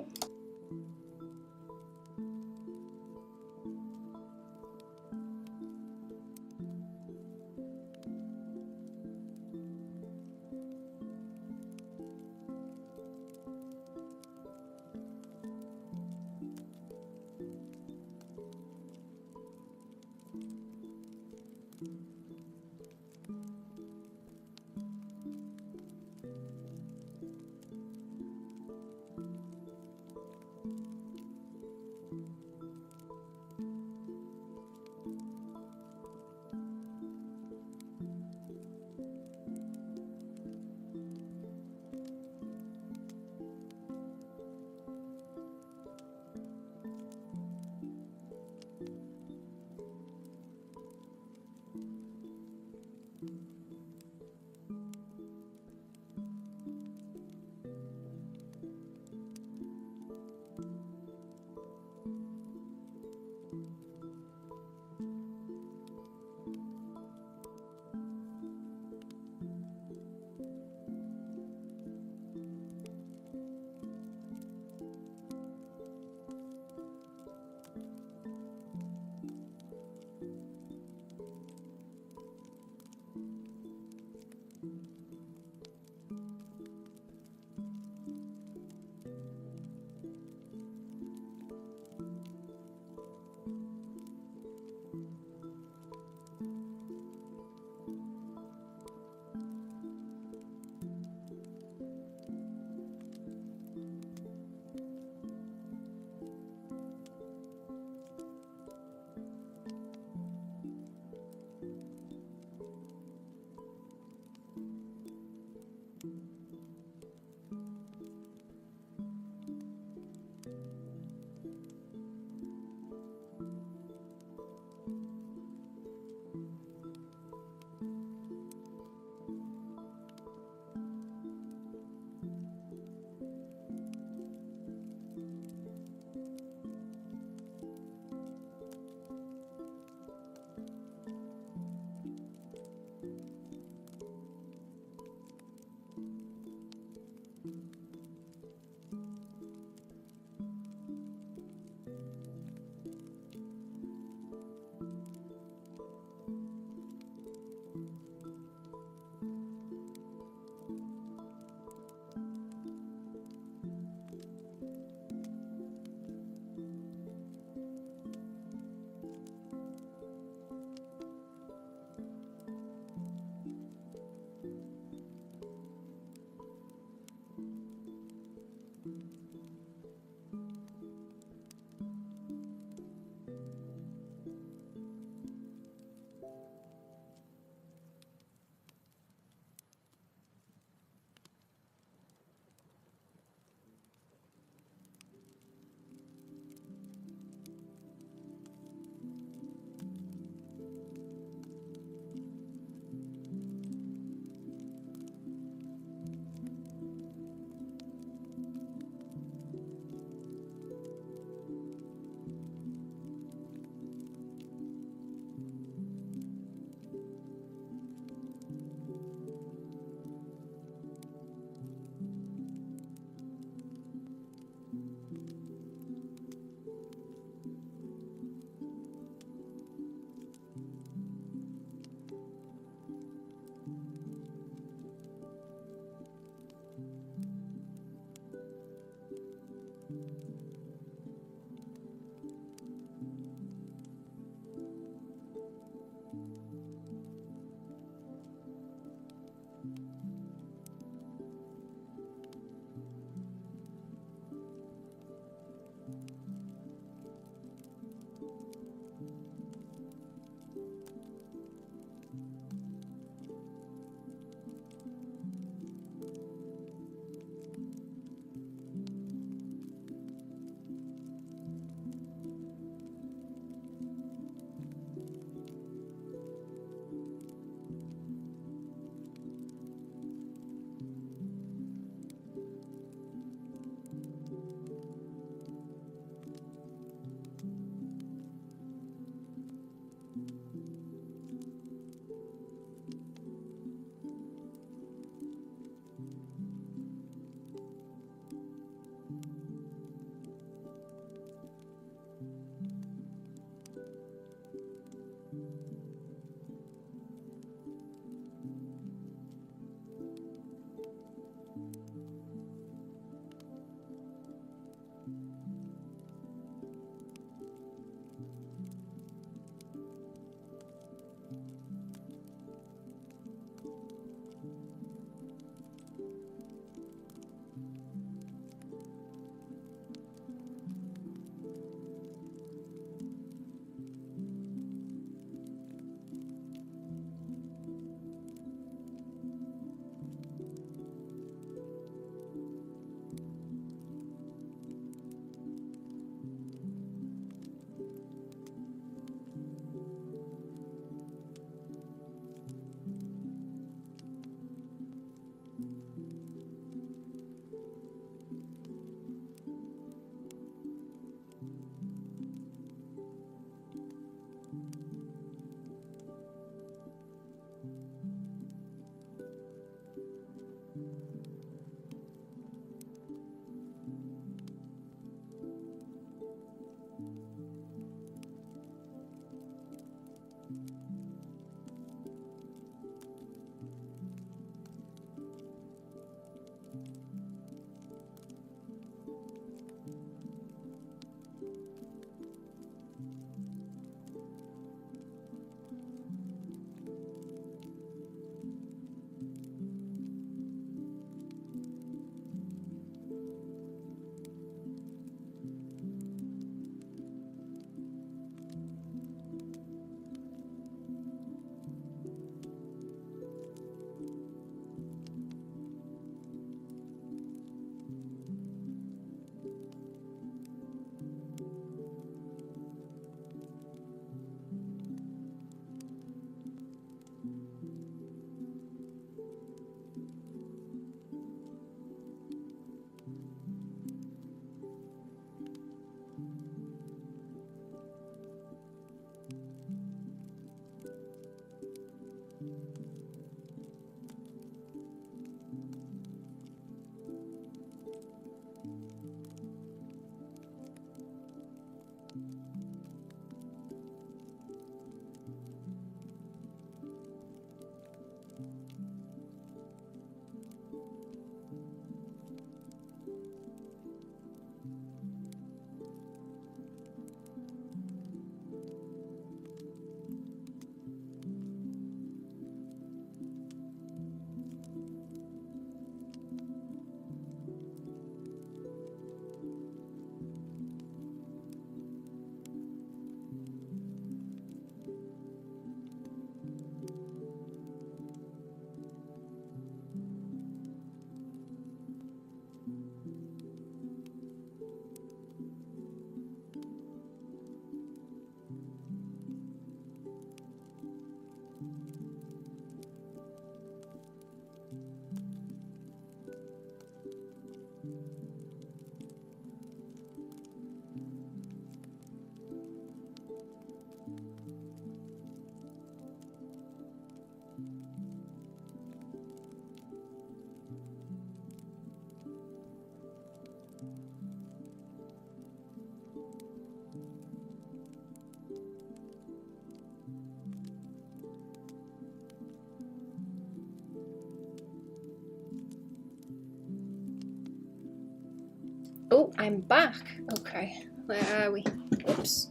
Oh, I'm back. Okay, where are we? Oops.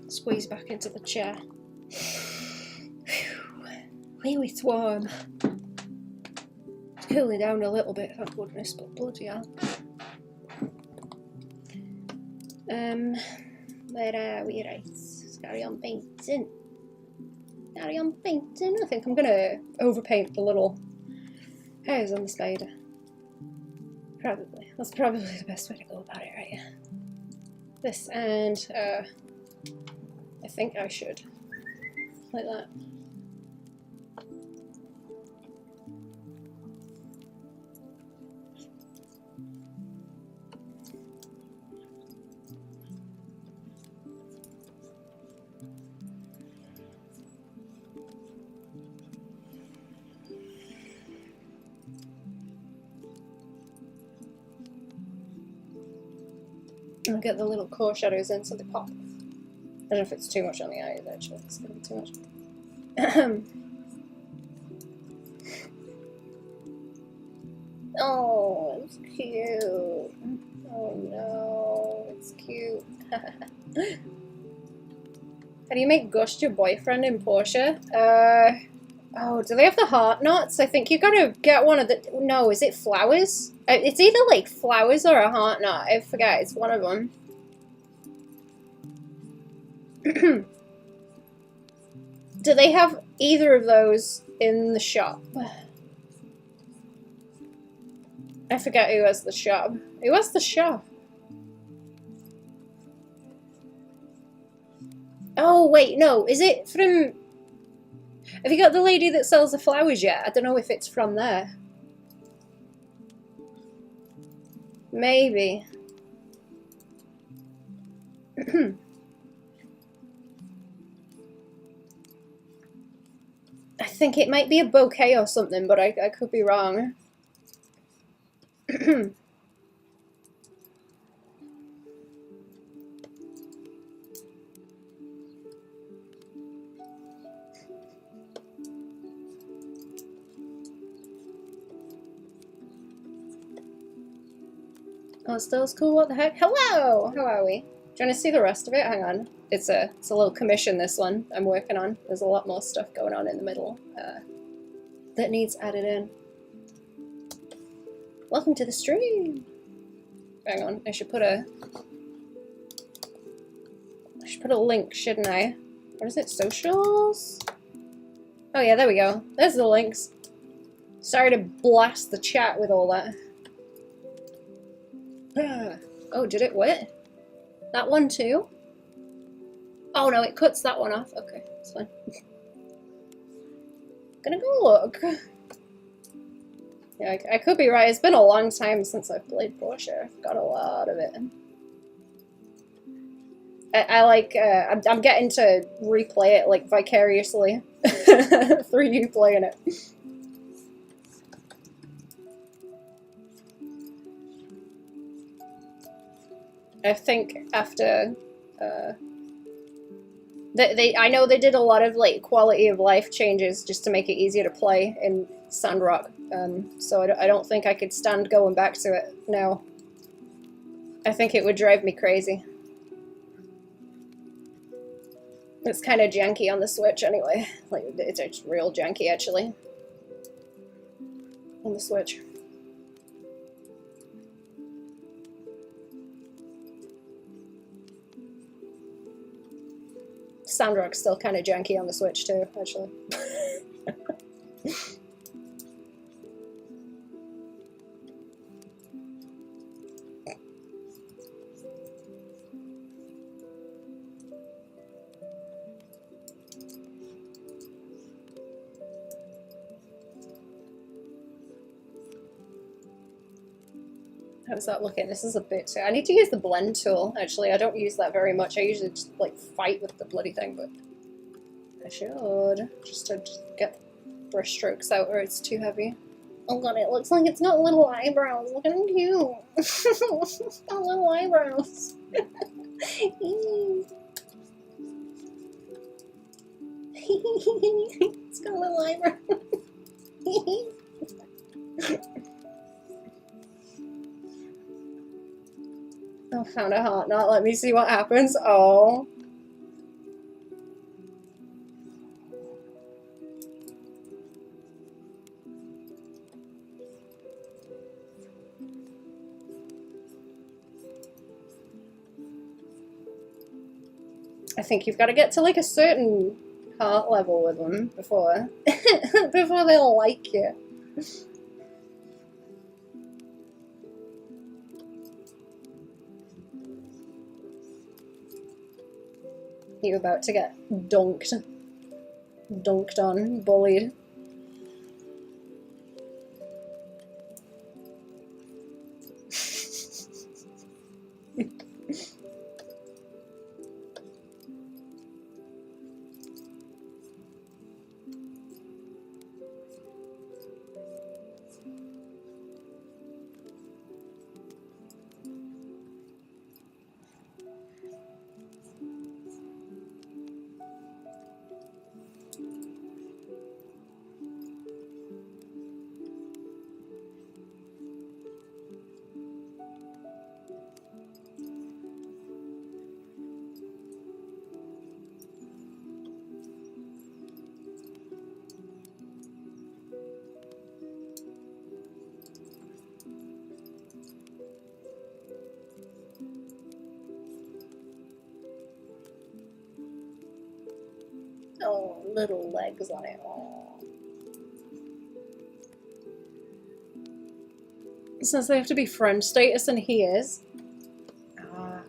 Squeeze back into the chair. Wee wee warm. It's cooling down a little bit, thank goodness, but bloody hell. Where are we? Right, let's carry on painting. Carry on painting. I think I'm gonna overpaint the little hairs on the spider. Probably. That's probably the best way to go about it, right? This and I think I should. Like that. I'll get the little core shadows in so they pop. I don't know if it's too much on the eyes, actually. It's gonna be too much. Oh, it's cute. Oh no, it's cute. How do you make Gust your boyfriend in Portia? Oh, do they have the heart knots? I think you gotta get one of the... No, is it flowers? It's either like flowers or a heart knot. I forget, it's one of them. Do they have either of those in the shop? I forget who has the shop. Who has the shop? Oh, wait, no. Is it from... Have you got the lady that sells the flowers yet? I don't know if it's from there. Maybe. I think it might be a bouquet or something, but I could be wrong. Oh, still's cool. What the heck? Hello! How are we? Do you want to see the rest of it? Hang on. It's a little commission, this one I'm working on. There's a lot more stuff going on in the middle that needs added in. Welcome to the stream! Hang on, I should put a link, shouldn't I? What is it? Socials? Oh yeah, there we go. There's the links. Sorry to blast the chat with all that. Oh, did it? What? That one too? Oh no, it cuts that one off. Okay, it's fine. Gonna go look. Yeah, I could be right. It's been a long time since I've played Portia. I've got a lot of it. I like, I'm getting to replay it, like, vicariously through you playing it. I think after, I know they did a lot of, like, quality of life changes just to make it easier to play in Sandrock, so I don't think I could stand going back to it now. I think it would drive me crazy. It's kind of janky on the Switch anyway. Like, it's real janky, actually. On the Switch. Sandrock's still kind of janky on the Switch too, actually. How's that looking? This is a bit too... I need to use the blend tool, actually. I don't use that very much. I usually just, like, fight with the bloody thing, but I should. Just to get brush strokes out where it's too heavy. Oh god, it looks like it's got little eyebrows. Look at him cute. It's got little eyebrows. It's got little eyebrows. Found a heart knot. Let me see what happens. Oh. I think you've got to get to like a certain heart level with them before before they'll like you. You're about to get dunked on, bullied. Oh, little legs on it. Oh. It says they have to be friend status, and he is. Ah.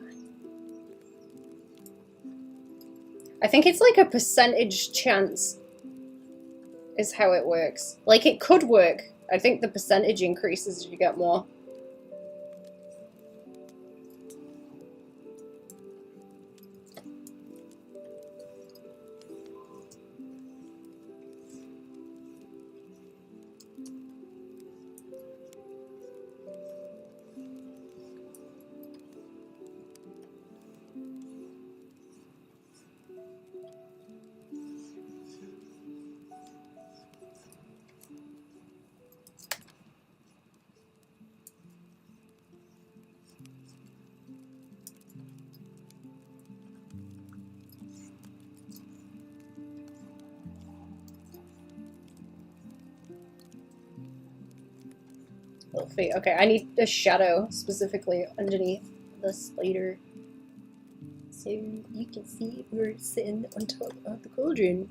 I think it's like a percentage chance is how it works. Like, it could work. I think the percentage increases as you get more. Little feet. Okay, I need a shadow specifically underneath the spider, so you can see we're sitting on top of the cauldron.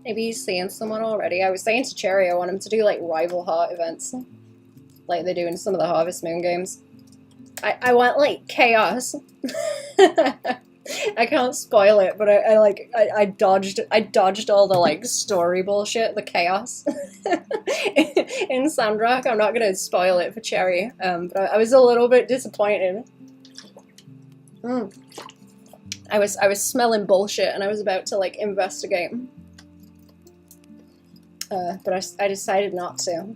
Maybe he's seeing someone already. I was saying to Cherry I want him to do like rival heart events, like they do in some of the Harvest Moon games. I want like chaos. I can't spoil it, but I dodged all the like story bullshit, the chaos in Sandrock. I'm not gonna spoil it for Cherry, but I was a little bit disappointed. I was smelling bullshit, and I was about to like investigate, but I decided not to.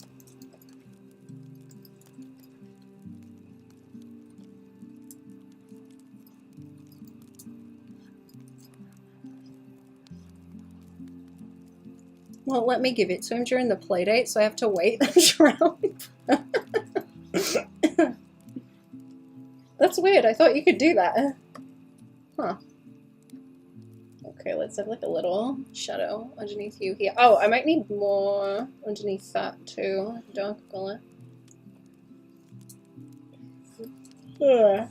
Well, let me give it to him during the playdate, so I have to wait around. That's weird, I thought you could do that. Huh. Okay, let's have like a little shadow underneath you here. Oh, I might need more underneath that too. Dark color. Ugh.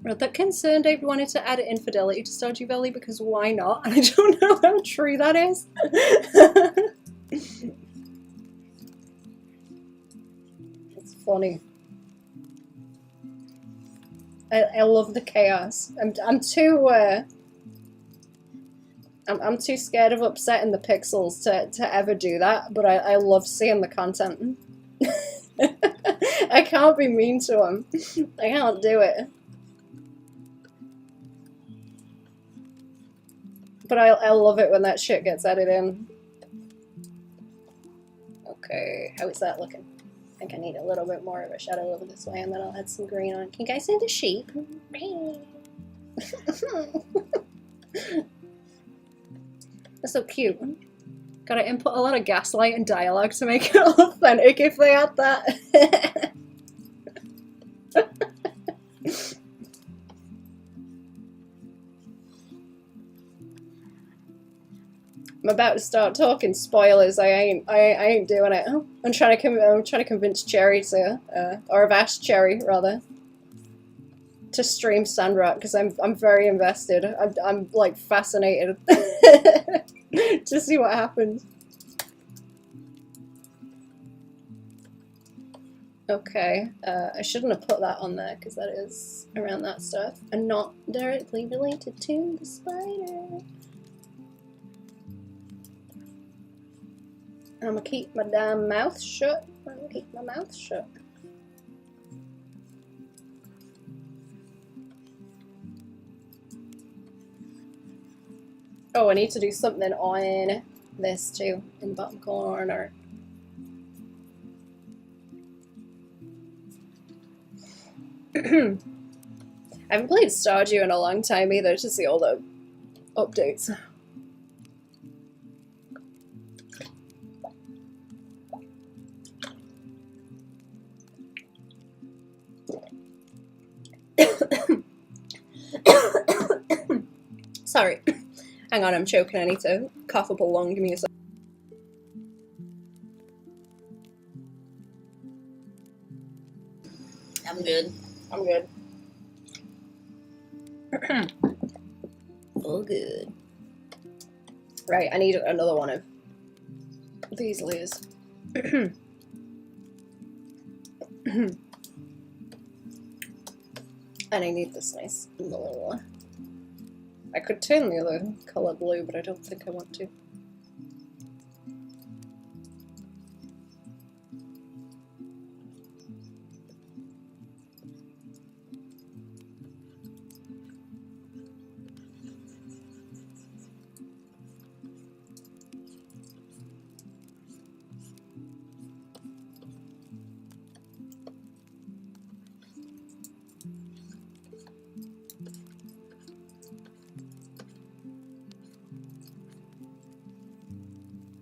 Well, that concern David wanted to add infidelity to Stardew Valley because why not? I don't know how true that is. It's funny. I love the chaos. I'm too I'm too scared of upsetting the pixels to ever do that, but I love seeing the content. I can't be mean to them. I can't do it. But I love it when that shit gets added in. Okay, how is that looking? I think I need a little bit more of a shadow over this way, and then I'll add some green on. Can you guys see the sheep? That's so cute. Gotta input a lot of gaslight and dialogue to make it authentic if they add that. I'm about to start talking spoilers. I ain't doing it. I'm trying to convince Cherry to, or I've asked Cherry rather, to stream Sandrock because I'm very invested. I'm like fascinated to see what happens. Okay, I shouldn't have put that on there because that is around that stuff and not directly related to the spider. I'm gonna keep my damn mouth shut. I'm gonna keep my mouth shut. Oh, I need to do something on this too, in the bottom corner. I haven't played Stardew in a long time either to see all the updates. Sorry. Hang on, I'm choking. I need to cough up a lung. Give me a sec. I'm good. I'm good. All good. Right, I need another one of these layers. And I need this nice little one. I could turn the other colour blue, but I don't think I want to.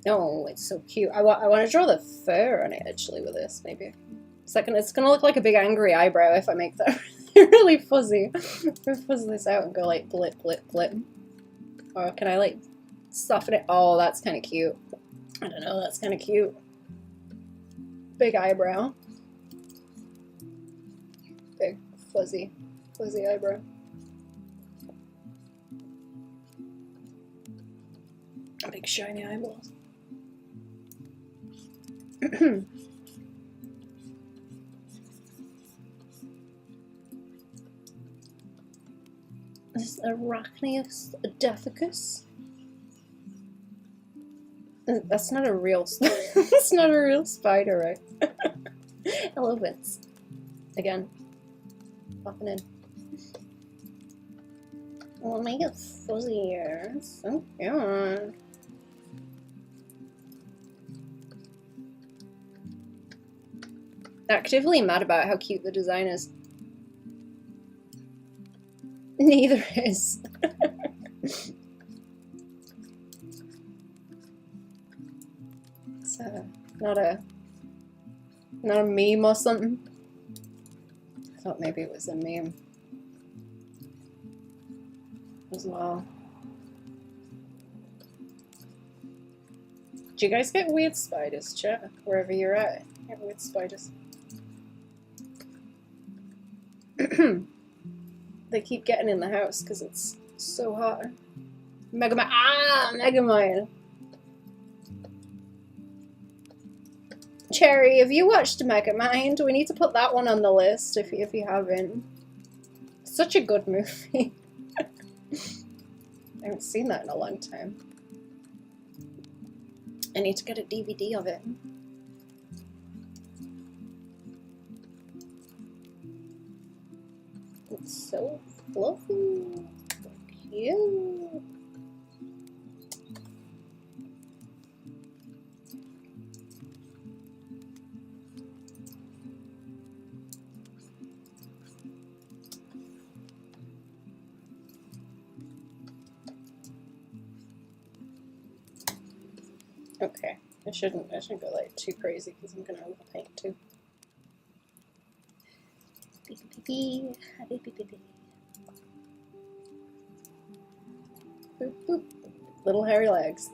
Oh, it's so cute. I want to draw the fur on it actually with this, maybe. It's gonna look like a big angry eyebrow if I make that really fuzzy. Fuzz this out and go like blip, blip, blip. Or can I like soften it? Oh, that's kind of cute. I don't know, that's kind of cute. Big eyebrow. Big, fuzzy eyebrow. Big shiny eyeballs. This is Arachneus Adephicus. That's not a real. That's not a real spider, right? Elephants. Again, popping in. We'll make it fuzzier. So cute. Actively mad about how cute the design is. Neither is. It's not a meme or something. I thought maybe it was a meme as well. Do you guys get weird spiders, chat? Wherever you're at, you get weird spiders. They keep getting in the house because it's so hot. Megamind. Ah, Megamind. Cherry, have you watched Megamind? We need to put that one on the list if you haven't. Such a good movie. I haven't seen that in a long time. I need to get a DVD of it. It's so fluffy. Cute. Okay, I shouldn't go like too crazy because I'm gonna overpaint too. Boop, boop. Little hairy legs.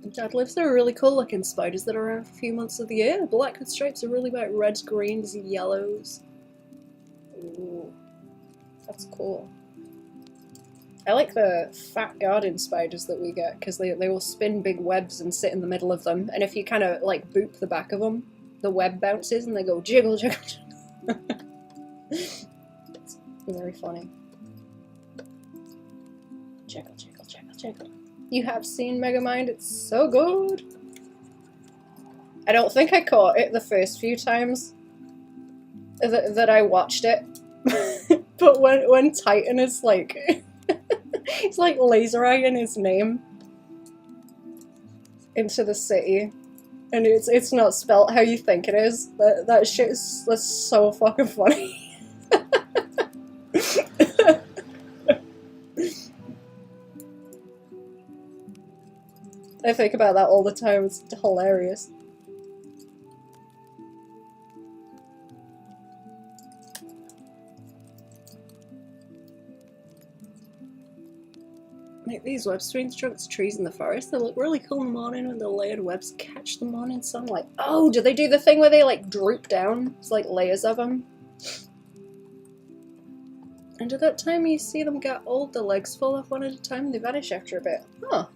Deadlifts are really cool looking spiders that are around for a few months of the year. Black with stripes are really about reds, greens, and yellows. Ooh, that's cool. I like the fat garden spiders that we get because they will spin big webs and sit in the middle of them, and if you kind of like boop the back of them, the web bounces and they go jiggle jiggle. It's very funny. Jiggle jiggle jiggle jiggle. You have seen Megamind, it's so good. I don't think I caught it the first few times that I watched it, but when Titan is like. He's like laser eyeing his name into the city, and it's not spelt how you think it is. That shit is that's so fucking funny. I think about that all the time. It's hilarious. Like these web streams trunks trees in the forest, they look really cool in the morning when the layered webs catch the morning sun. Like, oh, do they do the thing where they like droop down? It's like layers of them. And at that time you see them get old, the legs fall off one at a time and they vanish after a bit. Huh.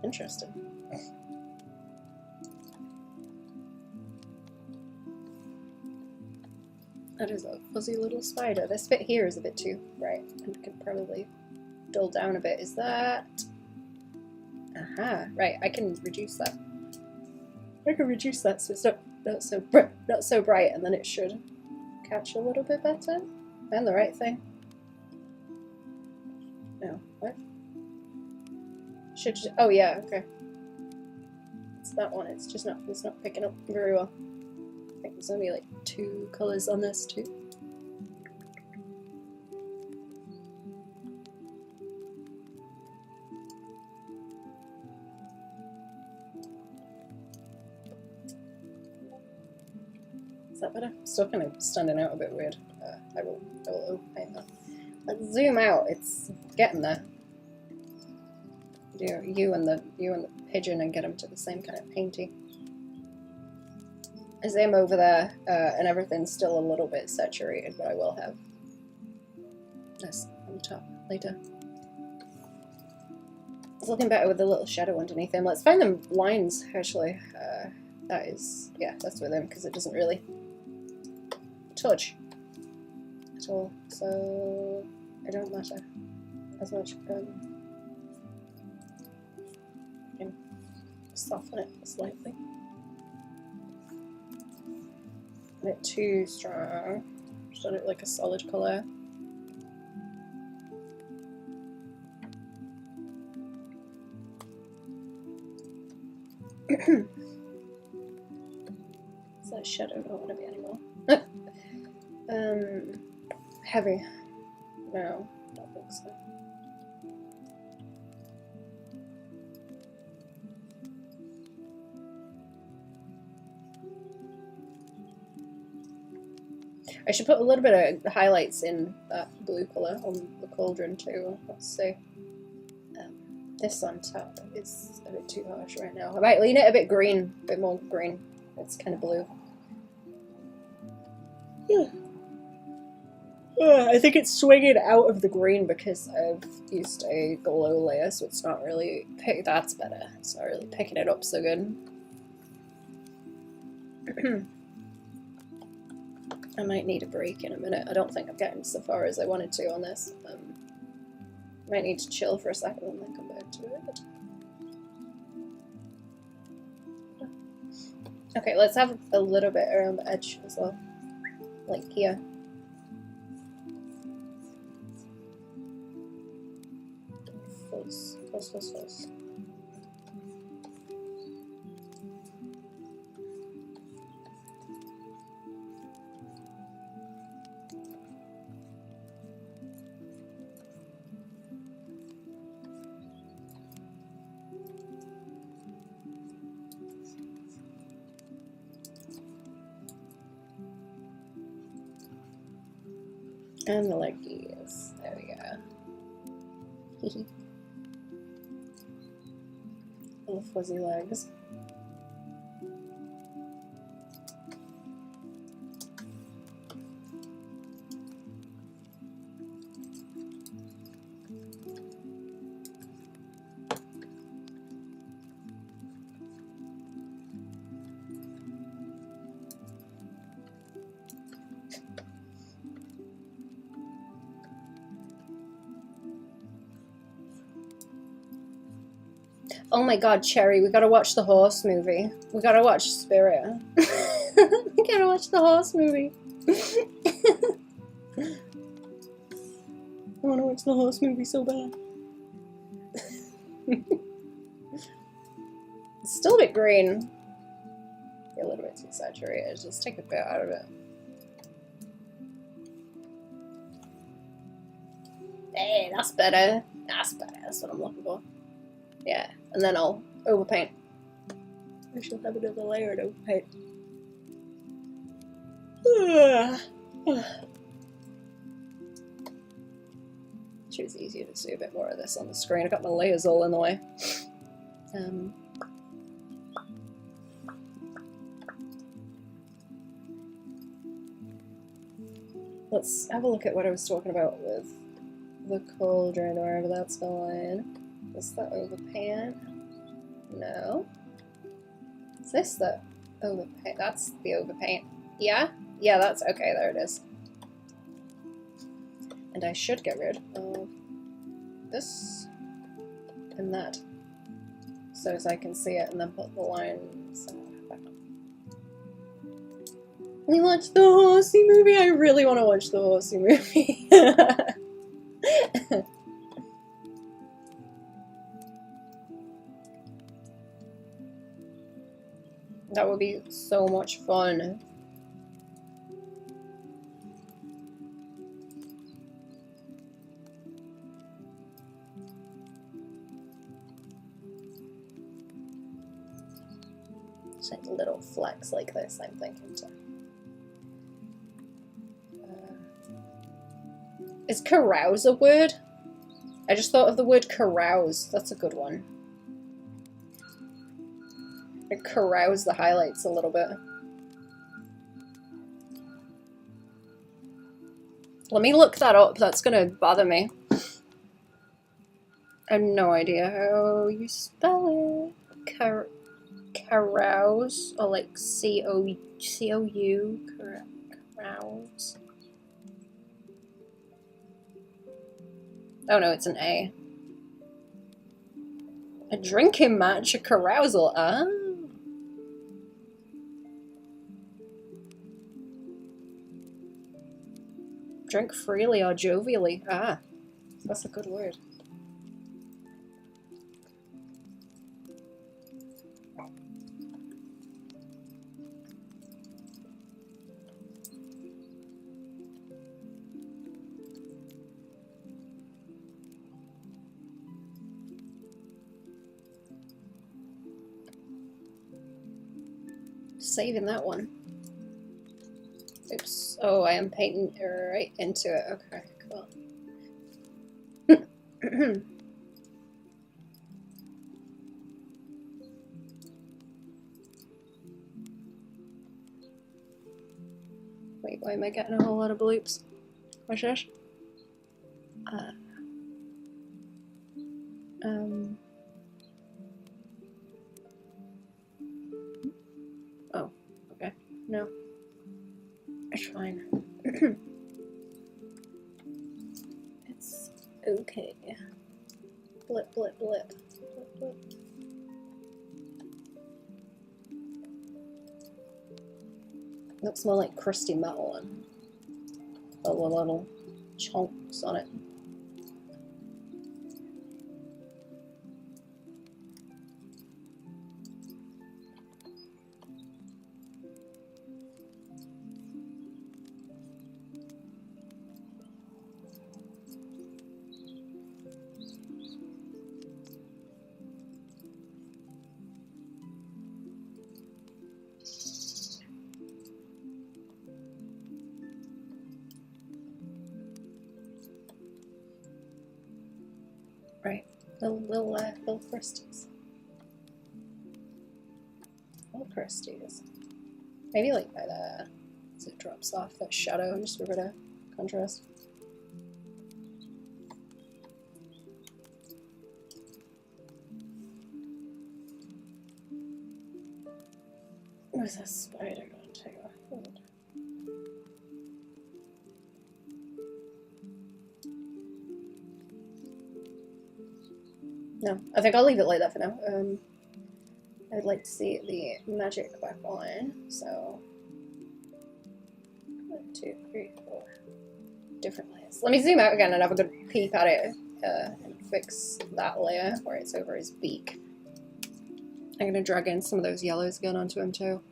Interesting. That is a fuzzy little spider. This bit here is a bit too bright and could probably dull down a bit. Is that... Aha, right, I can reduce that. I can reduce that so it's not so bright, and then it should catch a little bit better. And the right thing. No, what? Should just, oh yeah, okay. It's that one, it's not picking up very well. I think there's only like 2 colours on this too. Is that better? Still kind of standing out a bit weird. I will overpaint that. Let's zoom out. It's getting there. Do you and the pigeon and get them to the same kind of painty. I zoom over there, and everything's still a little bit saturated, but I will have this on the top later. It's looking better with the little shadow underneath him. Let's find them lines, actually. That is, yeah, that's with him, because it doesn't really touch at all, so it don't matter as much. I can soften it slightly. A bit too strong. Just done it like a solid colour. Is that shadow? Don't want to be anymore. Heavy. No, I don't think so. I should put a little bit of highlights in that blue colour on the cauldron too. Let's see. This on top is a bit too harsh right now. I might lean it a bit green, a bit more green. It's kind of blue. I think it's swinging out of the green because I've used a glow layer, so it's not really that's better. It's not really picking it up so good. I might need a break in a minute. I don't think I'm getting so far as I wanted to on this. Might need to chill for a second and then come back to it. Okay, let's have a little bit around the edge as well. Like here. Fuzz, fuzz, fuzz, fuzz. And the leggies. There we go. Little fuzzy legs. Oh my god, Cherry, we gotta watch the horse movie. We gotta watch Spirit. We gotta watch the horse movie. I wanna watch the horse movie so bad. It's still a bit green. A little bit too saturated. Just take a bit out of it. Hey, that's better. That's better. That's what I'm looking for. Yeah, and then I'll overpaint. I shall have another layer to overpaint. It was easier to see a bit more of this on the screen. I got my layers all in the way. Let's have a look at what I was talking about with the cauldron, or wherever that's going. Is that overpaint? No. Is this the overpaint? That's the overpaint. Yeah? Yeah, that's okay, there it is. And I should get rid of this and that, so as I can see it, and then put the lines back. We watched the horsey movie? I really want to watch the horsey movie. That would be so much fun. Just like little flecks like this, I'm thinking too. Is carouse a word? I just thought of the word carouse. That's a good one. I carouse the highlights a little bit. Let me look that up. That's gonna bother me. I have no idea how you spell it. Carouse, or like C-O-U, carouse. Oh no, it's an A. A drinking match, a carousal. Ah. Drink freely or jovially. Ah, that's a good word. Saving that one. Oops. Oh, I am painting right into it. Okay, cool. Wait, why am I getting a whole lot of bloops? What's this? Oh, okay. No. It's fine. It's okay. Blip, blip, blip. Blip, blip. Looks more like crusty metal and all the little chunks on it. Right, little crusties. Little crusties. Maybe like by the, as it drops off, that shadow, just for a bit of contrast. Where's that spider going to? No, I think I'll leave it like that for now. I'd like to see the magic back on, so 1, 2, 3, 4 different layers. Let me zoom out again and have a good peek at it and fix that layer where it's over his beak. I'm gonna drag in some of those yellows again onto him too.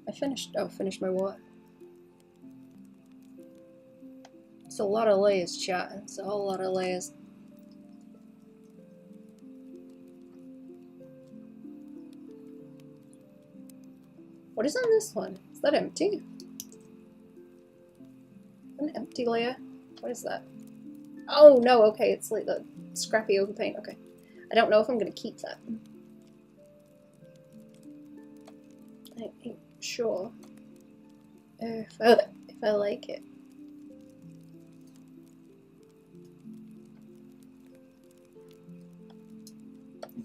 I finished my water. It's a lot of layers, chat. It's a whole lot of layers. What is on this one? Is that empty? An empty layer? What is that? Oh no, okay, it's like the scrappy overpaint, okay. I don't know if I'm gonna keep that. I ain't sure if I like it.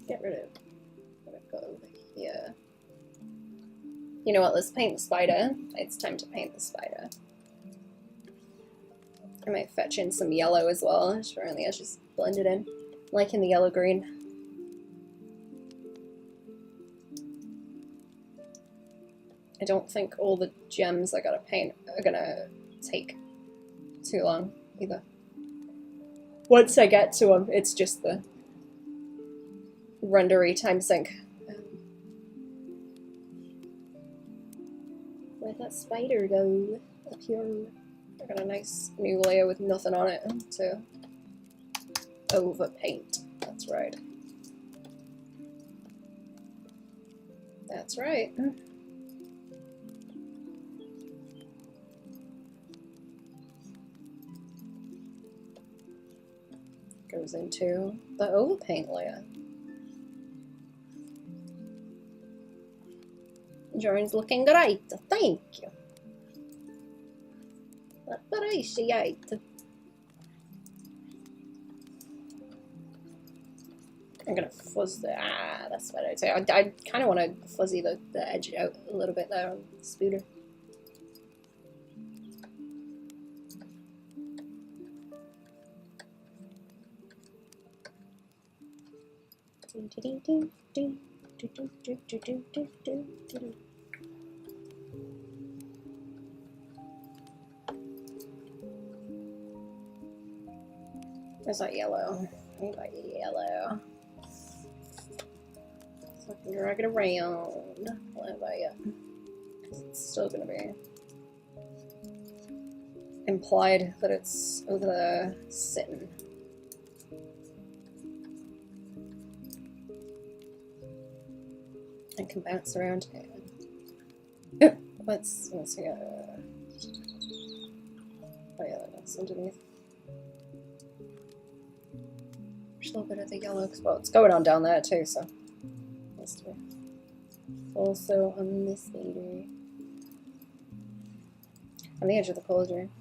Get rid of what I've got over here. You know what, let's paint the spider. It's time to paint the spider. I might fetch in some yellow as well, just around the edges, blend it in. Like in the yellow-green. I don't think all the gems I gotta paint are gonna take too long either. Once I get to them, it's just the rendery time sink. Where'd that spider go? Up here. I got a nice new layer with nothing on it to overpaint. That's right. That's right. Goes into the overpaint layer. Journ's looking great, thank you. Appreciate. I'm gonna fuzz the, that's what I'd say. I kind of want to fuzzy the edge out a little bit there on the spooder. There's that yellow. I need that yellow. So I can drag it around. What about it? It's still gonna be implied that it's over there sitting. I can bounce around here. Let's see. Oh yeah, that's underneath. There's a little bit of the yellow, well, it's going on down there too, so that's true. Also on this later. On the edge of the cauldron.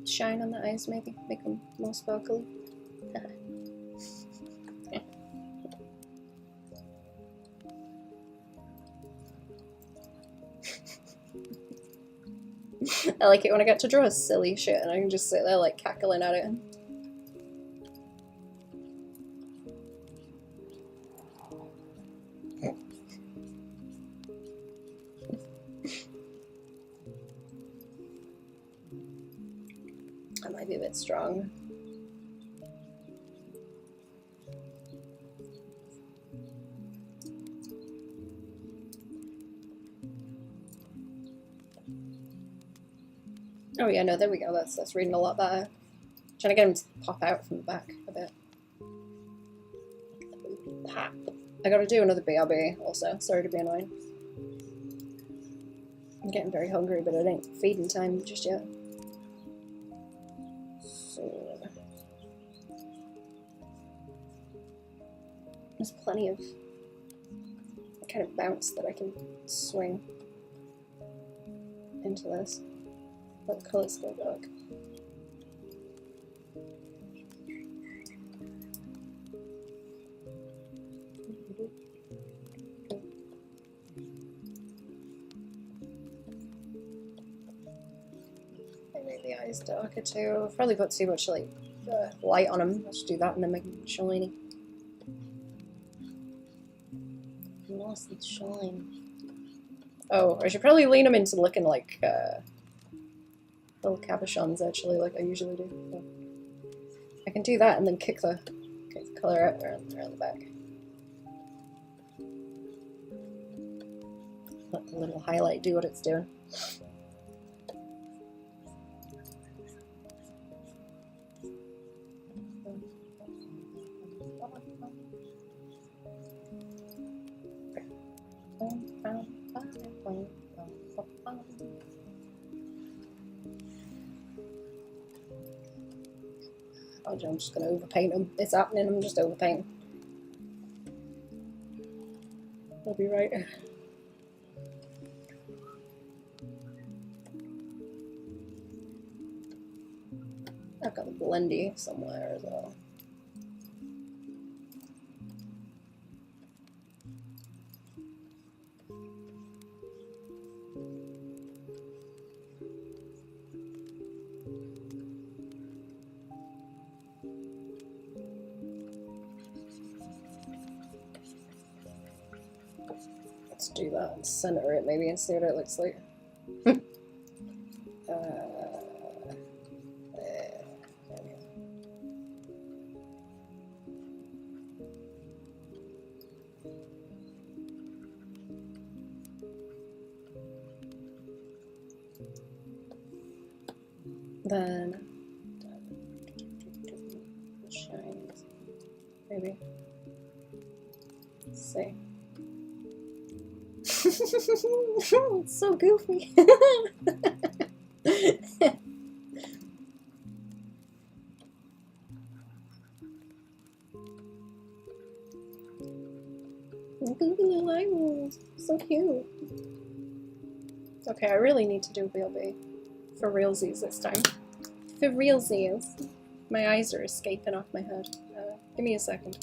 Shine on the eyes, maybe make them more sparkly. I like it when I get to draw silly shit and I can just sit there like cackling at it. That might be a bit strong. Oh yeah, no, there we go. That's reading a lot better. Trying to get him to pop out from the back a bit. Pop. I gotta do another BRB also. Sorry to be annoying. I'm getting very hungry, but it ain't feeding time just yet. So there's plenty of kind of bounce that I can swing into this. What the colours go look. I made the eyes darker too. I've probably got too much like light on them. I should do that and then make them shiny. Lost its shine. Oh, I should probably lean them into looking like little cabochons actually, like I usually do. So I can do that and then kick the colour out around the back. Let the little highlight do what it's doing. I'm just going to overpaint them. It's happening, I'm just overpainting. I'll be right. I've got the blendy somewhere as well. Let's do that and center it maybe and see what it looks like. Then shines, maybe. Let's see. It's so goofy. Goofy little eyeballs, so cute. Okay, I really need to do BLB for realsies this time. For realsies. My eyes are escaping off my head. Give me a second.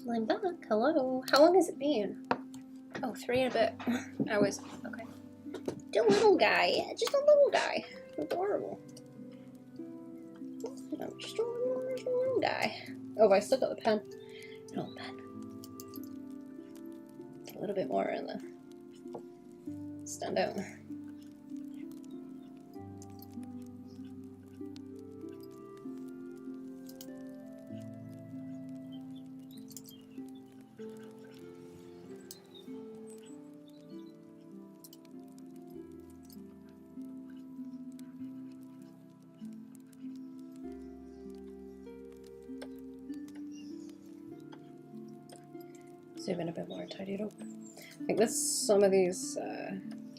I'm back. Hello. How long has it been? Oh, 3 and a bit hours. Okay. The little guy. Just a little guy. Adorable. Just a little guy. Oh, I still got the pen. No pen. A little bit more in the stand out. Zoom in a bit more and tidy it up. I think there's some of these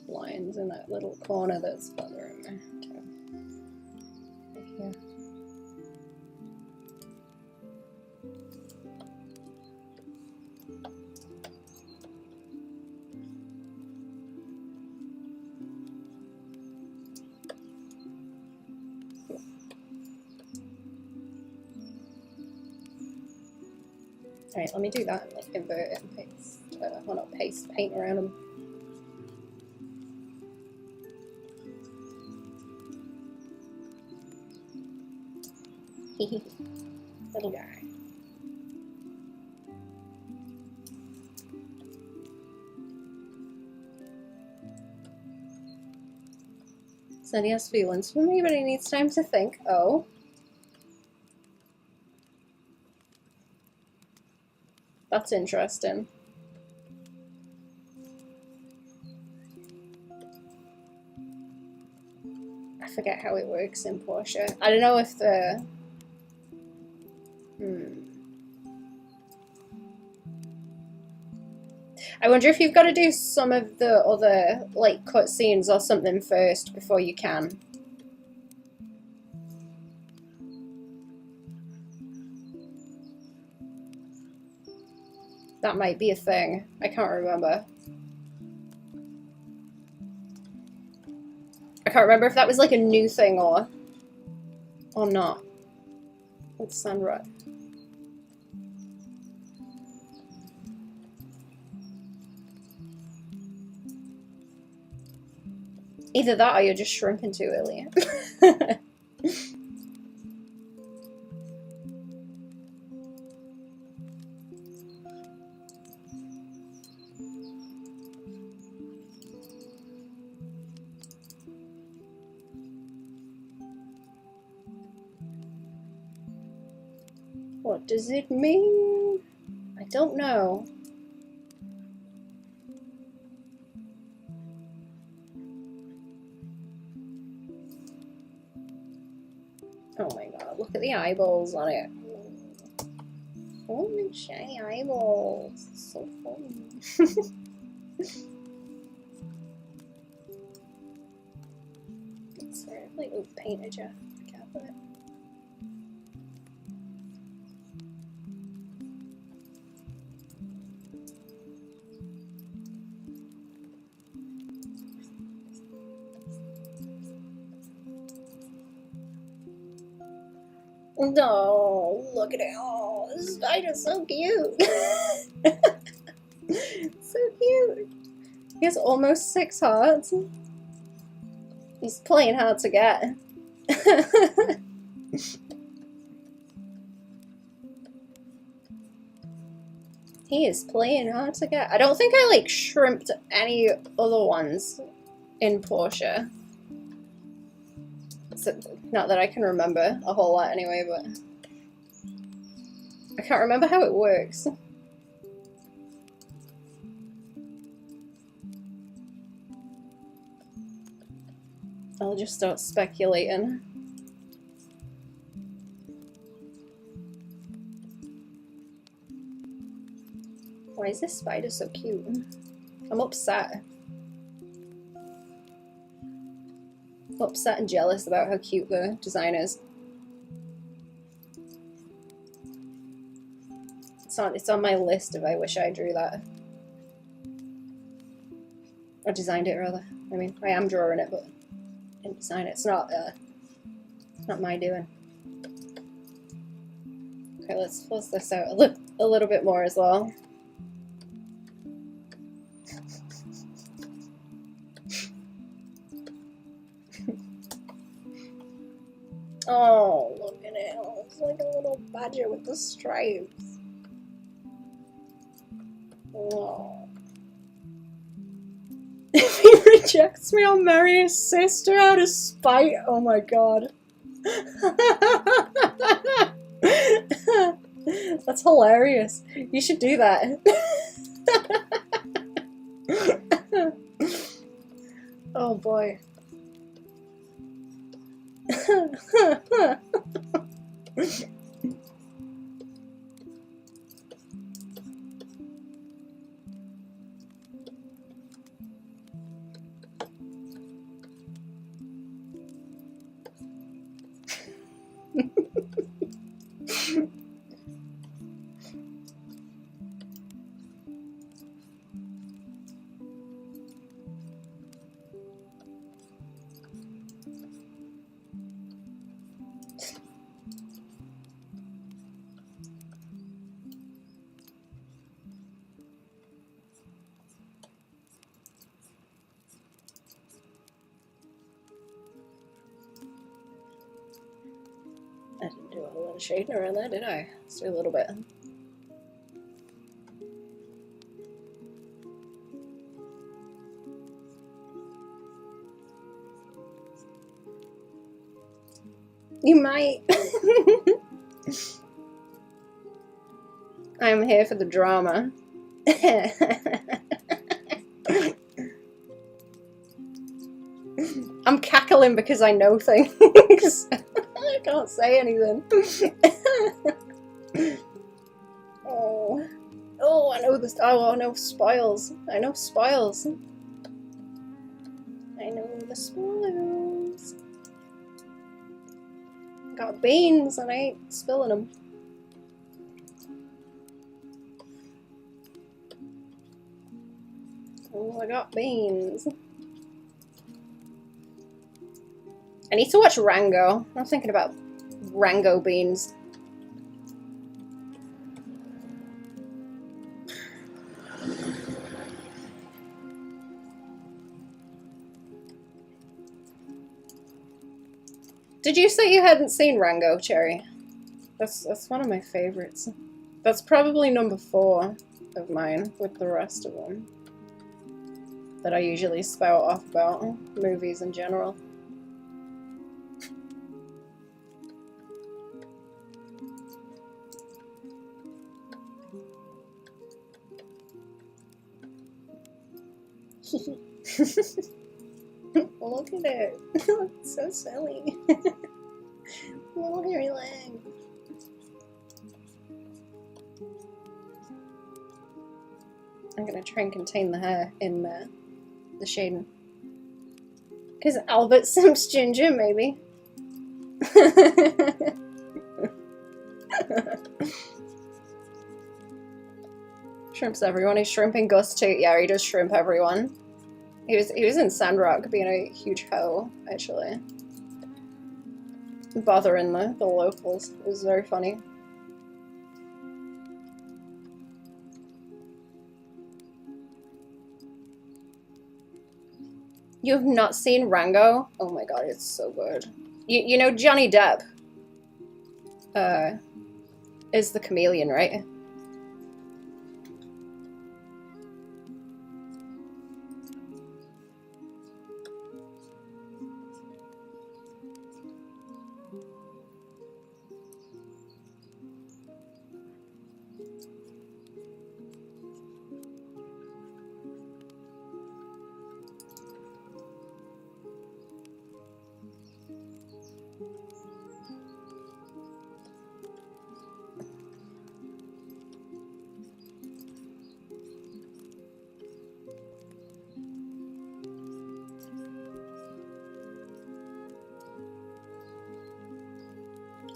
lines in that little corner that's bothering me too. Right here. Alright, let me do that and like invert it and paste, well not paste, paint around them. Little guy. Said he has feelings for me, but he needs time to think. Oh. That's interesting. I forget how it works in Portia. I don't know if the... I wonder if you've got to do some of the other, like, cutscenes or something first before you can. That might be a thing. I can't remember. I can't remember if that was like a new thing or not. With Sandra. Either that or you're just shrimping too early. What does it mean? I don't know. Oh my god, look at the eyeballs on it. Oh, my shiny eyeballs. So fun. Sorry, I've like painted you. I can't put it. Oh, look at it. Oh, this spider's so cute. So cute. He has almost 6 hearts. He's playing hard to get. He is playing hard to get. I don't think I like shrimped any other ones in Portia. So, not that I can remember a whole lot anyway, but I can't remember how it works. I'll just start speculating. Why is this spider so cute? I'm upset. I'm upset and jealous about how cute the design is. It's on my list of I wish I drew that. Or designed it, rather. I mean, I am drawing it, but I didn't design it. It's not my doing. Okay, let's flush this out a little bit more as well. Oh, look at it. It's like a little badger with the stripes. Oh. If he rejects me, I'll marry his sister out of spite. Oh my god. That's hilarious. You should do that. Oh boy. I didn't do a whole lot of shading around that, did I? Let's do a little bit. You might. I'm here for the drama. I'm cackling because I know things. I can't say anything. Oh. Oh, I know this. Oh, I know spoils. I know spoils. I know the spoils. Got beans and I ain't spilling them. Oh, I got beans. I need to watch Rango. I'm thinking about Rango beans. Did you say you hadn't seen Rango, Cherry? That's one of my favorites. That's probably number 4 of mine with the rest of them that I usually spout off about movies in general. Look at it. It's so silly. Little hairy leg. I'm gonna try and contain the hair in the shading. Because Albert Simp's ginger, maybe. Shrimps everyone. He's shrimping Gus too. Yeah, he does shrimp everyone. He was in Sandrock being a huge hoe, actually. Bothering the locals. It was very funny. You have not seen Rango? Oh my god, it's so good. You know Johnny Depp is the chameleon, right?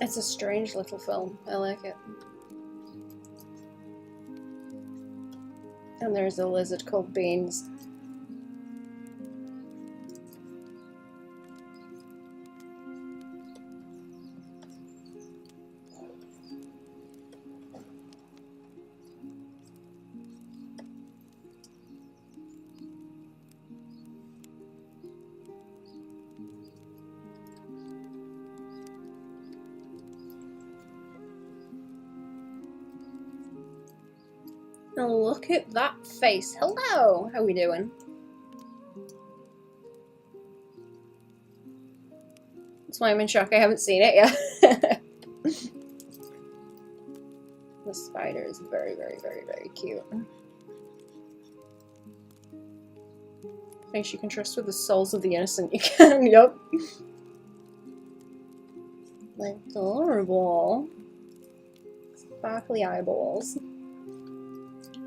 It's a strange little film. I like it. And there's a lizard called Beans. Oh, look at that face. Hello! How we doing? That's why I'm in shock I haven't seen it yet. The spider is very, very, very, very cute. Face you can trust with the souls of the innocent. You can, yup. Adorable. Sparkly eyeballs.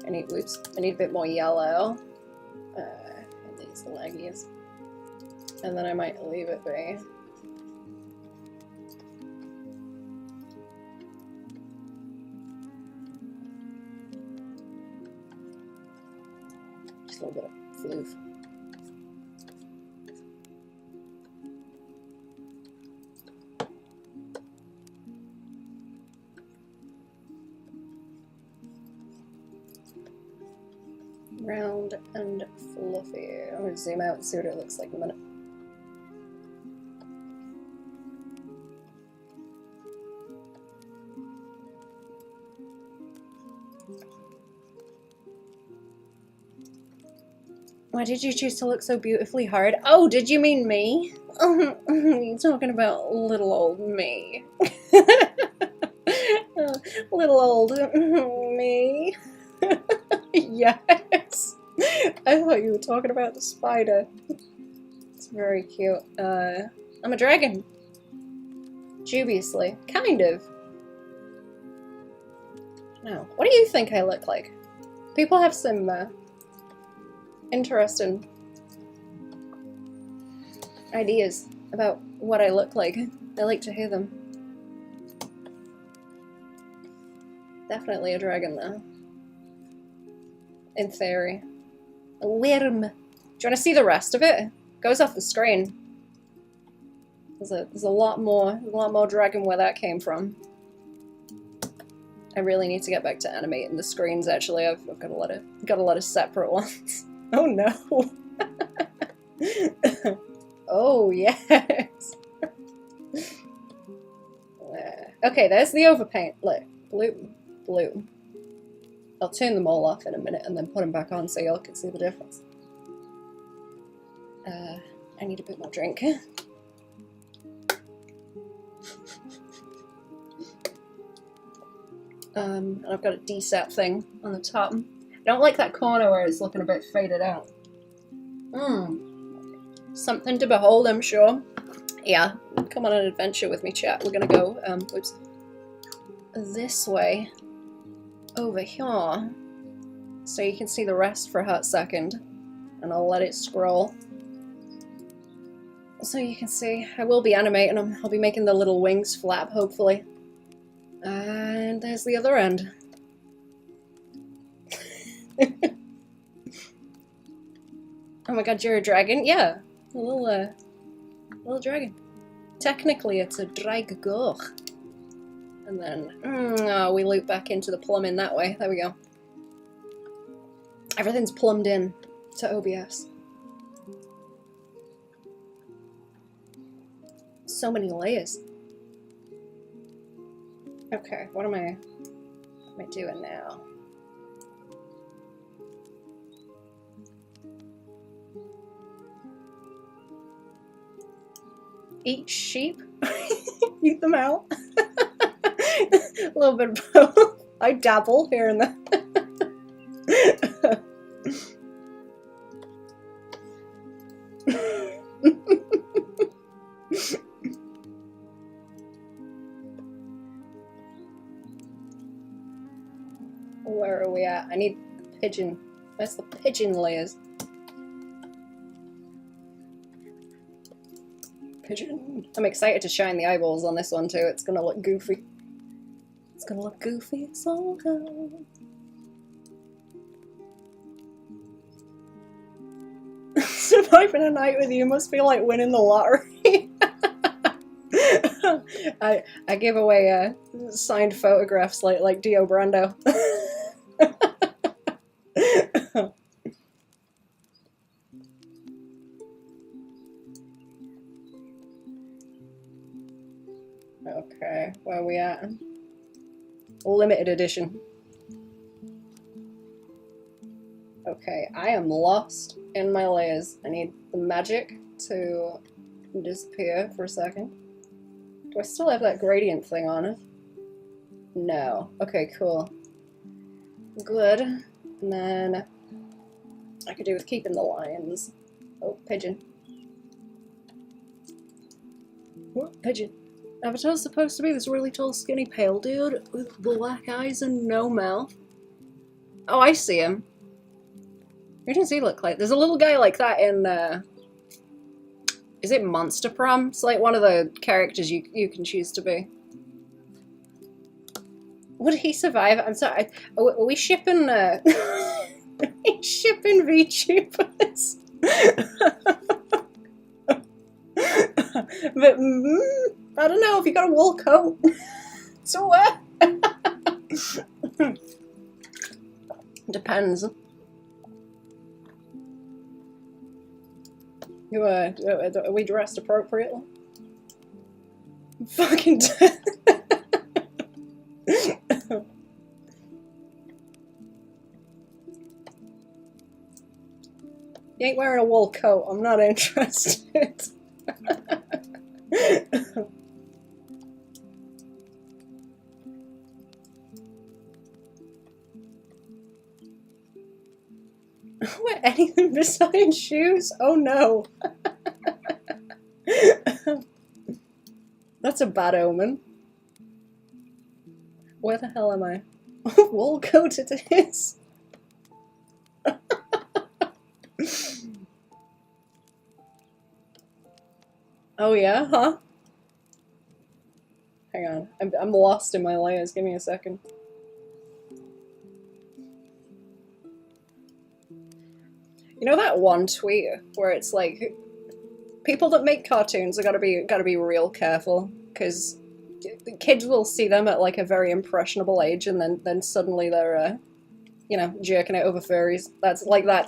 I need a bit more yellow. And these leggies. And then I might leave it be. Just a little bit of floof. Round and fluffy. I'm gonna zoom out and see what it looks like in a minute. Why did you choose to look so beautifully hard? Oh, did you mean me? You're talking about little old me. Little old me. Yes. I thought you were talking about the spider. It's very cute. I'm a dragon. Dubiously. Kind of. No. What do you think I look like? People have some interesting ideas about what I look like. I like to hear them. Definitely a dragon, though. In theory. A worm. Do you want to see the rest of it? It goes off the screen. There's a lot more dragon where that came from. I really need to get back to animating the screens. Actually, I've got a lot of separate ones. Oh no. Oh yes. Okay, there's the overpaint. Look, blue. I'll turn them all off in a minute and then put them back on so y'all can see the difference. I need a bit more drink. And I've got a DSAP thing on the top. I don't like that corner where it's looking a bit faded out. Something to behold, I'm sure. Yeah, come on an adventure with me, chat. We're gonna go, whoops, this way, over here, so you can see the rest for a hot second, and I'll let it scroll. So you can see, I will be animating them. I'll be making the little wings flap, hopefully. And there's the other end. Oh my god, you're a dragon? Yeah, a little dragon. Technically, it's a dragor. And then, we loop back into the plumbing that way. There we go. Everything's plumbed in to OBS. So many layers. Okay, what am I doing now? Eat sheep? Eat them out? A little bit of both. I dabble here and there. Where are we at? I need the pigeon. Where's the pigeon layers? Pigeon. I'm excited to shine the eyeballs on this one too. It's gonna look goofy. It's gonna look goofy somehow. Surviving a night with you must feel like winning the lottery. I gave away signed photographs like Dio Brando. Okay, where are we at? Limited edition. Okay, I am lost in my layers. I need the magic to disappear for a second. Do I still have that gradient thing on it? No. Okay, cool. Good. And then I could do with keeping the lions. Oh, pigeon. What? Pigeon. Avatar's supposed to be this really tall, skinny, pale dude with black eyes and no mouth. Oh, I see him. Who does he look like? There's a little guy like that in, is it Monster Prom? It's like one of the characters you can choose to be. Would he survive? I'm sorry. Are we shipping, are we shipping VTubers? But, I don't know if you got a wool coat to wear. Depends. Are we dressed appropriately? Fucking You ain't wearing a wool coat, I'm not interested. What, anything besides shoes? Oh no. That's a bad omen. Where the hell am I? Wool coat it is. Oh yeah, huh? Hang on, I'm lost in my layers, give me a second. You know that one tweet where it's like, people that make cartoons are gotta be real careful, because kids will see them at like a very impressionable age, and then suddenly they're, you know, jerking it over furries. That's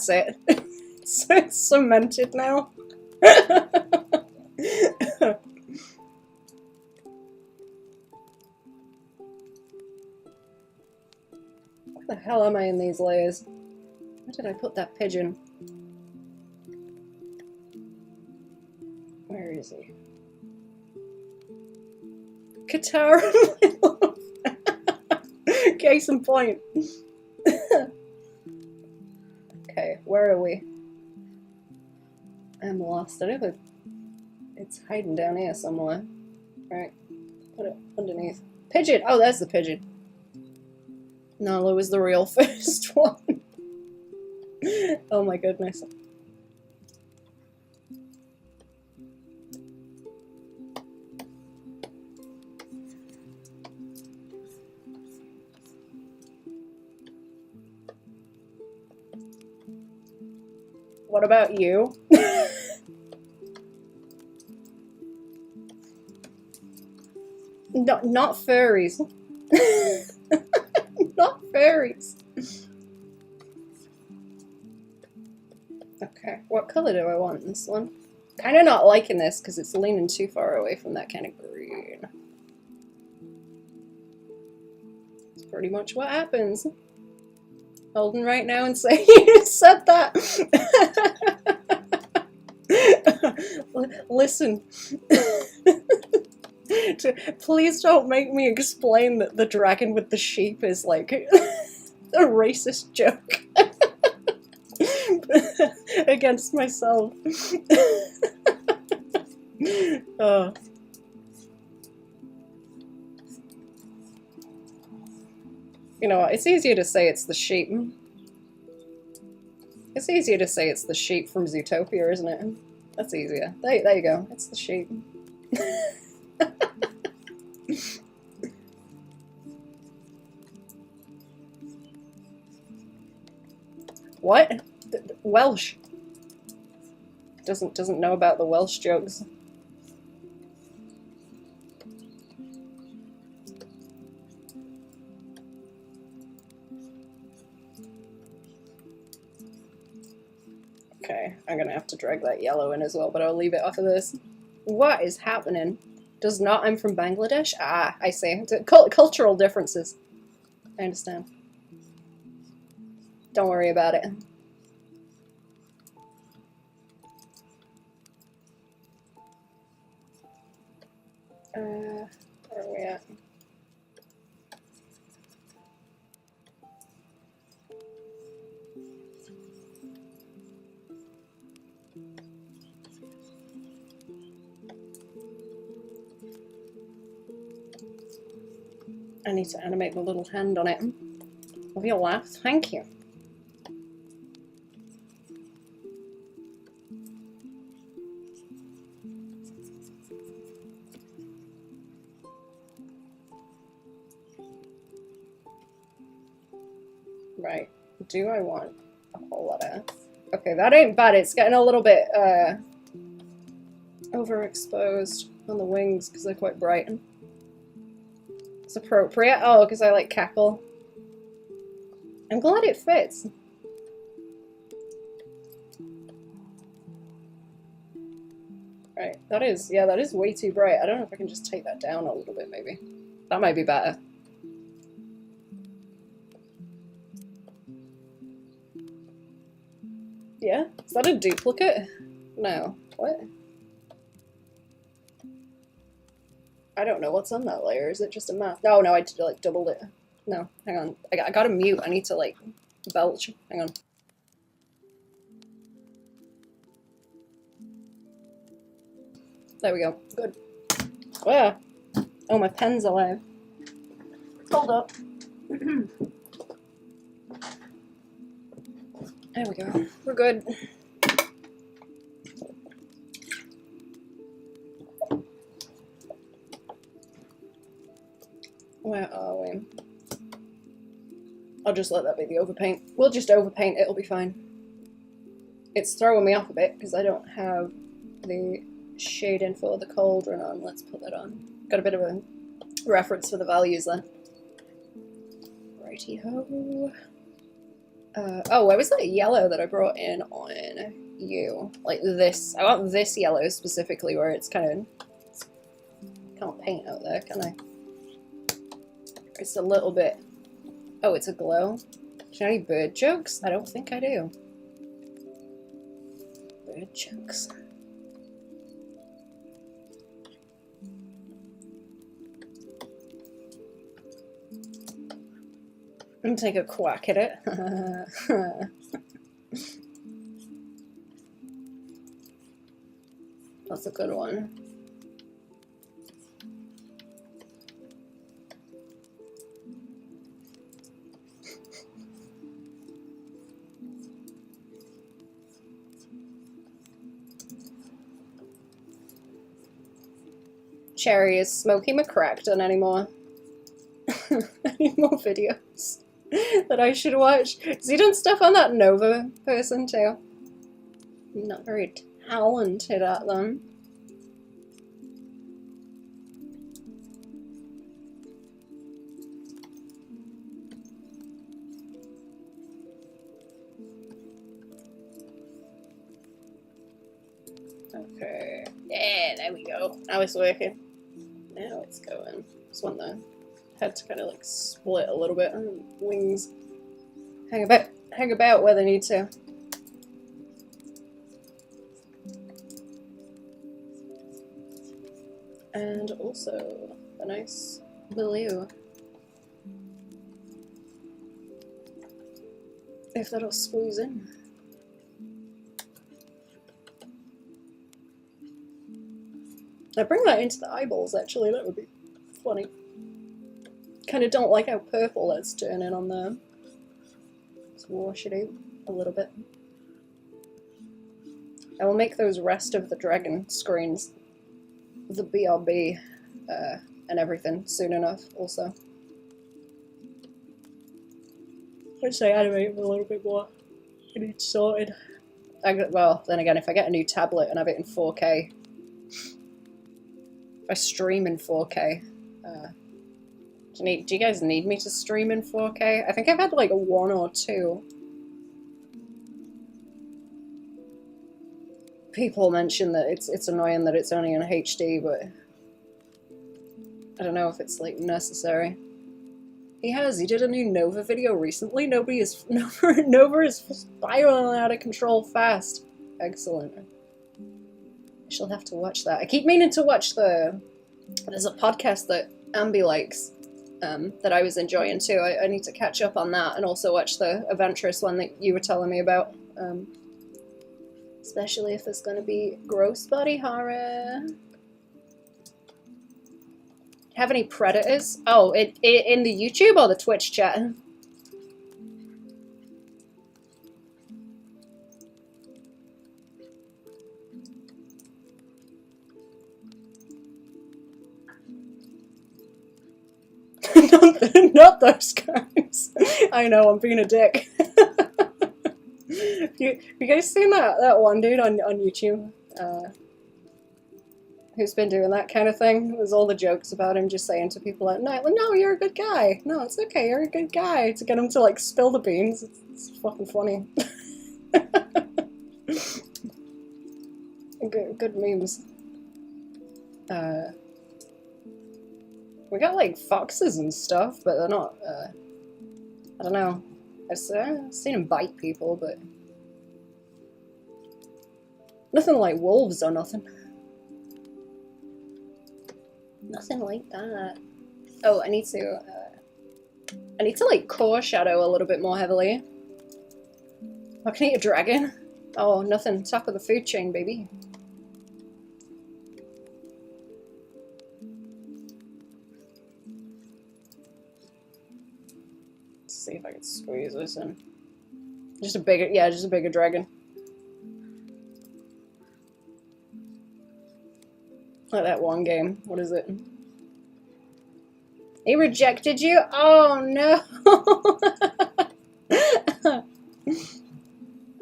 it. It's cemented now. Where the hell am I in these layers? Where did I put that pigeon? Where is he? Katara, my love. Case in point. Okay, where are we? I'm lost. I know it's hiding down here somewhere. Alright, put it underneath. Pigeon! Oh, that's the pigeon. No, it was the real first one. Oh my goodness. What about you? No, not furries. Not furries. Okay, what color do I want in this one? Kind of not liking this because it's leaning too far away from that kind of green. It's pretty much what happens. Holding right now and saying you said that. Listen. Please don't make me explain that the dragon with the sheep is like a racist joke against myself. Oh. You know what, it's easier to say it's the sheep. It's easier to say it's the sheep from Zootopia, isn't it? That's easier. There you go. It's the sheep. What? Welsh. Doesn't know about the Welsh jokes. Okay, I'm gonna have to drag that yellow in as well, but I'll leave it off of this. What is happening? Does not, I'm from Bangladesh? Ah, I see. Cultural differences. I understand. Don't worry about it. Where are we at? I need to animate my little hand on it. Love your laugh, thank you. Right, do I want a whole lot of... Okay, that ain't bad, it's getting a little bit overexposed on the wings because they're quite bright. It's appropriate. Oh, because I like cackle. I'm glad it fits. Right, that is way too bright. I don't know if I can just take that down a little bit, maybe. That might be better. Yeah? Is that a duplicate? No. What? I don't know what's on that layer. Is it just a mask? No, no, I like doubled it. No, hang on. I gotta mute. I need to like belch. Hang on. There we go. Good. Yeah. Oh, my pen's alive. Hold up. There we go. We're good. Where are we? I'll just let that be the overpaint. We'll just overpaint, it'll be fine. It's throwing me off a bit because I don't have the shading for the cauldron on. Let's put that on. Got a bit of a reference for the values then. Righty-ho. Oh, where was that yellow that I brought in on you? Like this. I want this yellow specifically where it's kind of... Can't paint out there, can I? It's a little bit... Oh, it's a glow. Do you know any bird jokes? I don't think I do. Bird jokes. I'm gonna take a quack at it. That's a good one. Cherry, is Smokey McCrack done any more? Any more videos that I should watch? Has he done stuff on that Nova person too? I'm not very talented at them. Okay. Yeah, there we go. Now it's working. Now it's going. Just want the head to kind of like split a little bit and wings hang about where they need to. And also a nice blue. If that'll squeeze in. I bring that into the eyeballs actually, that would be funny. Kind of don't like how purple that's turning on there. Let's wash it out a little bit. I will make those rest of the dragon screens, the BRB, and everything soon enough also. Once I animate a little bit more, get it sorted. Well, then again, if I get a new tablet and have it in 4K, if I stream in 4K, do you guys need me to stream in 4K? I think I've had like a 1 or 2 people mention that it's annoying that it's only in HD, but I don't know if it's like necessary. He did a new Nova video recently. Nova is spiraling out of control fast. Excellent. I shall have to watch that. I keep meaning to watch the There's a podcast that Ambi likes that I was enjoying too. I need to catch up on that and also watch the Adventurous one that you were telling me about. Especially if there's going to be gross body horror. Have any predators? Oh, in the YouTube or the Twitch chat? Not those guys. I know, I'm being a dick. you guys seen that one dude on YouTube? Who's been doing that kind of thing? There's all the jokes about him just saying to people at night, like, no, you're a good guy. No, it's okay, you're a good guy. To get him to, like, spill the beans. It's fucking funny. Good memes. We got, like, foxes and stuff, but they're not, I don't know. I've seen them bite people, but nothing like wolves or nothing. Nothing like that. Oh, I need to like core shadow a little bit more heavily. I can eat a dragon. Oh, nothing. Top of the food chain, baby. Let's see if I can squeeze this in. Just a bigger dragon. Like that one game. What is it? He rejected you? Oh no!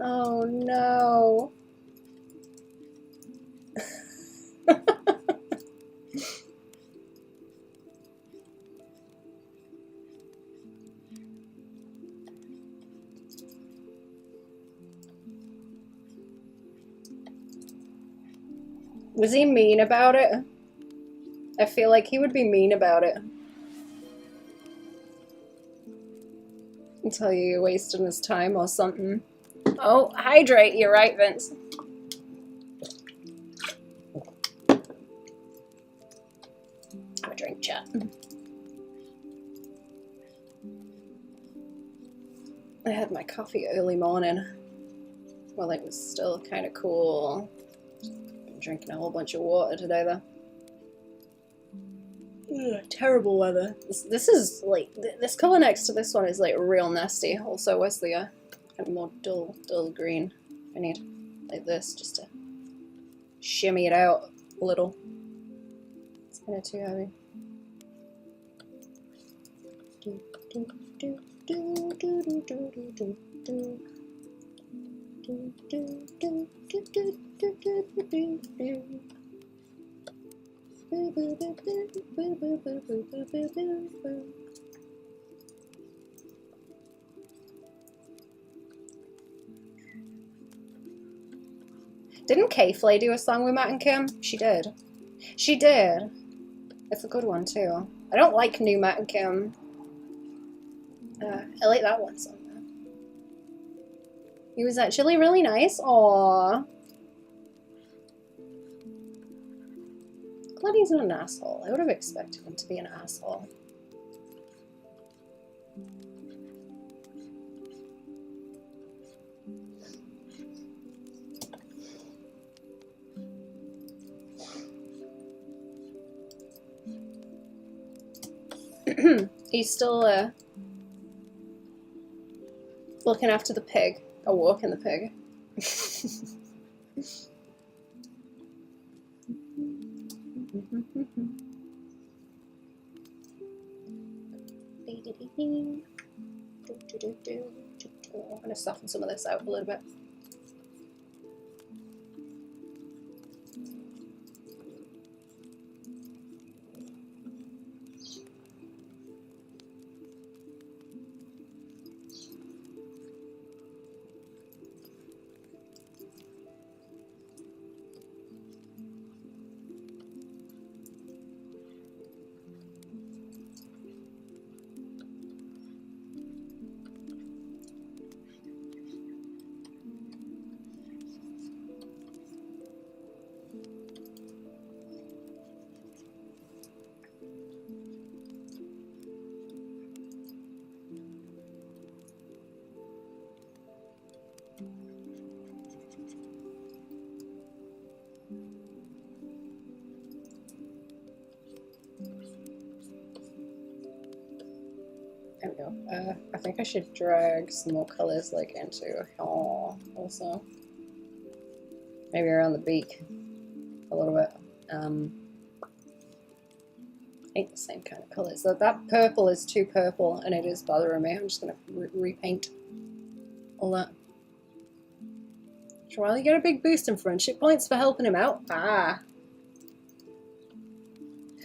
Oh no! Was he mean about it? I feel like he would be mean about it. And tell you you're wasting his time or something. Oh, hydrate, you're right, Vince. Have a drink, chat. I had my coffee early morning while it was still kind of cool. Been drinking a whole bunch of water today, though. Ugh, terrible weather. This is like this color next to this one is like real nasty. Also, where's the kind of more dull green? I need like this just to shimmy it out a little. It's kind of too heavy. Didn't K-Flay do a song with Matt and Kim? She did. She did. It's a good one too. I don't like new Matt and Kim. I like that one song though. He was actually really nice. Aww. Glad he's not an asshole. I would have expected him to be an asshole. He's still looking after the pig, or walking the pig. I'm going to soften some of this out a little bit. There we go. I think I should drag some more colours like into also. Maybe around the beak a little bit. Ain't the same kind of colours. That purple is too purple and it is bothering me. I'm just gonna repaint all that. Well, you get a big boost in friendship points for helping him out. Ah.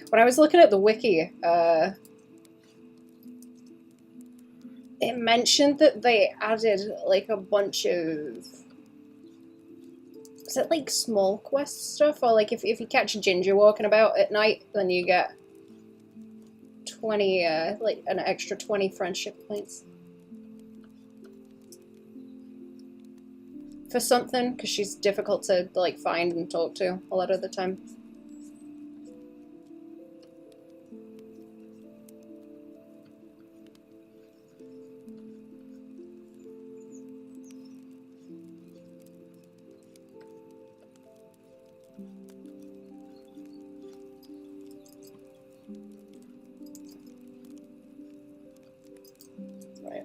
When I was looking at the wiki, it mentioned that they added like a bunch of, is it like small quest stuff, or like if you catch a ginger walking about at night, then you get 20 like an extra 20 friendship points for something, because she's difficult to like find and talk to a lot of the time.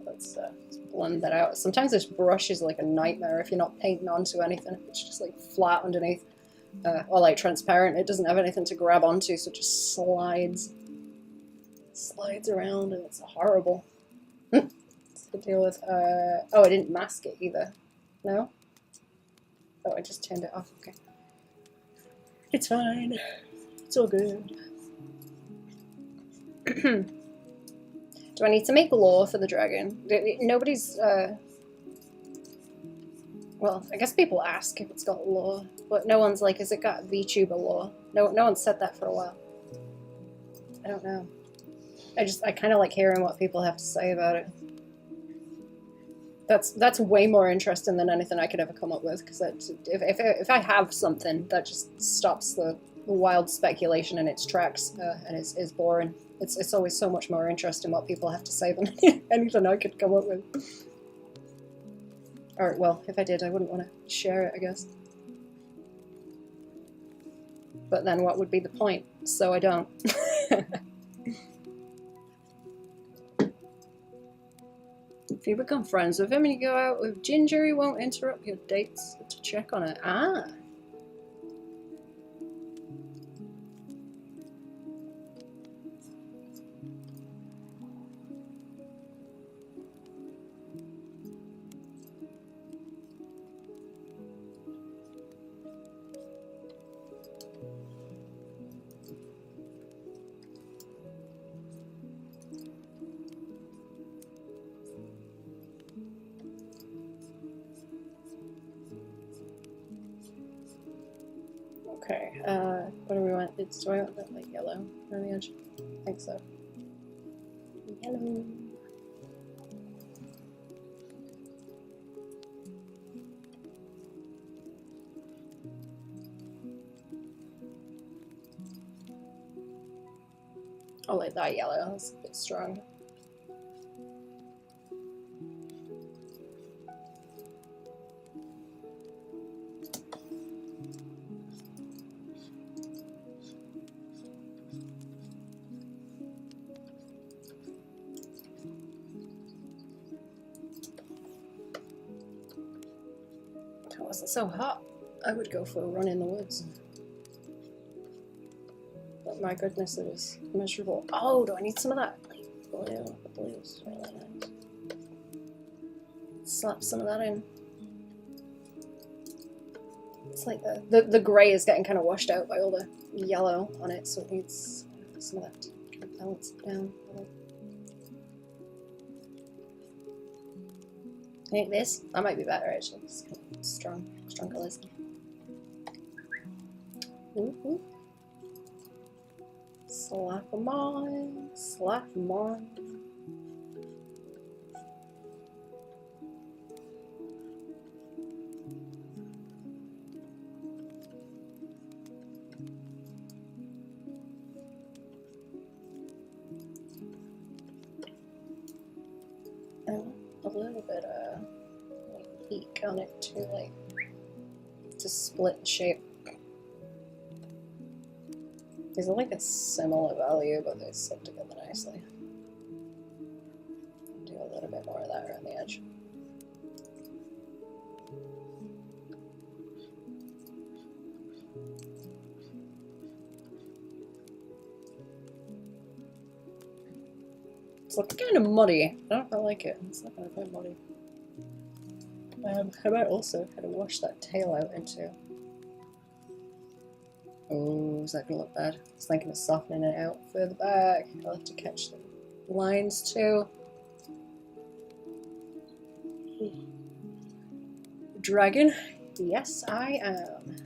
Let's blend that out. Sometimes this brush is like a nightmare if you're not painting onto anything. It's just like flat underneath. Or like transparent. It doesn't have anything to grab onto, so it just slides around, and it's horrible to deal with. Oh, I didn't mask it either. No? Oh, I just turned it off. Okay. It's fine. It's all good. Do I need to make lore for the dragon? Nobody's, well, I guess people ask if it's got lore, but no one's like, has it got VTuber lore? No one said that for a while. I don't know. I kind of like hearing what people have to say about it. That's way more interesting than anything I could ever come up with, because if I have something, that just stops the wild speculation in its tracks, and is boring. It's always so much more interesting what people have to say than anything I could come up with. Or, well, if I did, I wouldn't want to share it, I guess. But then what would be the point? So I don't. If you become friends with him and you go out with Ginger, he won't interrupt your dates to check on it. Ah. Okay, what do we want? Do I want that like yellow on the edge? I think so. Yellow. I like that yellow, that's a bit strong. If it wasn't so hot, I would go for a run in the woods. But my goodness, it is miserable. Oh, do I need some of that blue? The blue is really nice. Slap some of that in. It's like the grey is getting kind of washed out by all the yellow on it, so it needs some of that to kind of balance it down. I think this, that might be better actually. It's kind of strong colours. Ooh. Slap them on, slap them on. A little bit like peak on it too, like to split the shape. These are like a similar value, but they stick together nicely. a bit more of that around the edge. It's looking kind of muddy. I don't know if I like it. It's looking quite muddy. I might also kind of wash that tail out into... Oh, is that going to look bad? I was thinking of softening it out further back. I'll have to catch the lines too. Dragon? Yes, I am.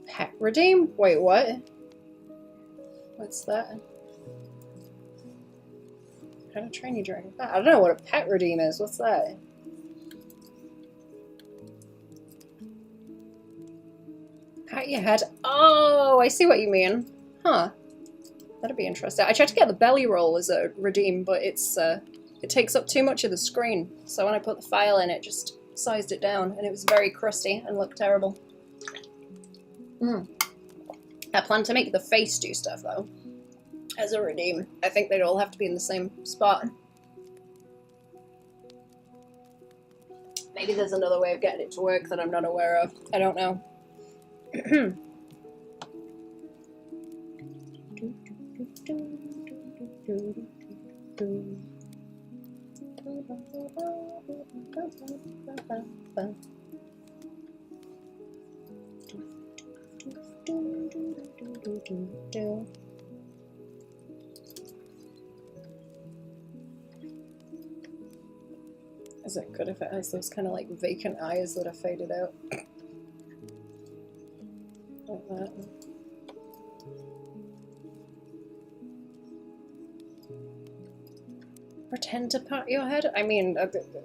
Pet redeem? Wait, what? What's that? How to train your dragon? I don't know what a pet redeem is. What's that? Pat your head. Oh, I see what you mean. Huh. That'd be interesting. I tried to get the belly roll as a redeem, but it's it takes up too much of the screen. So when I put the file in, it just sized it down, and it was very crusty and looked terrible. I plan to make the face do stuff though, as a redeem. I think they'd all have to be in the same spot. Maybe there's another way of getting it to work that I'm not aware of. I don't know. Is it good if it has those kind of like vacant eyes that are faded out? Like that. Pretend to pat your head? I mean,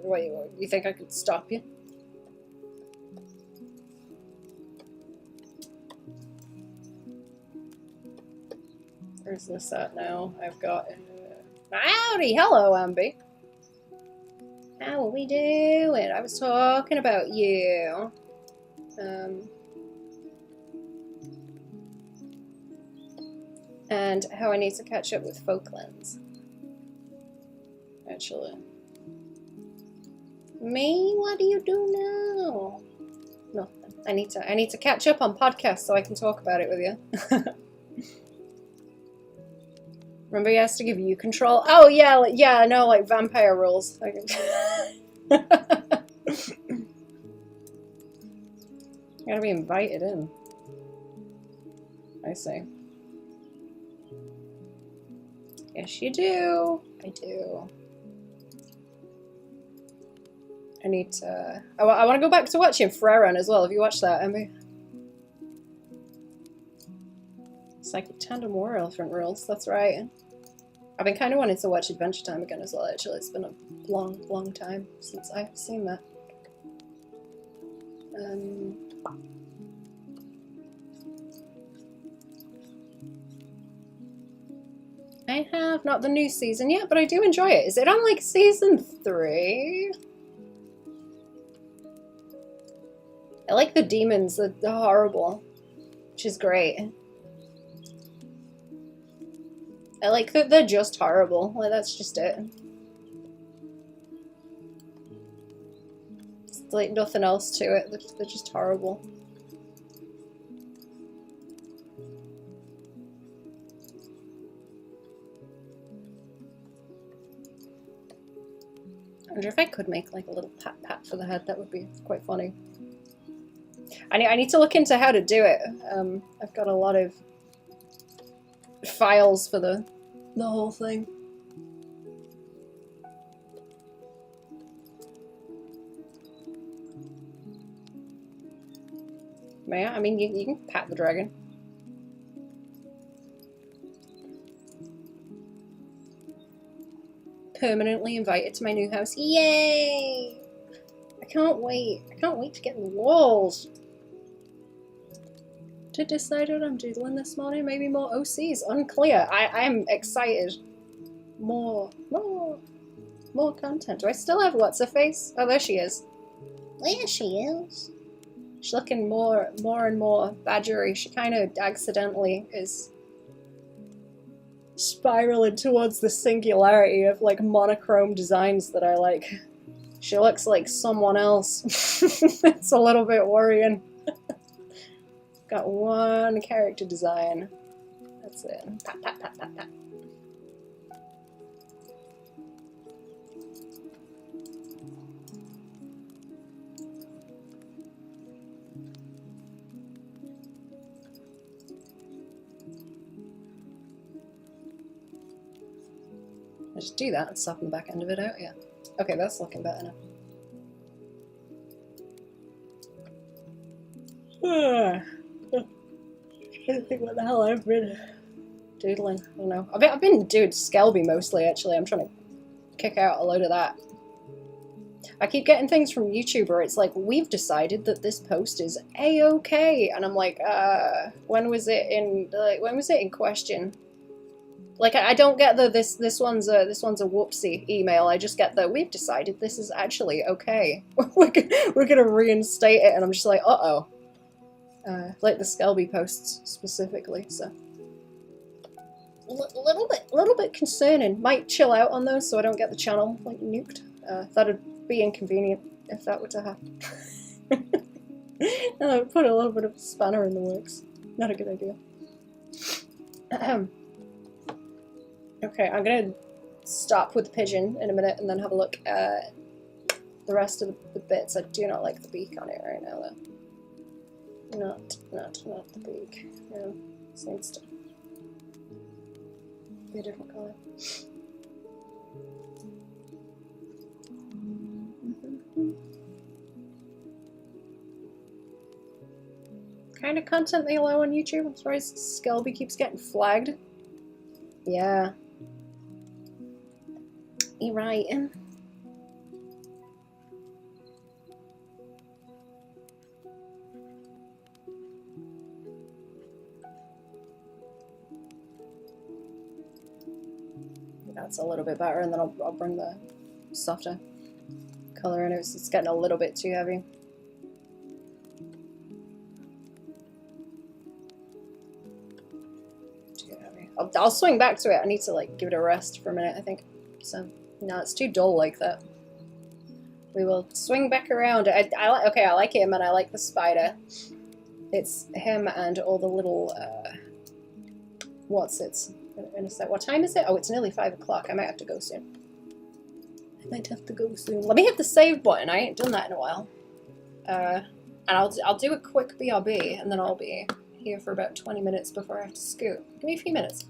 wait, you think I could stop you? Where's this at now? I've got... Howdy! Hello, Ambi! How are we doing? I was talking about you. And how I need to catch up with Falklands. Actually. Me? What do you do now? Nothing. I need to catch up on podcasts so I can talk about it with you. Remember he has to give you control? Oh yeah, like, yeah, no, like vampire rules. You gotta be invited in. I see. Yes, you do. I do. I need to... I want to go back to watching Freron as well. Have you watched that, Emmy? Psychic Tandem War Elephant Rules. That's right. I've been kind of wanting to watch Adventure Time again as well, actually. It's been a long, long time since I've seen that. I have not the new season yet, but I do enjoy it. Is it on like season 3? I like the demons, they're horrible, which is great. I like that they're just horrible, like that's just it. It's like nothing else to it, they're just horrible. I wonder if I could make like a little pat pat for the head, that would be quite funny. I need to look into how to do it. I've got a lot of files for the whole thing. May I? I mean, you can pat the dragon. Permanently invited to my new house. Yay! I can't wait. I can't wait to get in the walls. To decide what I'm doodling this morning. Maybe more OCs. Unclear. I am excited. More content. Do I still have what's her face? Oh, there she is. There she is. She's looking more and more badgery. She kind of accidentally is spiraling towards the singularity of like monochrome designs that I like. She looks like someone else. It's a little bit worrying. Got one character design. That's it. Pat, pat, pat, pat, pat. I just do that and soften the back end of it out, yeah. Okay, that's looking better now. I don't think what the hell I've been doodling. I don't know. I've been doing Skelby mostly, actually. I'm trying to kick out a load of that. I keep getting things from YouTube where it's like, we've decided that this post is A-okay, and I'm like, when was it in question? Like, I don't get the this one's a whoopsie email. I just get the we've decided this is actually okay. we're gonna reinstate it, and I'm just like, uh-oh. Like the Skelby posts specifically, so little bit concerning. Might chill out on those so I don't get the channel like nuked. That'd be inconvenient if that were to happen. Put a little bit of a spanner in the works. Not a good idea. Okay, I'm gonna stop with the pigeon in a minute and then have a look at the rest of the bits. I do not like the beak on it right now, though. Not the beak. No, seems to be a different color. Kind of content they allow on YouTube. I'm surprised Skelby keeps getting flagged. Yeah. You're right. That's a little bit better, and then I'll bring the softer color in it. It's getting a little bit too heavy. Too heavy. I'll swing back to it. I need to like give it a rest for a minute, I think. So no, it's too dull like that. We will swing back around. Okay, I like him, and I like the spider. It's him and all the little what's it? In a sec. What time is it? Oh, it's nearly 5 o'clock. I might have to go soon. Let me hit the save button. I ain't done that in a while. And I'll do a quick BRB, and then I'll be here for about 20 minutes before I have to scoot. Give me a few minutes.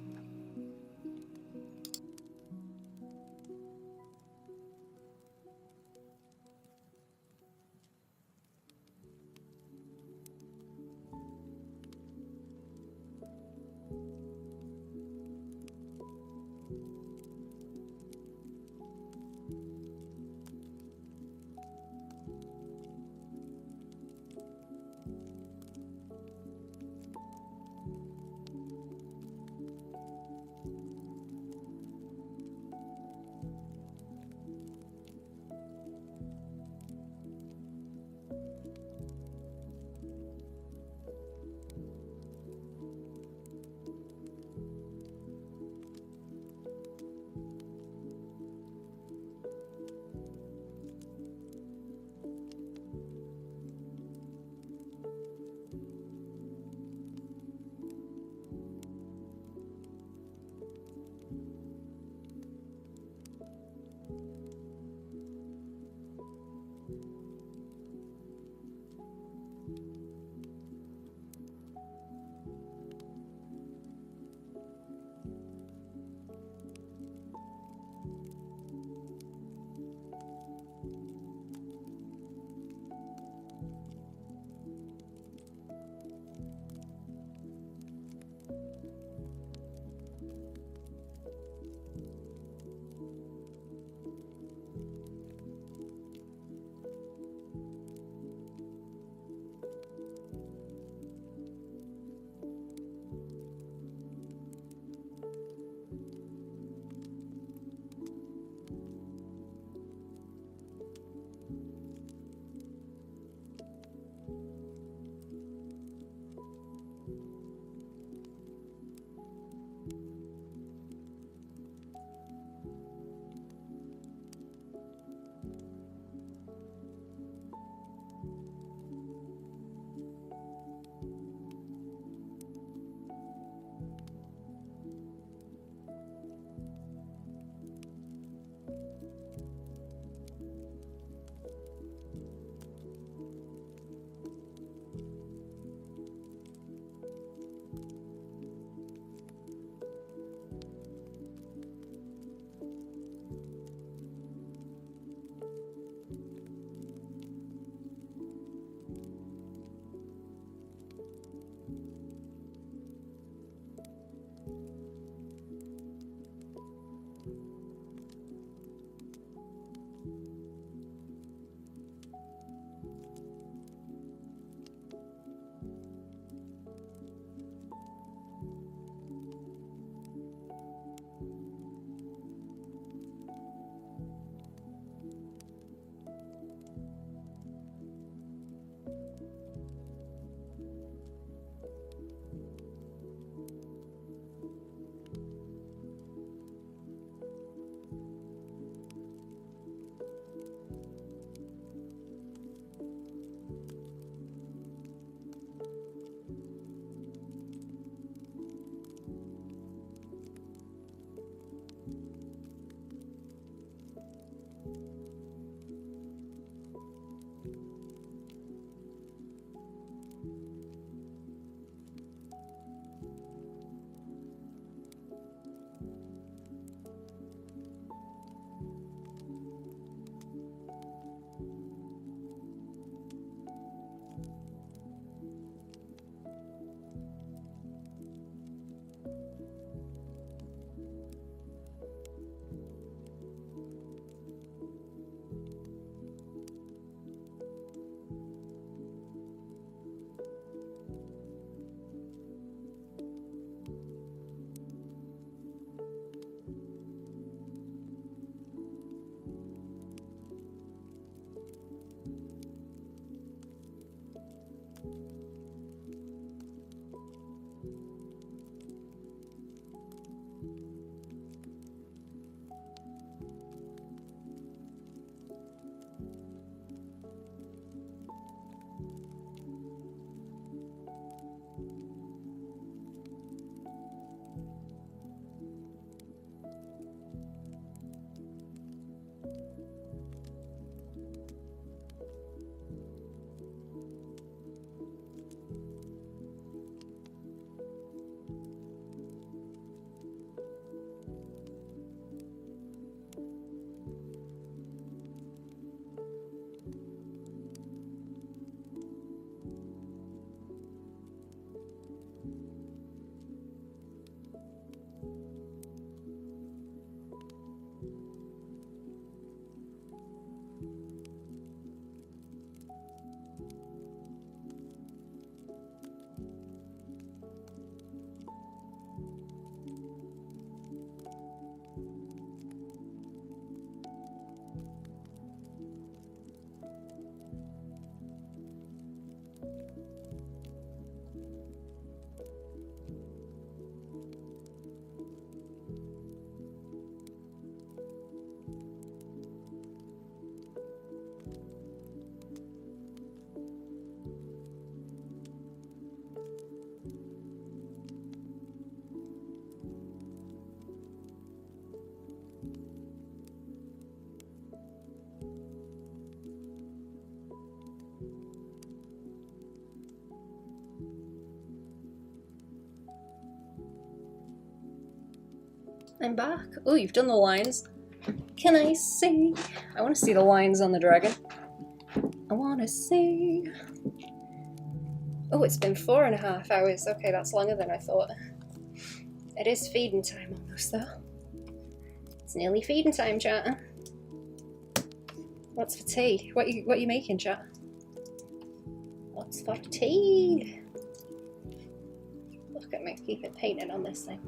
I'm back. Oh, you've done the lines. Can I see? I want to see the lines on the dragon. I want to see. Oh, it's been 4.5 hours. Okay, that's longer than I thought. It is feeding time almost, though. It's nearly feeding time, chat. What's for tea? What you making, chat? What's for tea? Look at me, keep it painted on this thing.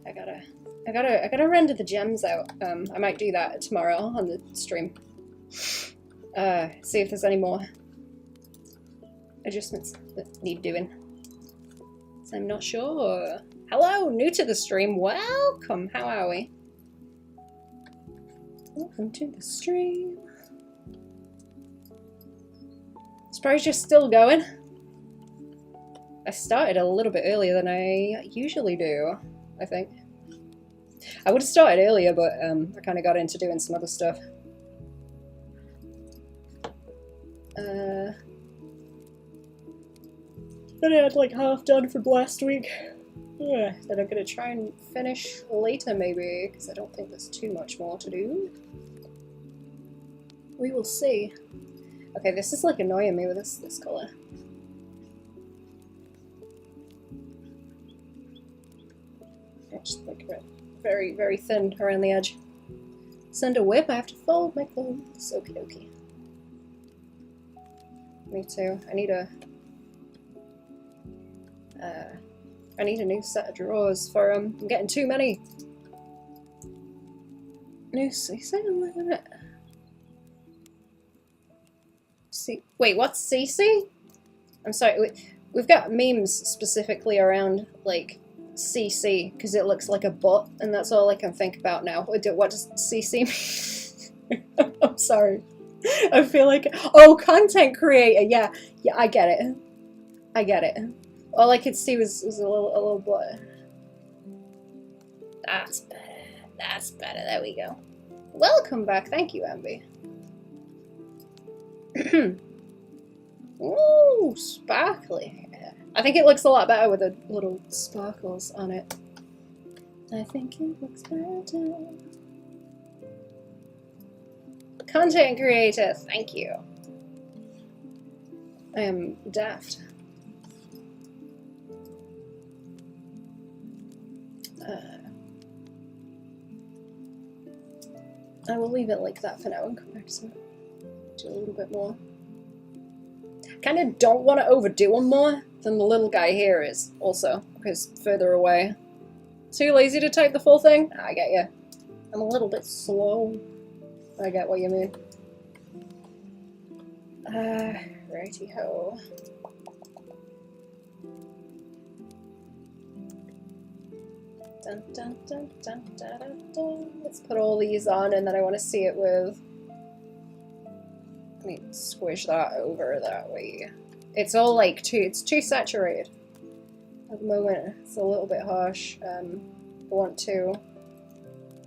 I gotta render the gems out. I might do that tomorrow on the stream. See if there's any more adjustments that need doing. So I'm not sure. Hello, new to the stream. Welcome. How are we? Welcome to the stream. It's probably just still going. I started a little bit earlier than I usually do, I think. I would have started earlier, but I kind of got into doing some other stuff. But I had like half done from last week. Yeah, that I'm gonna try and finish later maybe, because I don't think there's too much more to do. We will see. Okay, this is like annoying me with this colour. It's like very, very thin around the edge. Send a whip, I have to fold my clothes. Okie dokie. Me too. I need a new set of drawers for I'm getting too many. New CC? Look at it. See, wait, what's CC? I'm sorry. We've got memes specifically around like CC because it looks like a butt, and that's all I can think about now. What does CC mean? I'm sorry. I feel like, oh, content creator. Yeah, I get it. I get it. All I could see was a little butt. That's better. That's better. There we go. Welcome back. Thank you, Ambi. Ooh, sparkly. I think it looks a lot better with the little sparkles on it. I think it looks better. Content creator, thank you. I am daft. I will leave it like that for now and come back to do a little bit more. Kind of don't want to overdo one more than the little guy here is, also, because further away. Too lazy to type the full thing? I get you. I'm a little bit slow. I get what you mean. Righty-ho. Dun, dun, dun, dun, dun, dun, dun. Let's put all these on, and then I want to see it with... Let me squish that over that way. It's all like it's too saturated at the moment. It's a little bit harsh. I want to.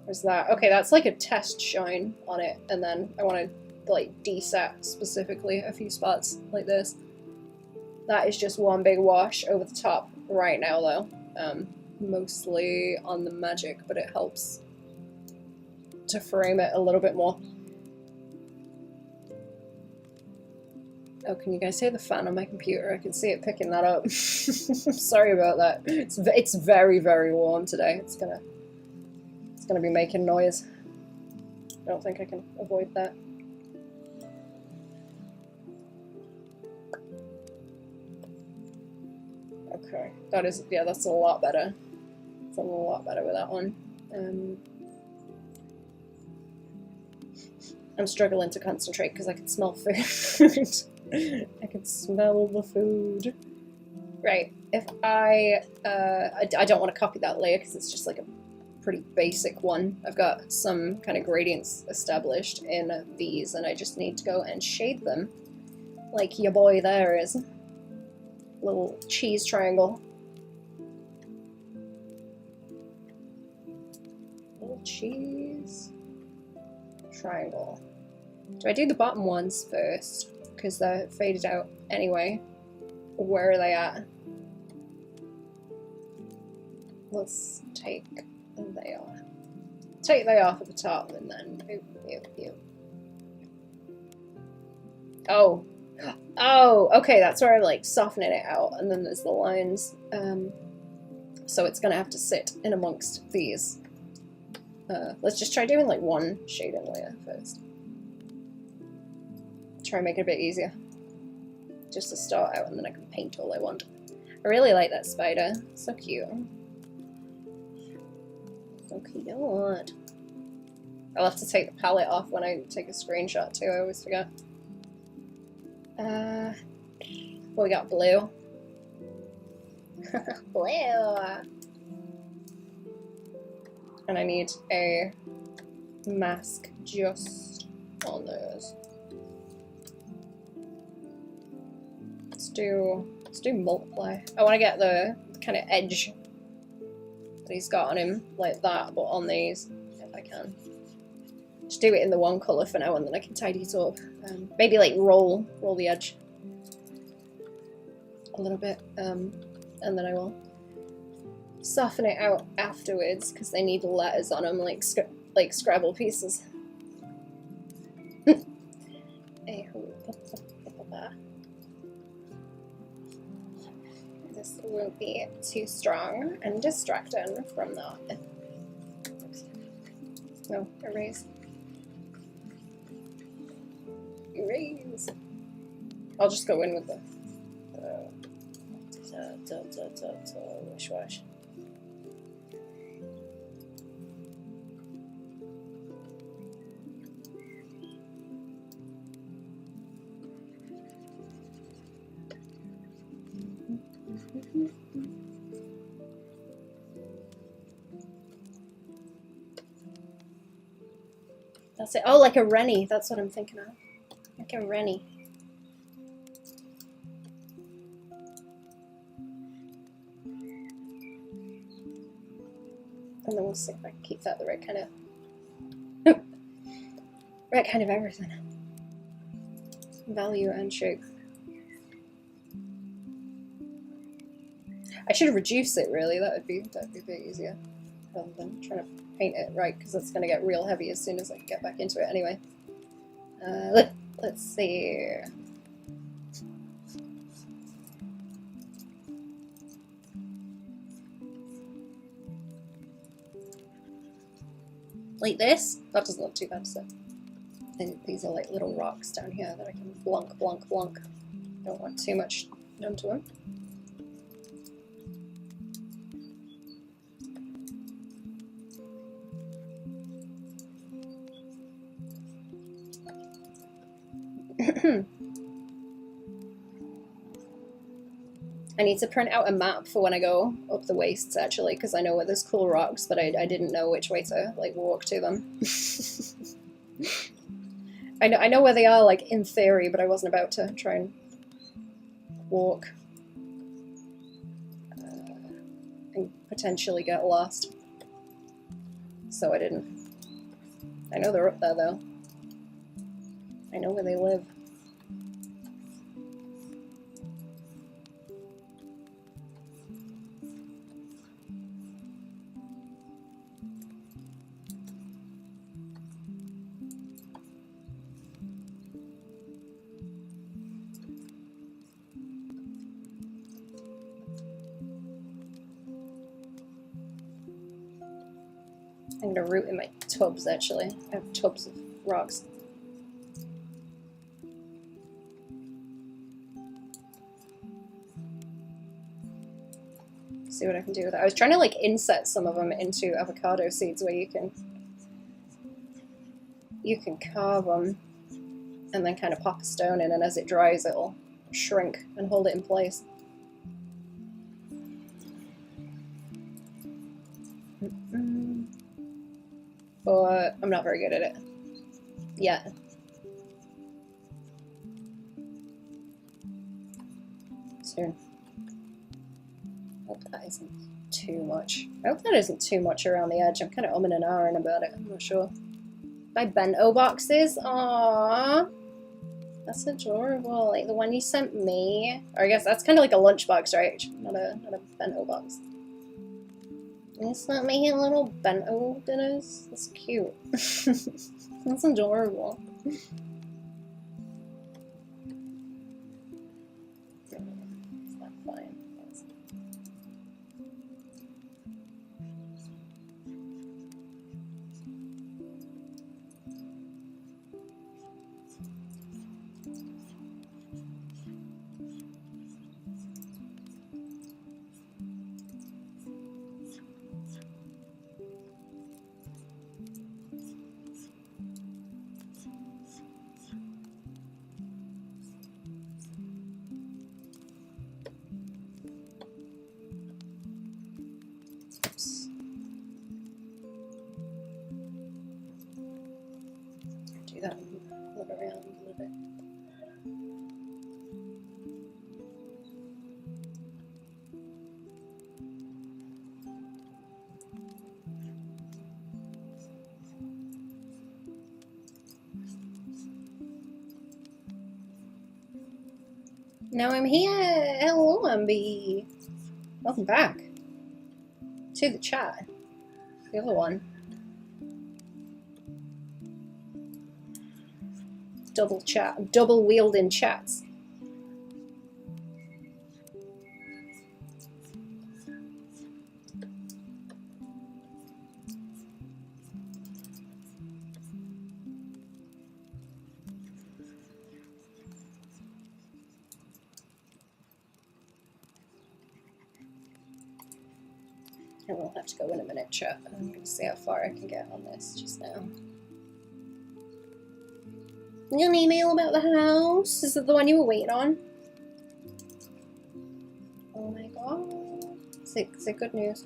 Where's that? Okay, that's like a test shine on it, and then I want to like desat specifically a few spots like this. That is just one big wash over the top right now, though. Mostly on the magic, but it helps to frame it a little bit more. Oh, can you guys hear the fan on my computer? I can see it picking that up. Sorry about that. It's very, very warm today. It's gonna be making noise. I don't think I can avoid that. Okay, that's a lot better. It's a lot better with that one. I'm struggling to concentrate because I can smell food. I can smell the food. Right, if I don't want to copy that layer because it's just like a pretty basic one. I've got some kind of gradients established in these, and I just need to go and shade them like your boy there is. Little cheese triangle. Little cheese triangle. Do I do the bottom ones first? Because they're faded out anyway. Where are they at? Let's take And they are. Take they off at the top and then Oh. Oh, okay, that's where I'm like softening it out, and then there's the lines. So it's gonna have to sit in amongst these. Let's just try doing like one shading layer first. Try and make it a bit easier. Just to start out, and then I can paint all I want. I really like that spider. So cute. So cute. I'll have to take the palette off when I take a screenshot too, I always forget. Well, we got blue. Blue! And I need a mask just on those. Let's do multiply. I want to get the kind of edge that he's got on him, like that, but on these, if I can. Just do it in the one colour for now, and then I can tidy it up. Maybe like roll the edge a little bit, and then I will soften it out afterwards because they need letters on them, like Scrabble pieces. This won't be too strong and distracting from that. No, erase. Erase. I'll just go in with the wish wash. That's it. Oh, like a Rennie. That's what I'm thinking of. Like a Rennie. And then we'll see if I can keep that the right kind of everything. Value and shape. I should reduce it really. That'd be a bit easier rather than trying to paint it right, because it's going to get real heavy as soon as I get back into it anyway. Let's see. Like this? That doesn't look too bad, so. These are like little rocks down here that I can blunk, blunk, blunk. Don't want too much done to them. I need to print out a map for when I go up the wastes, actually, because I know where there's cool rocks, but I didn't know which way to like walk to them. I know where they are, like in theory, but I wasn't about to try and walk and potentially get lost, so I didn't. I know they're up there though. I know where they live. I'm gonna root in my tubs, actually. I have tubs of rocks. See what I can do with it. I was trying to like inset some of them into avocado seeds where you can carve them and then kind of pop a stone in, and as it dries it'll shrink and hold it in place. But I'm not very good at it yet. Soon. Hope that isn't too much. I hope that isn't too much around the edge. I'm kind of umming and ahhing about it. I'm not sure. My bento boxes? Aww. That's adorable. Like the one you sent me. Or I guess that's kind of like a lunchbox, right? Not a bento box. It's not making little bento dinners. That's cute. That's adorable. It's not fine. Oops. Do that and look around a little bit. Now I'm here. Hello, MB. Welcome back to the chat. The other one. Double chat, double wielding chats. I will have to go in a minute, chat. I'm going to see how far I can get on this just now. You got an email about the house? Is it the one you were waiting on? Oh my god. Is it good news?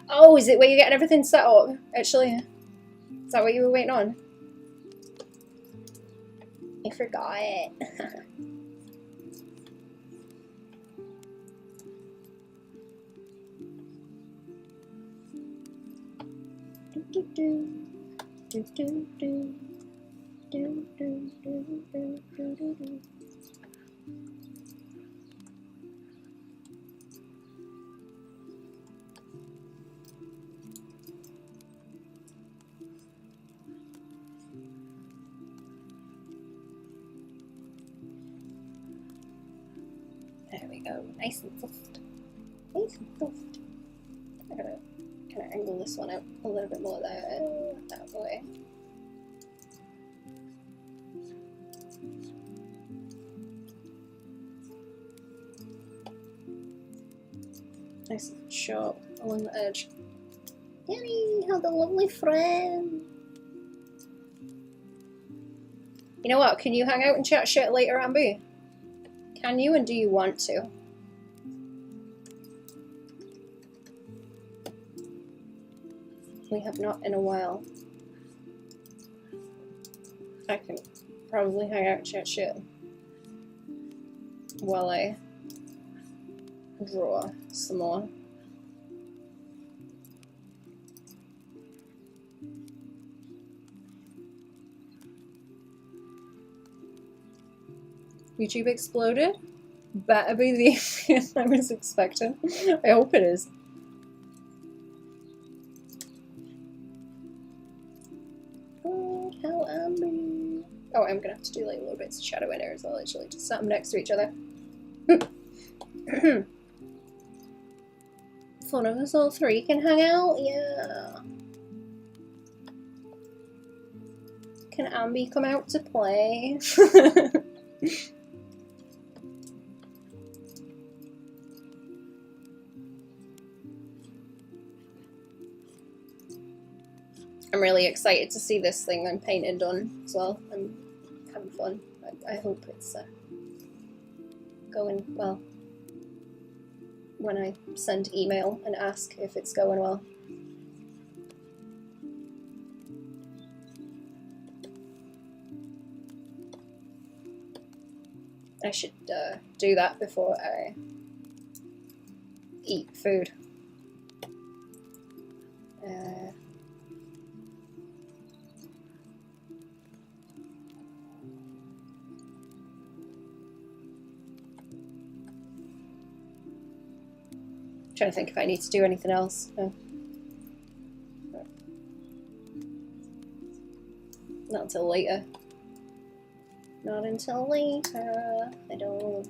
Oh, is it where you're getting everything set up? Actually, is that what you were waiting on? I forgot it. There we go, nice and soft. Nice and soft. I gotta kind of angle this one out a little bit more there, that way. Nice and sharp along the edge. Yay, how the lovely friend. You know what, can you hang out and chat shit later, Amber? Can you, and do you want to? We have not in a while. I can probably hang out and chat shit while I draw some more. YouTube exploded? Better be the event I was expecting. I hope it is. God, how am I? Oh, I'm gonna have to do like little bits of shadow in there as well, actually. Just set them next to each other. One of us all three can hang out? Yeah. Can Ambi come out to play? I'm really excited to see this thing I'm painting done as well. I'm having fun. I hope it's going well when I send email and ask if it's going well. I should do that before I eat food. trying to think if I need to do anything else. No. Not until later. Not until later. I don't.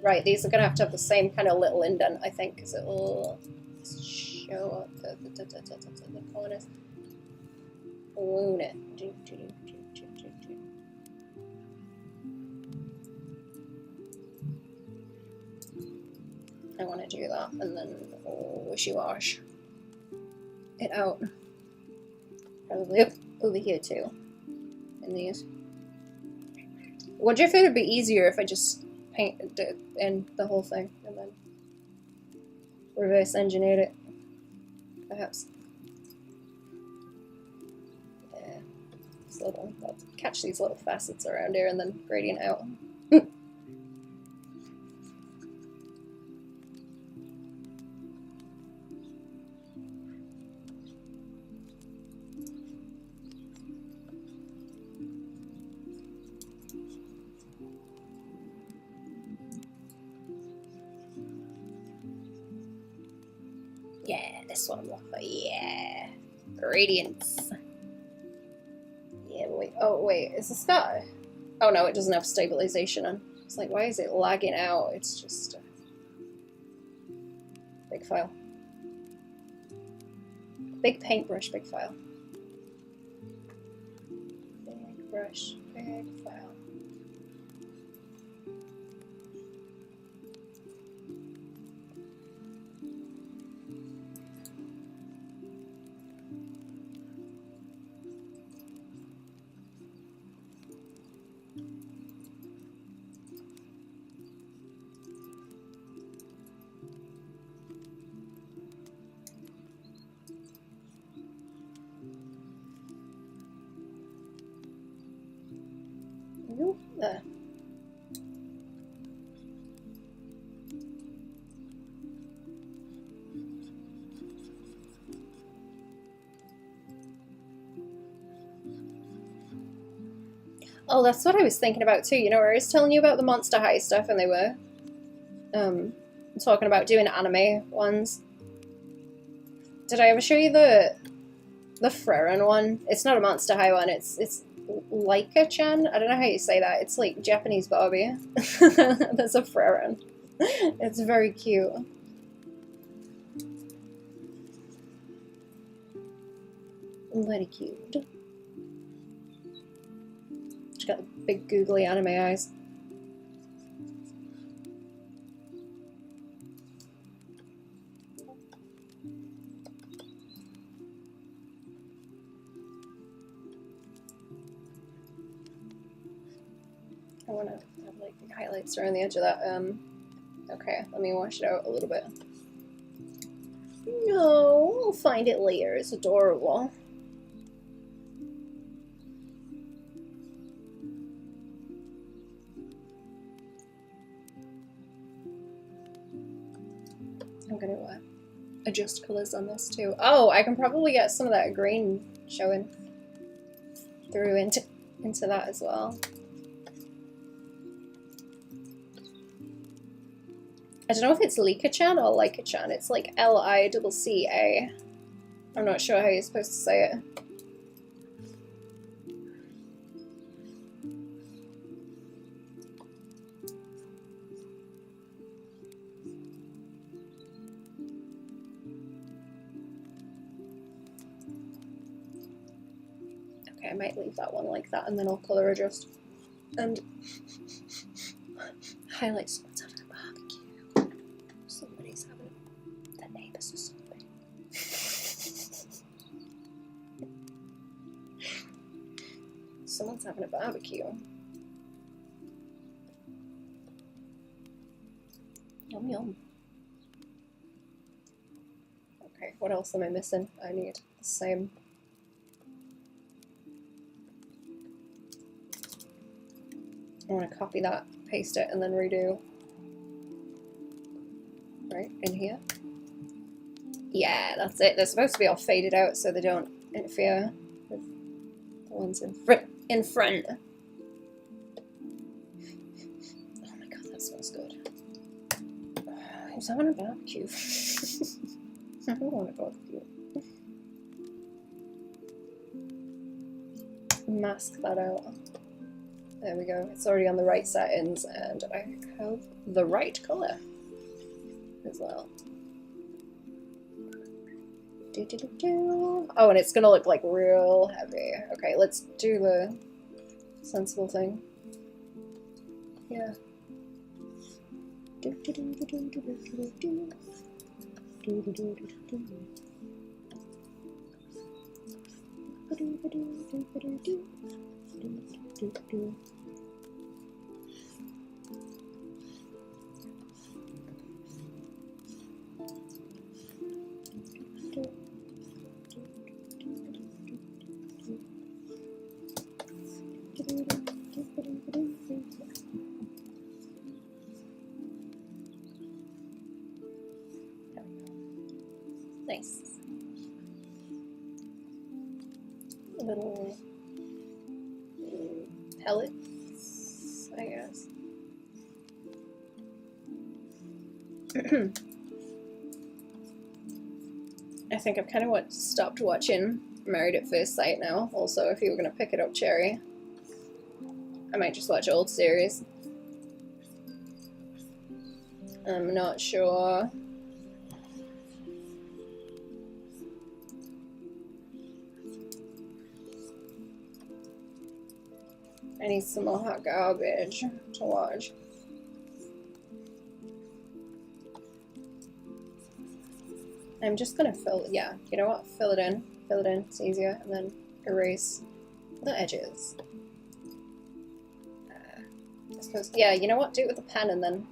Right, these are going to have the same kind of little indent, I think, because it will show up the corners. Balloon it. I want to do that, and then wishy-wash it out. Probably over here too, in these. I wonder if it would be easier if I just paint in the whole thing and then reverse engineered it, perhaps. Yeah, I'll catch these little facets around here and then gradient out. Yeah, this one I'm looking for. Yeah, gradients. Yeah, wait. Oh, wait. Is this got? Oh no, it doesn't have stabilization on. It's like, why is it lagging out? It's just a big file. Big paintbrush, big file. Big brush, big file. There. Oh, that's what I was thinking about too. You know, where I was telling you about the Monster High stuff and they were talking about doing anime ones. Did I ever show you the Frerin one? It's not a Monster High one, it's Laika-chan? I don't know how you say that. It's like Japanese Barbie. There's a Frerin. It's very cute. Very cute. She's got the big googly anime eyes. I want to have like highlights around the edge of that. Okay, let me wash it out a little bit. No, I'll find it later. It's adorable. I'm gonna adjust colors on this too. Oh, I can probably get some of that green showing through into that as well. I don't know if it's Lika-chan or Laika-chan. It's like L-I-C-C-A. I'm not sure how you're supposed to say it. Okay, I might leave that one like that and then I'll color adjust. And highlight someone's having a barbecue. Somebody's having their neighbours or something. Someone's having a barbecue. Yum yum. Okay, what else am I missing? I need the same. I want to copy that, paste it, and then redo. Right, in here. Yeah, that's it. They're supposed to be all faded out so they don't interfere with the ones in front. smells good. Who's having a barbecue? I don't want a barbecue. Mask that out. There we go. It's already on the right settings, and I have the right colour as well. Oh, and it's gonna look like real heavy. Okay, let's do the sensible thing. Yeah. Nice. Little pellets, I guess. I think I've kind of stopped watching Married at First Sight now. Also, if you were going to pick it up, Cherry, I might just watch old series. I'm not sure. I need some more hot garbage to watch. I'm just gonna fill, yeah, you know what? Fill it in, it's easier, and then erase the edges. I suppose, yeah, you know what? Do it with a pen and then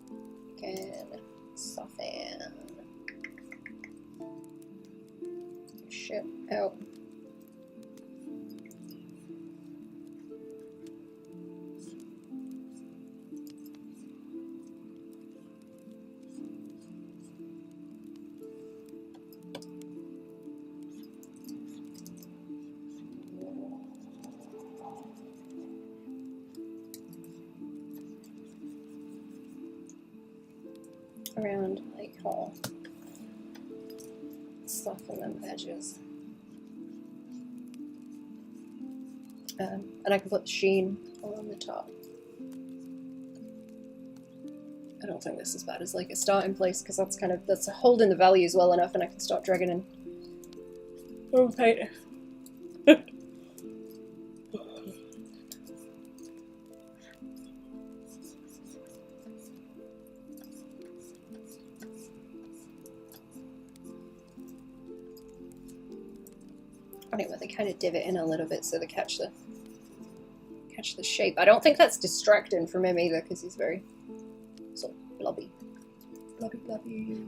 you can soften. Shit out. Around like all soften them edges. And I can put the sheen on the top. I don't think this is bad as like a starting place because that's holding the values well enough, and I can start dragging in. Oh, paint. Anyway, they kind of divot in a little bit so they catch the shape. I don't think that's distracting from him either because he's very sort of blobby. Blobby.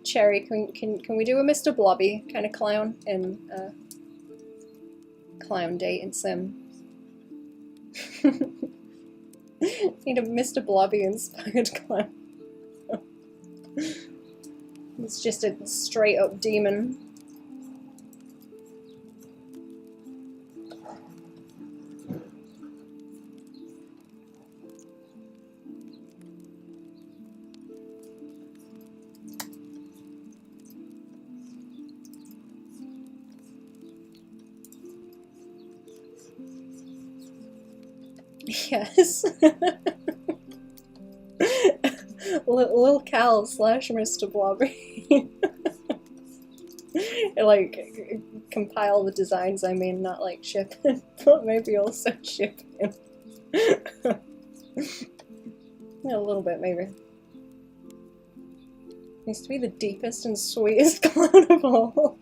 Cherry, can we do a Mr. Blobby kind of clown in clown date in Sim? Need a Mr. Blobby inspired clown. It's just a straight up demon. Yes. Lil Cal / Mr. Blobby. Like, compile the designs, I mean, not like ship him, but maybe also ship him. Yeah, a little bit, maybe. Needs to be the deepest and sweetest clown of all.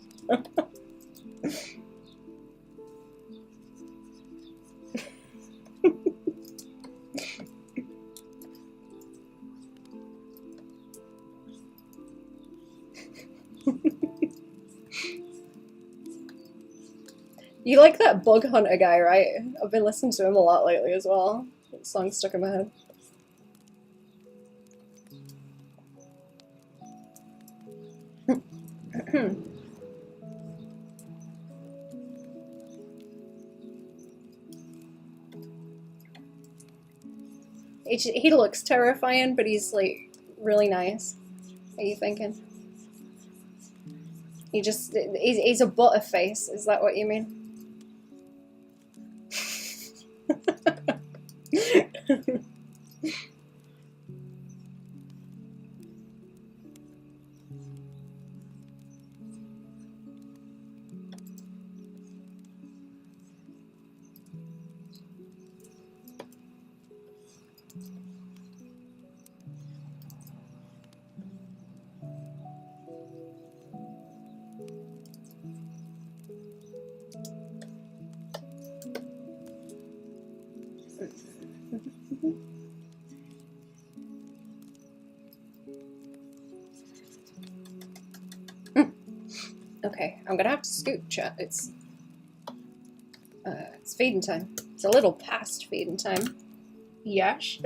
You like that Bug Hunter guy, right? I've been listening to him a lot lately as well. That song stuck in my head. he looks terrifying, but he's like really nice. What are you thinking? He's a butterface. Is that what you mean? Okay, I'm gonna have to scoot, chat. It's feeding time. It's a little past feeding time. Yash.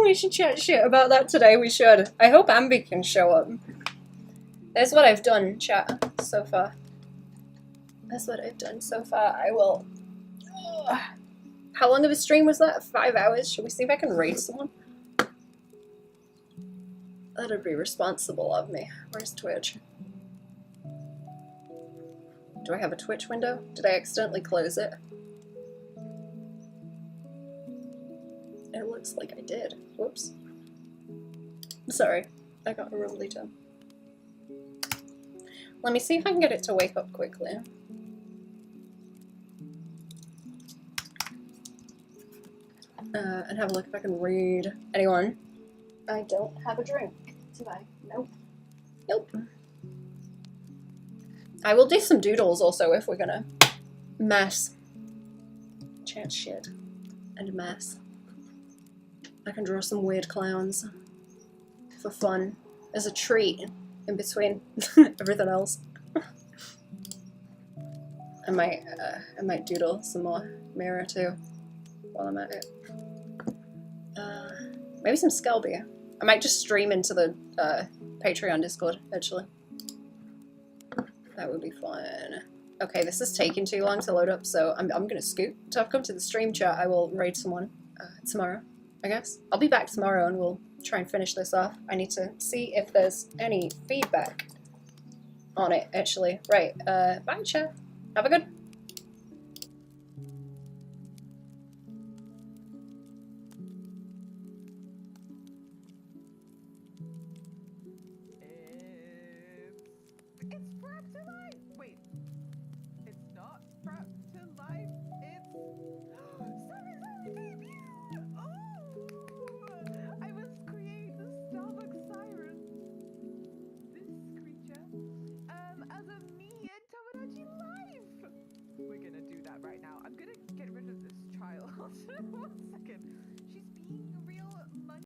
We should chat shit about that today. We should. I hope Ambi can show up. That's what I've done, chat, so far. That's what I've done so far. I will... How long of a stream was that? 5 hours? Should we see if I can raid someone? That'd be responsible of me. Where's Twitch? Do I have a Twitch window? Did I accidentally close it? It looks like I did. Whoops. Sorry. I got a rumbly tongue. Let me see if I can get it to wake up quickly. And have a look if I can read anyone. I don't have a drink. Do I? Nope. Nope. I will do some doodles also if we're gonna mass. Chat shit. And mass. I can draw some weird clowns. For fun. As a treat. In between everything else. I might doodle some more mirror too. While I'm at it. Maybe some Skelby. I might just stream into the Patreon Discord, actually. That would be fun. Okay, this is taking too long to load up, so I'm gonna scoot. So I've come to the stream chat. I will raid someone tomorrow, I guess. I'll be back tomorrow and we'll try and finish this off. I need to see if there's any feedback on it, actually. Right, bye chat. Have a good